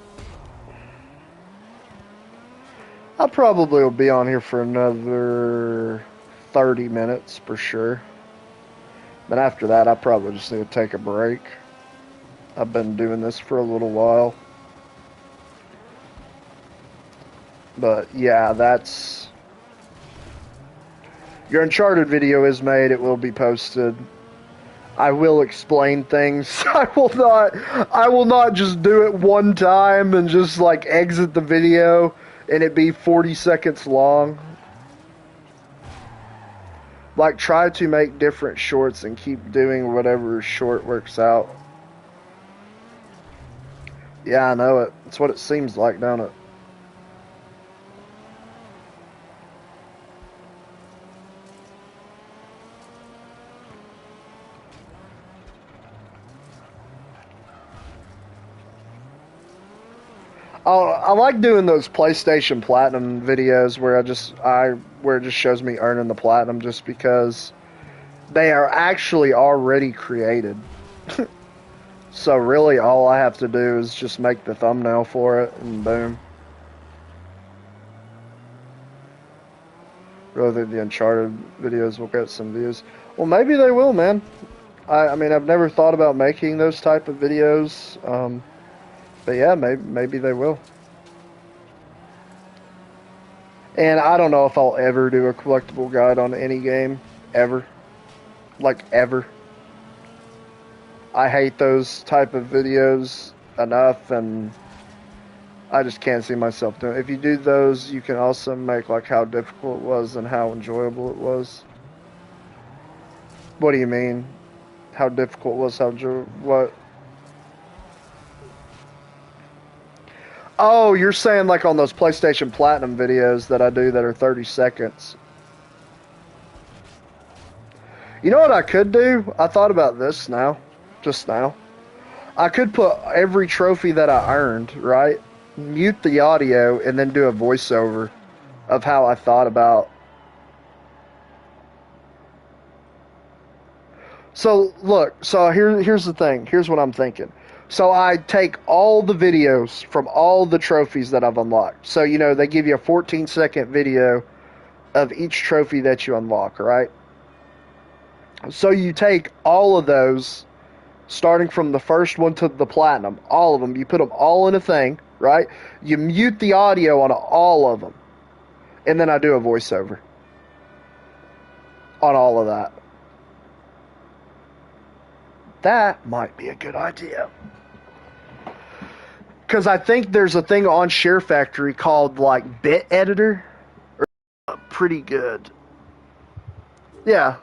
I probably will be on here for another 30 minutes for sure. But after that, I probably just need to take a break. I've been doing this for a little while. But yeah, that's... Your Uncharted video is made. It will be posted. I will explain things. I will not just do it one time and just like exit the video and it be 40 seconds long. Like, try to make different shorts and keep doing whatever short works out. Yeah, I know it. It's what it seems like, don't it? I like doing those PlayStation Platinum videos where where it just shows me earning the Platinum, just because they are actually already created. So really all I have to do is just make the thumbnail for it and boom. Really think the Uncharted videos will get some views. Well, maybe they will, man. I mean, I've never thought about making those type of videos. But yeah, maybe they will. And I don't know if I'll ever do a collectible guide on any game. Ever. Like, ever. I hate those type of videos enough, and I just can't see myself doing it. If you do those, you can also make, like, how difficult it was and how enjoyable it was. What do you mean? How difficult it was? What? Oh, you're saying like on those PlayStation Platinum videos that I do that are 30 seconds. You know what I could do? I thought about this just now. I could put every trophy that I earned, right? Mute the audio and then do a voiceover of how I thought about. So look, here's the thing. Here's what I'm thinking. So I take all the videos from all the trophies that I've unlocked. So, you know, they give you a 14-second video of each trophy that you unlock, right? So you take all of those, starting from the first one to the Platinum, all of them, you put them all in a thing, right? You mute the audio on all of them. And then I do a voiceover on all of that. That might be a good idea. Because I think there's a thing on Share Factory called, like, Bit Editor. Pretty good. Yeah.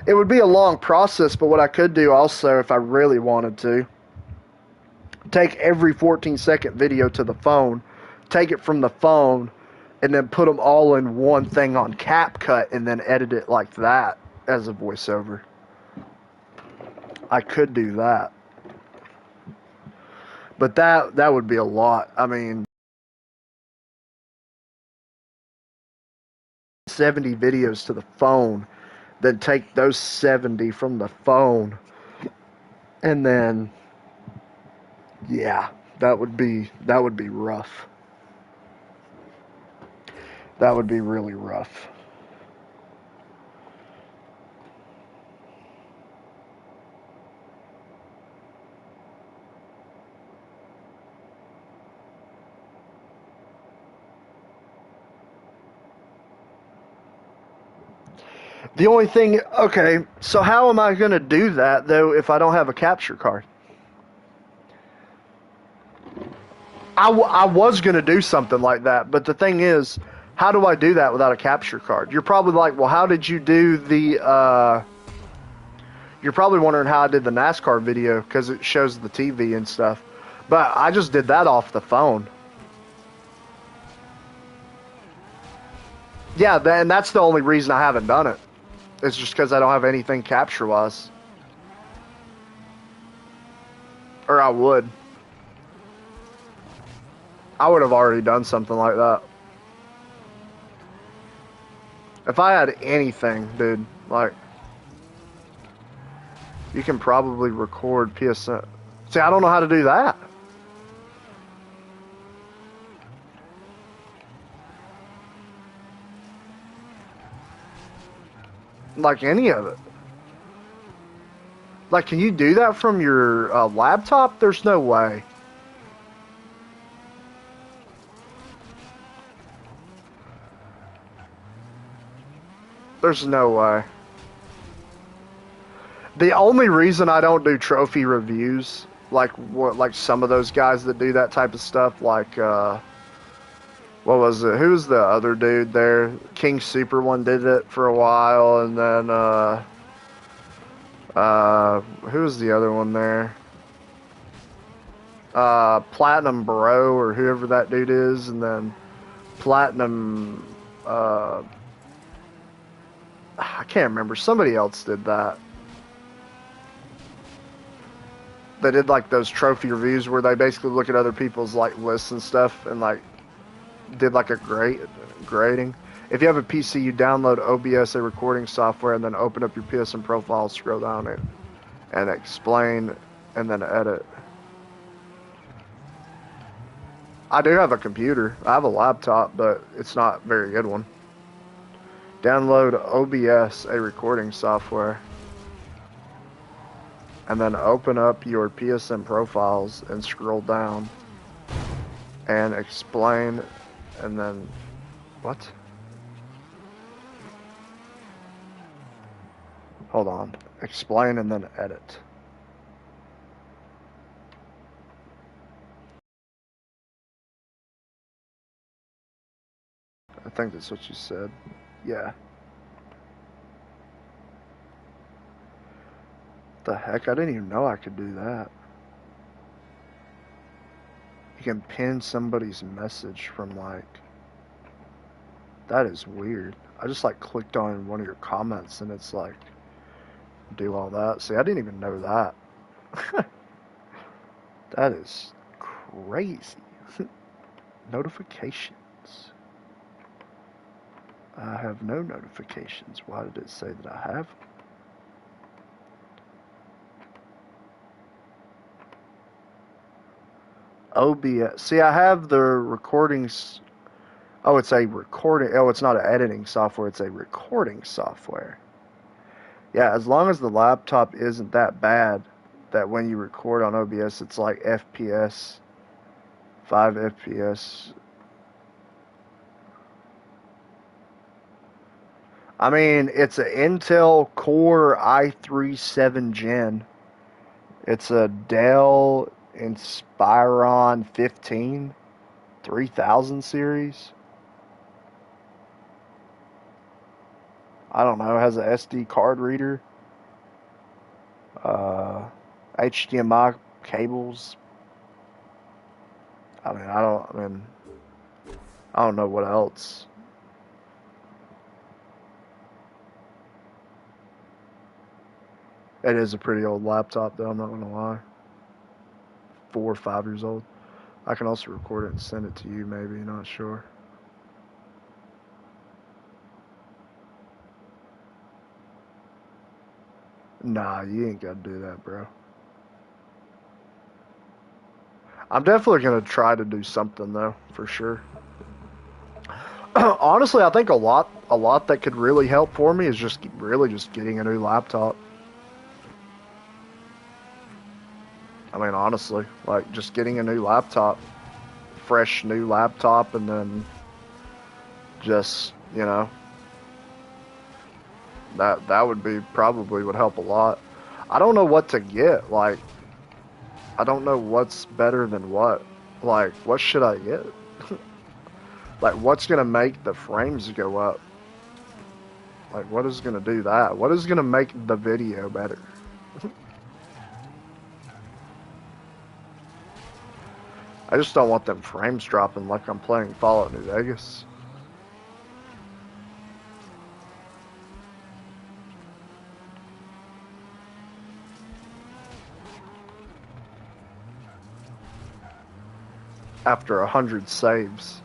It would be a long process, but what I could do also, if I really wanted to, take every 14-second video to the phone, take it from the phone, and then put them all in one thing on CapCut, and then edit it like that as a voiceover. I could do that. But that would be a lot. I mean, 70 videos to the phone, then take those 70 from the phone, and then, yeah, that would be rough. That would be really rough. The only thing, okay, so how am I going to do that, though, if I don't have a capture card? I was going to do something like that, but the thing is, how do I do that without a capture card? You're probably like, well, how did you do the, you're probably wondering how I did the NASCAR video, because it shows the TV and stuff. But I just did that off the phone. Yeah, and that's the only reason I haven't done it. It's just because I don't have anything capture-wise. Or I would. I would have already done something like that. If I had anything, dude, like, you can probably record PSN. See, I don't know how to do that. Like any of it. Like, can you do that from your laptop? There's no way. There's no way. The only reason I don't do trophy reviews, like some of those guys that do that type of stuff, like what was it? Who was the other dude there? King Super one did it for a while, and then who was the other one there? Platinum Bro or whoever that dude is, and then Platinum. I can't remember. Somebody else did that. They did like those trophy reviews where they basically look at other people's like lists and stuff and like did like a grading. If you have a PC, you download OBS, a recording software, and then open up your PSN profile, scroll down it, and explain, and then edit. I do have a computer. I have a laptop, but it's not a very good one. Download OBS, a recording software, and then open up your PSN profiles and scroll down and explain, and then what? Hold on. Explain and then edit. I think that's what you said. Yeah. The heck? I didn't even know I could do that. You can pin somebody's message from like... That is weird. I just like clicked on one of your comments and it's like... Do all that. See, I didn't even know that. That is crazy. Notifications. I have no notifications. Why did it say that I have? OBS. See, I have the recordings. Oh, it's a recording. Oh, it's not an editing software. It's a recording software. Yeah, as long as the laptop isn't that bad that when you record on OBS, it's like FPS, 5 FPS. I mean, it's an Intel Core i3 7 Gen. It's a Dell Inspiron 15 3000 series. I don't know. It has a SD card reader. HDMI cables. I don't know what else. It is a pretty old laptop, though. I'm not gonna lie. 4 or 5 years old. I can also record it and send it to you. Maybe, not sure. Nah, you ain't gotta do that, bro. I'm definitely gonna try to do something though, for sure. Honestly, I think a lot that could really help for me is just getting a new laptop. I mean, honestly, like just getting a new laptop, fresh new laptop, and then just, you know, that would be probably would help a lot. I don't know what to get. Like, I don't know what's better than what. Like, what should I get? Like, what's gonna make the frames go up? Like, what is gonna do that? What is gonna make the video better? I just don't want them frames dropping like I'm playing Fallout New Vegas. After 100 saves.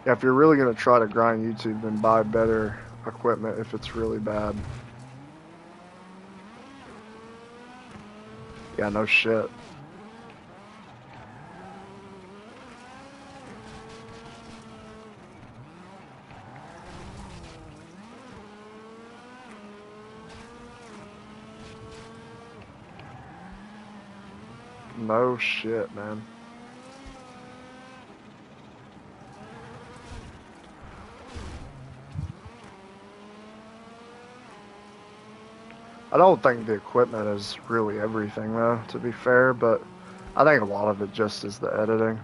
Yeah, if you're really going to try to grind YouTube, then buy better equipment if it's really bad. Yeah, no shit. No shit, man. I don't think the equipment is really everything, though, to be fair, but I think a lot of it just is the editing.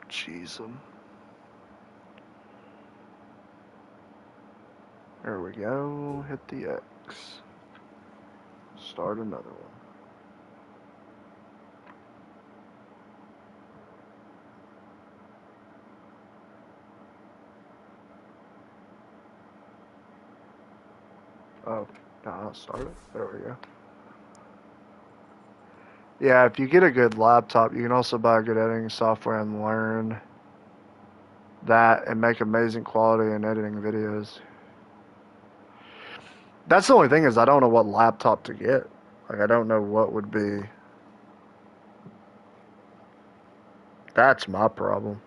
Jeez. There we go. Hit the X. Start another one. Oh, no, start it. There we go. Yeah, if you get a good laptop, you can also buy good editing software and learn that and make amazing quality in editing videos. That's the only thing is I don't know what laptop to get. Like, I don't know what would be. That's my problem.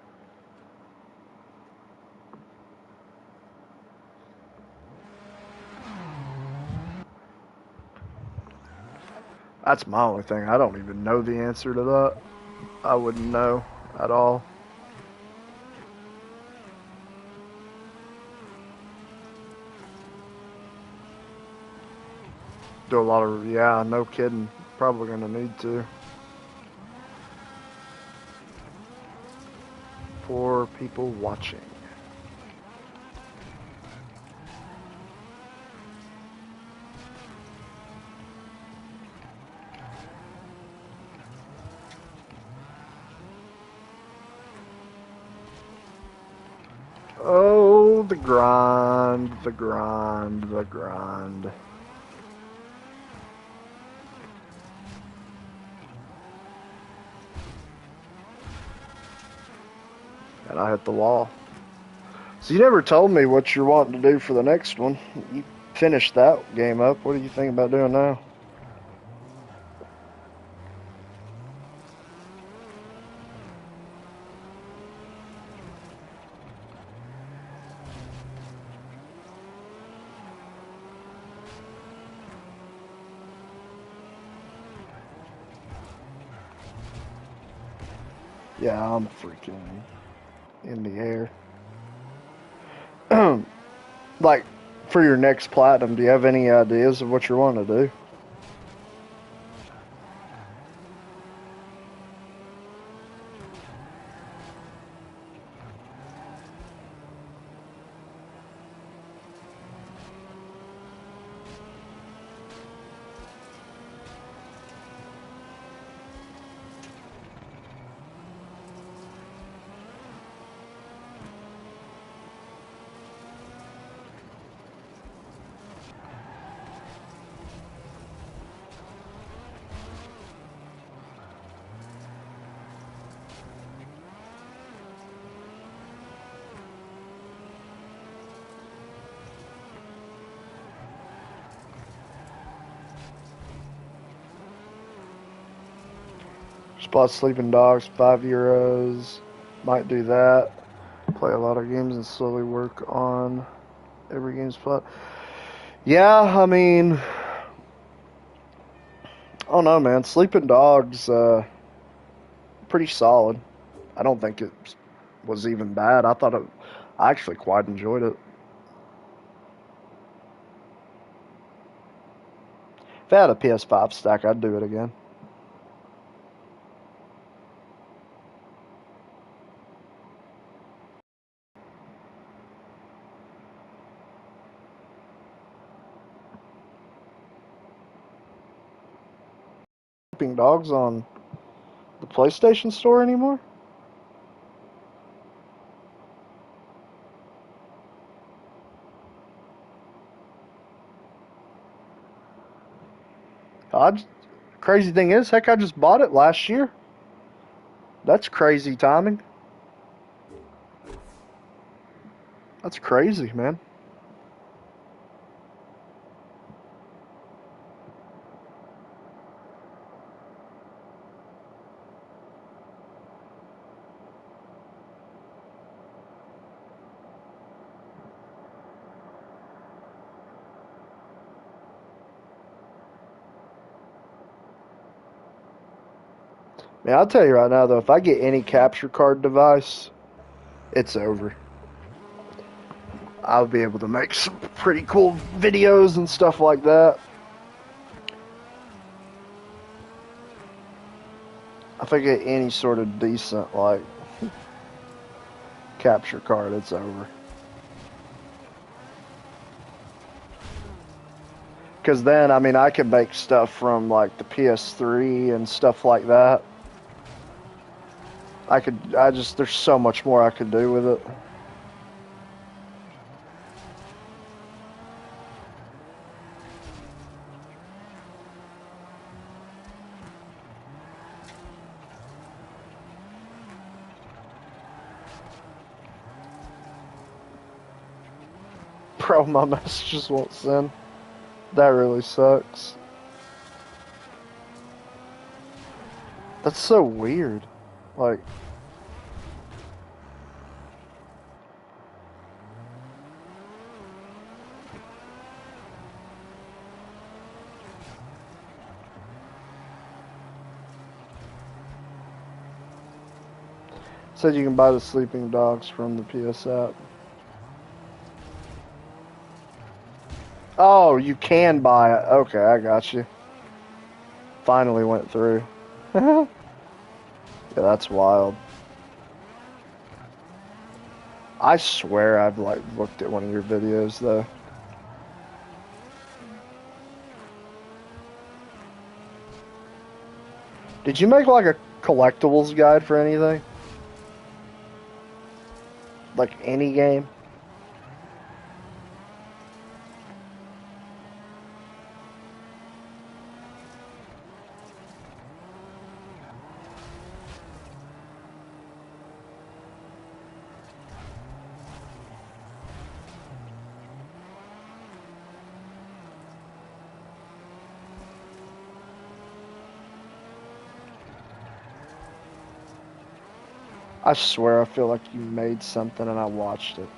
That's my only thing. I don't even know the answer to that. I wouldn't know at all. Do a lot of, yeah, no kidding. Probably gonna need to. 4 people watching. Oh, the grind, the grind, the grind. And I hit the wall. So you never told me what you're wanting to do for the next one. You finished that game up. What do you think about doing now? Yeah, I'm freaking in the air. Like, for your next platinum, do you have any ideas of what you're wanting to do? Spot sleeping dogs, €5. Might do that. Play a lot of games and slowly work on every game spot. Yeah, I mean, I don't know, man. Sleeping dogs, pretty solid. I don't think it was even bad. I actually quite enjoyed it. If I had a PS5 stack, I'd do it again. Sleeping dogs on the PlayStation Store anymore? I'd Crazy thing is, heck, I just bought it last year. That's crazy timing. That's crazy, man. Man, I'll tell you right now, though, if I get any capture card device, it's over. I'll be able to make some pretty cool videos and stuff like that. If I get any sort of decent, like, capture card, it's over. Because then, I mean, I could make stuff from, like, the PS3 and stuff like that. There's so much more I could do with it. Bro, my messages won't send. That really sucks. That's so weird. Like, said you can buy the sleeping dogs from the PS app. Oh, you can buy it. Okay, I got you. Finally went through. Yeah, that's wild. I swear I've like looked at one of your videos though. Did you make like a collectibles guide for anything? Like any game? I swear I feel like you made something and I watched it.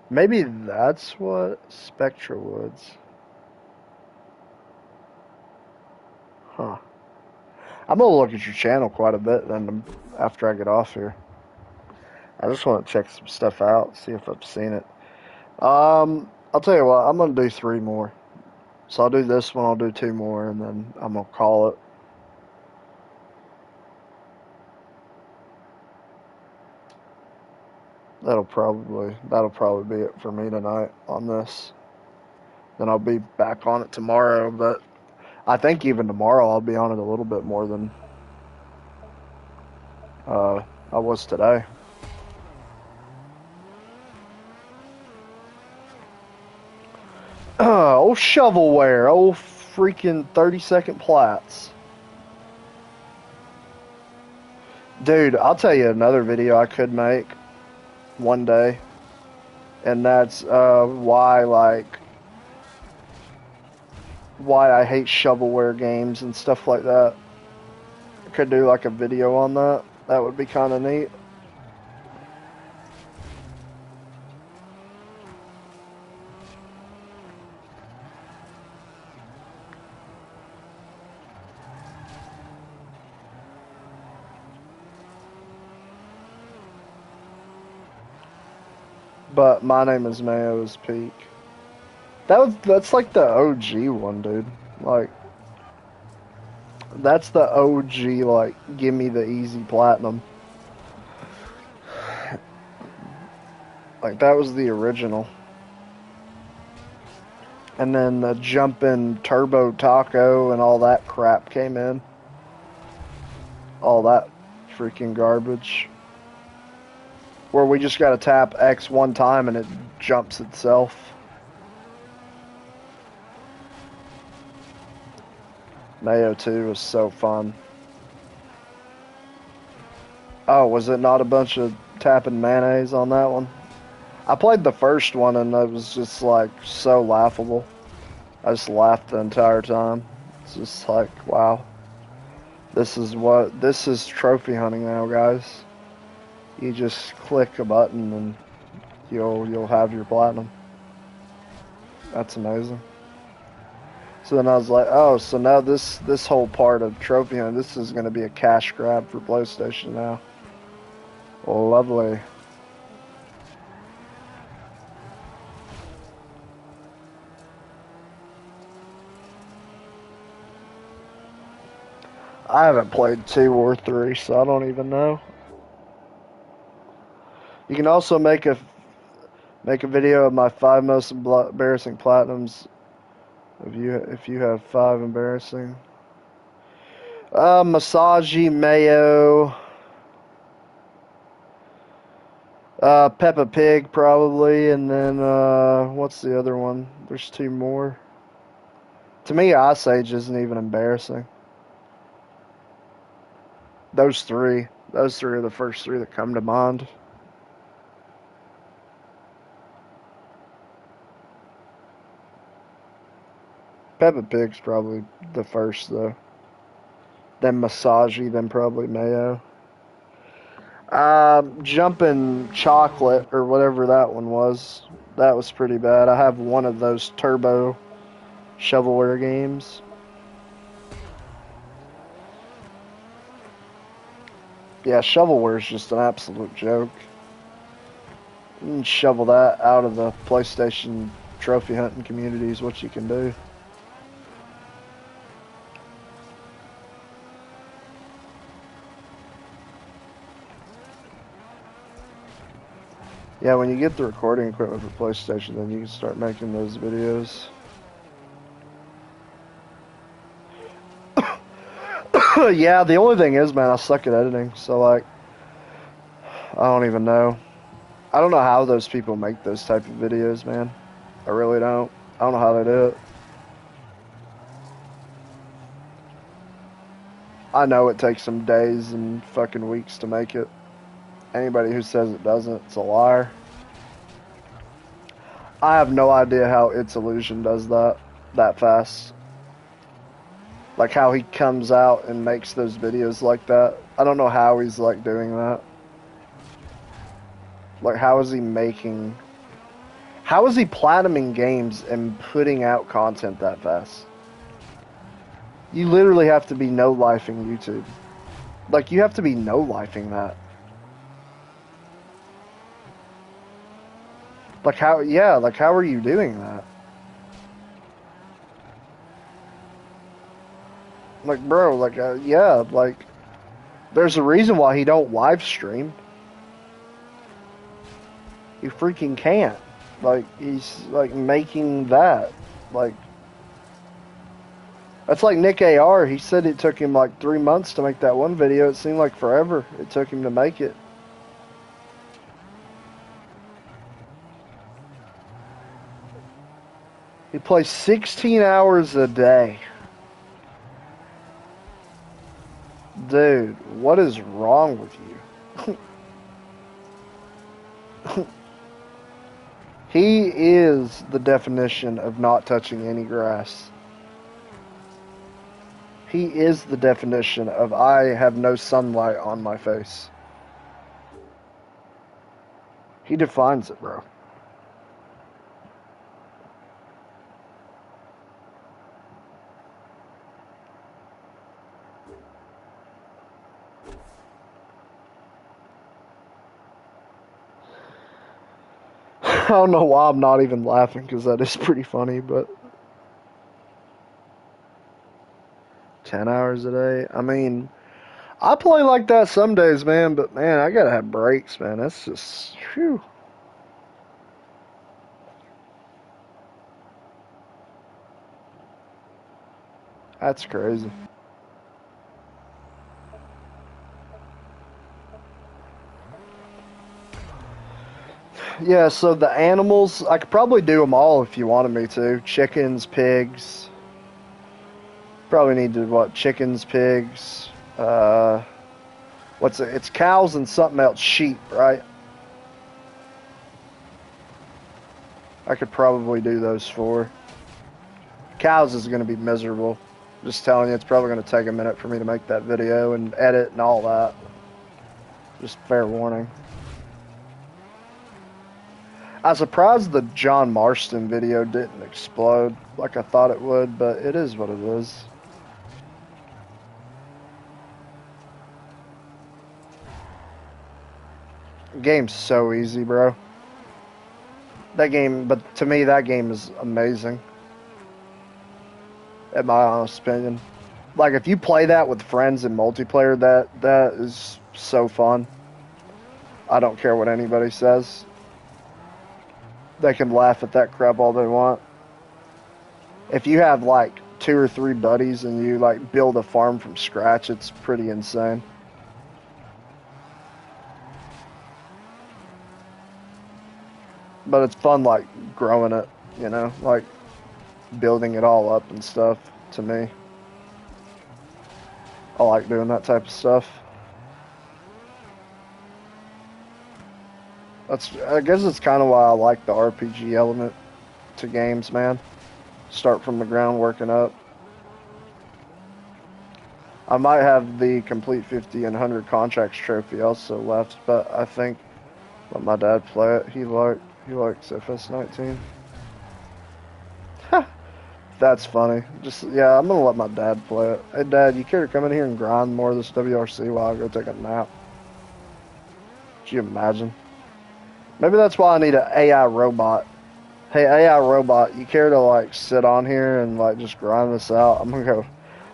Maybe that's what Spectra Woods. Huh. I'm gonna look at your channel quite a bit then after I get off here. I just want to check some stuff out, see if I've seen it. I'll tell you what, I'm gonna do 3 more. So I'll do this one, I'll do 2 more, and then I'm gonna call it. That'll probably be it for me tonight on this. Then I'll be back on it tomorrow, but I think even tomorrow I'll be on it a little bit more than I was today. Old shovelware, old freaking 30-second plats. Dude, I'll tell you another video I could make one day, and that's why I hate shovelware games and stuff like that. I could do like a video on that. That would be kind of neat. But My Name is Mayo is peak. That's like the OG one, dude. Like that's the OG, like, give me the easy platinum. Like that was the original. And then the jumpin' turbo taco and all that crap came in. all that freaking garbage. Where we just gotta tap X one time and it jumps itself. Mayo 2 was so fun. Oh, was it not a bunch of tapping mayonnaise on that one? I played the first one and it was just like so laughable. I just laughed the entire time. It's just like, wow. This is trophy hunting now, guys. You just click a button and you'll have your platinum. That's amazing. So then I was like, oh, so now this whole part of trophy hunting, this is going to be a cash grab for PlayStation now. Lovely. I haven't played 2 or 3, so I don't even know. You can also make a video of my 5 most embarrassing platinums. If you have 5 embarrassing. Massagey, Mayo, Peppa Pig probably, and then what's the other one? There's 2 more. To me, Ice Age isn't even embarrassing. Those 3 are the first 3 that come to mind. Peppa Pig's probably the first though. Then Massagey, then probably Mayo. Jumping Chocolate or whatever that one was. That was pretty bad. I have one of those turbo shovelware games. Yeah, shovelware is just an absolute joke. You can shovel that out of the PlayStation trophy hunting community is what you can do. Yeah, when you get the recording equipment for PlayStation, then you can start making those videos. Yeah, the only thing is, man, I suck at editing, so like, I don't even know. I don't know how those people make those type of videos, man. I really don't. I don't know how they do it. I know it takes them days and fucking weeks to make it. Anybody who says it doesn't, it's a liar. I have no idea how It's Illusion does that fast. Like how he comes out and makes those videos like that. I don't know how he's like doing that. Like how is he platinuming games and putting out content that fast? You literally have to be no-lifing YouTube. Like you have to be no-lifing that. Like how are you doing that? Like bro, like yeah, like there's a reason why he don't live stream. He freaking can't. Like he's like making that. Like that's like Nick AR. He said it took him like 3 months to make that one video. It seemed like forever it took him to make it. He plays 16 hours a day. Dude, what is wrong with you? He is the definition of not touching any grass. He is the definition of I have no sunlight on my face. He defines it, bro. I don't know why I'm not even laughing because that is pretty funny, but 10 hours a day. I mean, I play like that some days, man, but man, I gotta have breaks, man. That's just, whew. That's crazy. Yeah, so the animals, I could probably do them all if you wanted me to. Chickens, pigs. Probably need to, what, chickens, pigs, what's it? It's cows and something else, sheep, right? I could probably do those four. Cows is going to be miserable. Just telling you, it's probably going to take a minute for me to make that video and edit and all that. Just fair warning. I was surprised the John Marston video didn't explode like I thought it would, but it is what it is. The game's so easy, bro. That game, but to me, that game is amazing. In my honest opinion. Like, if you play that with friends in multiplayer, that is so fun. I don't care what anybody says. They can laugh at that crap all they want. If you have, like, 2 or 3 buddies and you, like, build a farm from scratch, it's pretty insane. But it's fun, like, growing it, you know? Like, building it all up and stuff, to me. I like doing that type of stuff. I guess it's kind of why I like the RPG element to games, man. Start from the ground, working up. I might have the complete 50 and 100 contracts trophy also left, but I think let my dad play it. He likes FS19. That's funny. Just yeah, I'm gonna let my dad play it. Hey Dad, you care to come in here and grind more of this WRC while I go take a nap? Could you imagine? Maybe that's why I need an AI robot. Hey AI robot, you care to like sit on here and like just grind this out? I'm gonna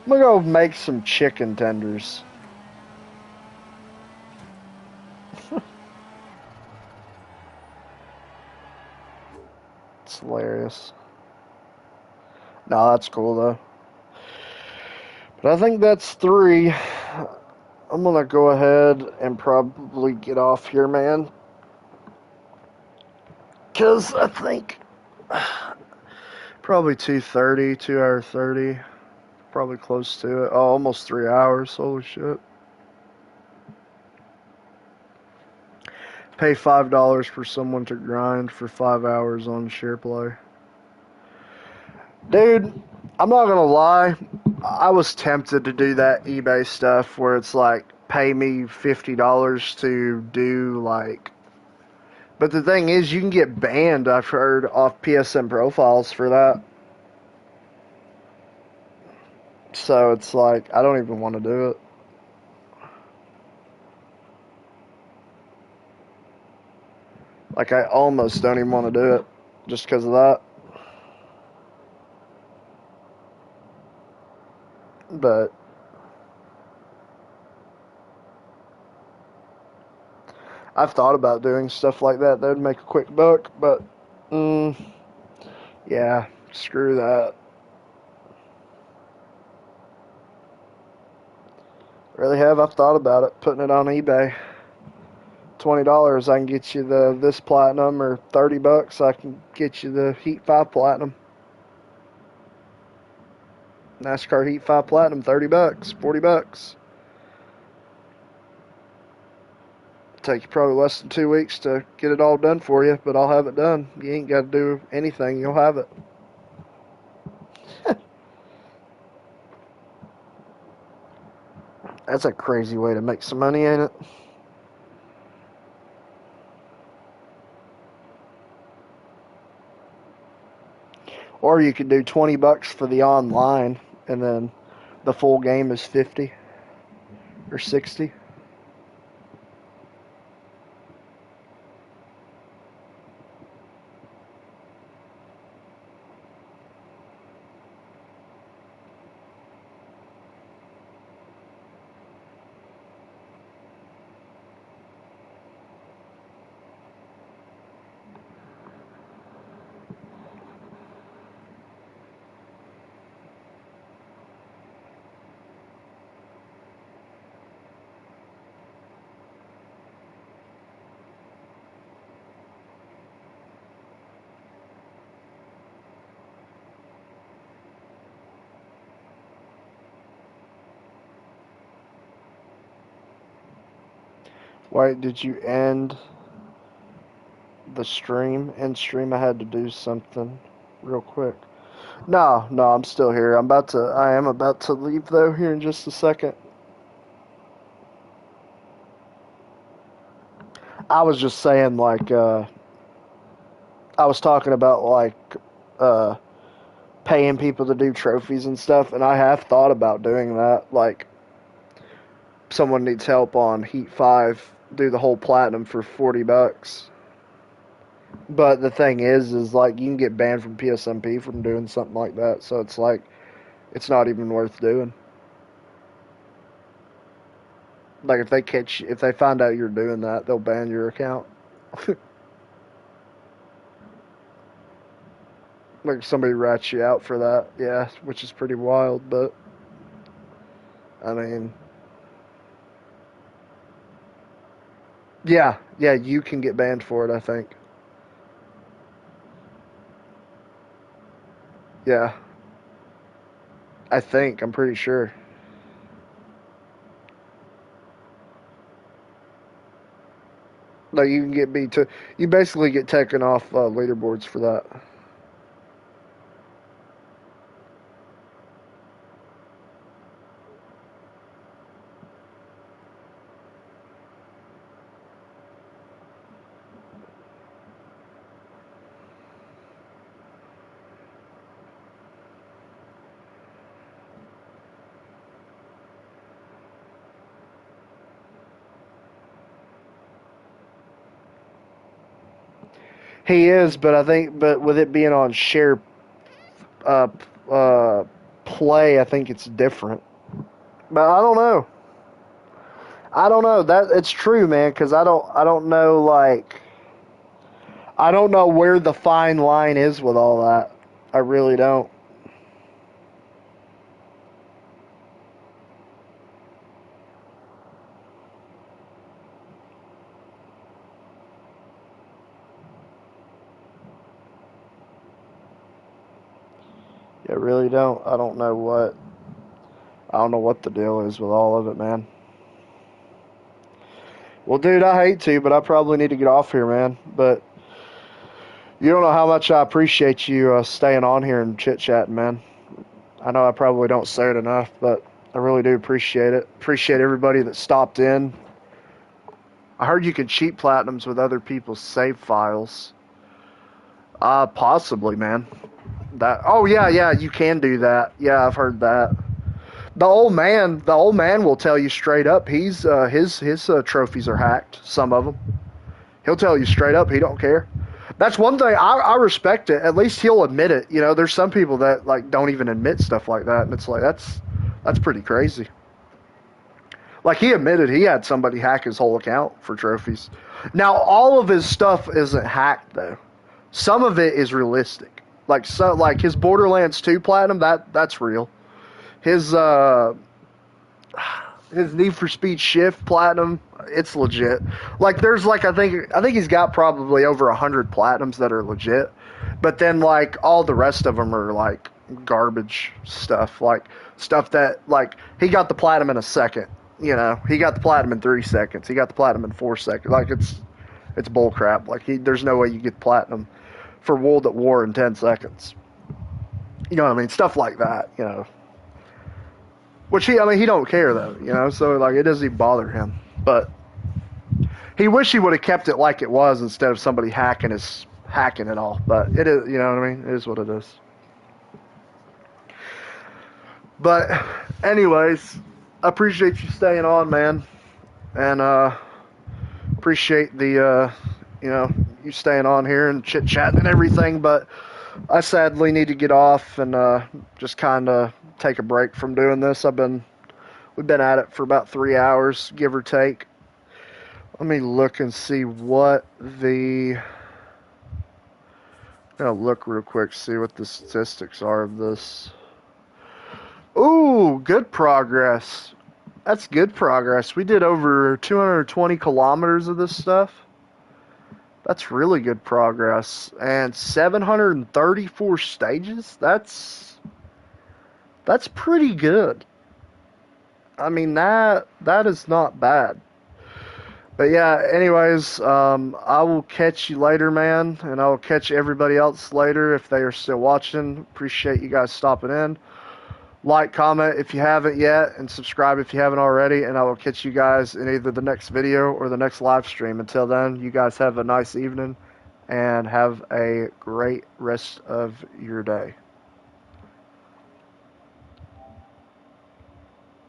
go make some chicken tenders. It's hilarious. No, that's cool though. But I think that's 3. I'm gonna go ahead and probably get off here, man. Cause I think probably 2:30, 2 hour 30, probably close to it. Oh, almost 3 hours. Holy shit! Pay $5 for someone to grind for 5 hours on SharePlay. Dude, I'm not gonna lie. I was tempted to do that eBay stuff where it's like pay me $50 to do like. But the thing is, you can get banned, I've heard, off PSN profiles for that. So it's like, I don't even want to do it. Like, I almost don't even want to do it just because of that. But I've thought about doing stuff like that. That would make a quick buck, but yeah, screw that. Really have. I've thought about it, putting it on eBay. $20, I can get you this platinum, or $30, I can get you the Heat 5 platinum. NASCAR Heat 5 platinum, $30, $40. Take you probably less than 2 weeks to get it all done for you, but I'll have it done. You ain't got to do anything, you'll have it. That's a crazy way to make some money, ain't it? Or you could do $20 for the online, and then the full game is 50 or 60. Wait, did you end the stream? End stream, I had to do something real quick. No, I'm still here. I am about to leave though here in just a second. I was just saying like I was talking about like uh paying people to do trophies and stuff, and I have thought about doing that. Like someone needs help on Heat 5, do the whole platinum for $40. But the thing is like you can get banned from PSMP from doing something like that. So it's like it's not even worth doing. Like if they find out you're doing that, they'll ban your account. Like somebody rats you out for that, yeah, which is pretty wild. But I mean, yeah, you can get banned for it. I think. Yeah, I'm pretty sure. Like you can get beat to, you basically get taken off leaderboards for that. He is, but I think, but with it being on share uh, uh, play, I think it's different. But I don't know. I don't know that it's true, man. Because I don't know. Like, I don't know where the fine line is with all that. I really don't. I really don't. I don't know what. I don't know what the deal is with all of it, man. Well, dude, I hate to, but I probably need to get off here, man. But you don't know how much I appreciate you staying on here and chit chatting, man. I know I probably don't say it enough, but I really do appreciate it. Appreciate everybody that stopped in. I heard you can cheat platinums with other people's save files. Possibly, man. That. Oh yeah, you can do that. Yeah, I've heard that. The old man will tell you straight up. He's his trophies are hacked. Some of them. He'll tell you straight up. He don't care. That's one thing I respect it. At least he'll admit it. You know, there's some people that like don't even admit stuff like that, and it's like that's pretty crazy. Like he admitted he had somebody hack his whole account for trophies. Now all of his stuff isn't hacked though. Some of it is realistic. Like his Borderlands 2 platinum that's real. His his Need for Speed Shift platinum, it's legit. Like there's like I think he's got probably over 100 platinums that are legit, but then like all the rest of them are like garbage stuff, like stuff that like he got the platinum in a second. You know, he got the platinum in 3 seconds. He got the platinum in 4 seconds. Like it's bull crap. Like there's no way you get platinum for World at War in 10 seconds. You know what I mean? Stuff like that. You know. Which I mean, he don't care though, you know. So like, it doesn't even bother him. But he wish he would have kept it like it was instead of somebody hacking it all. But it is, you know what I mean? It is what it is. But anyways, I appreciate you staying on, man, and appreciate the you know, you staying on here and chit chatting and everything. But I sadly need to get off and just kind of take a break from doing this. We've been at it for about 3 hours, give or take. Let me look and see what I'm gonna look real quick, see what the statistics are of this. Ooh, good progress. That's good progress. We did over 220 kilometers of this stuff. That's really good progress. And 734 stages? That's pretty good. I mean, that is not bad. But yeah, anyways, I will catch you later, man, and I will catch everybody else later if they are still watching. Appreciate you guys stopping in. Like, comment if you haven't yet, and subscribe if you haven't already, and I will catch you guys in either the next video or the next live stream. Until then, you guys have a nice evening, and have a great rest of your day.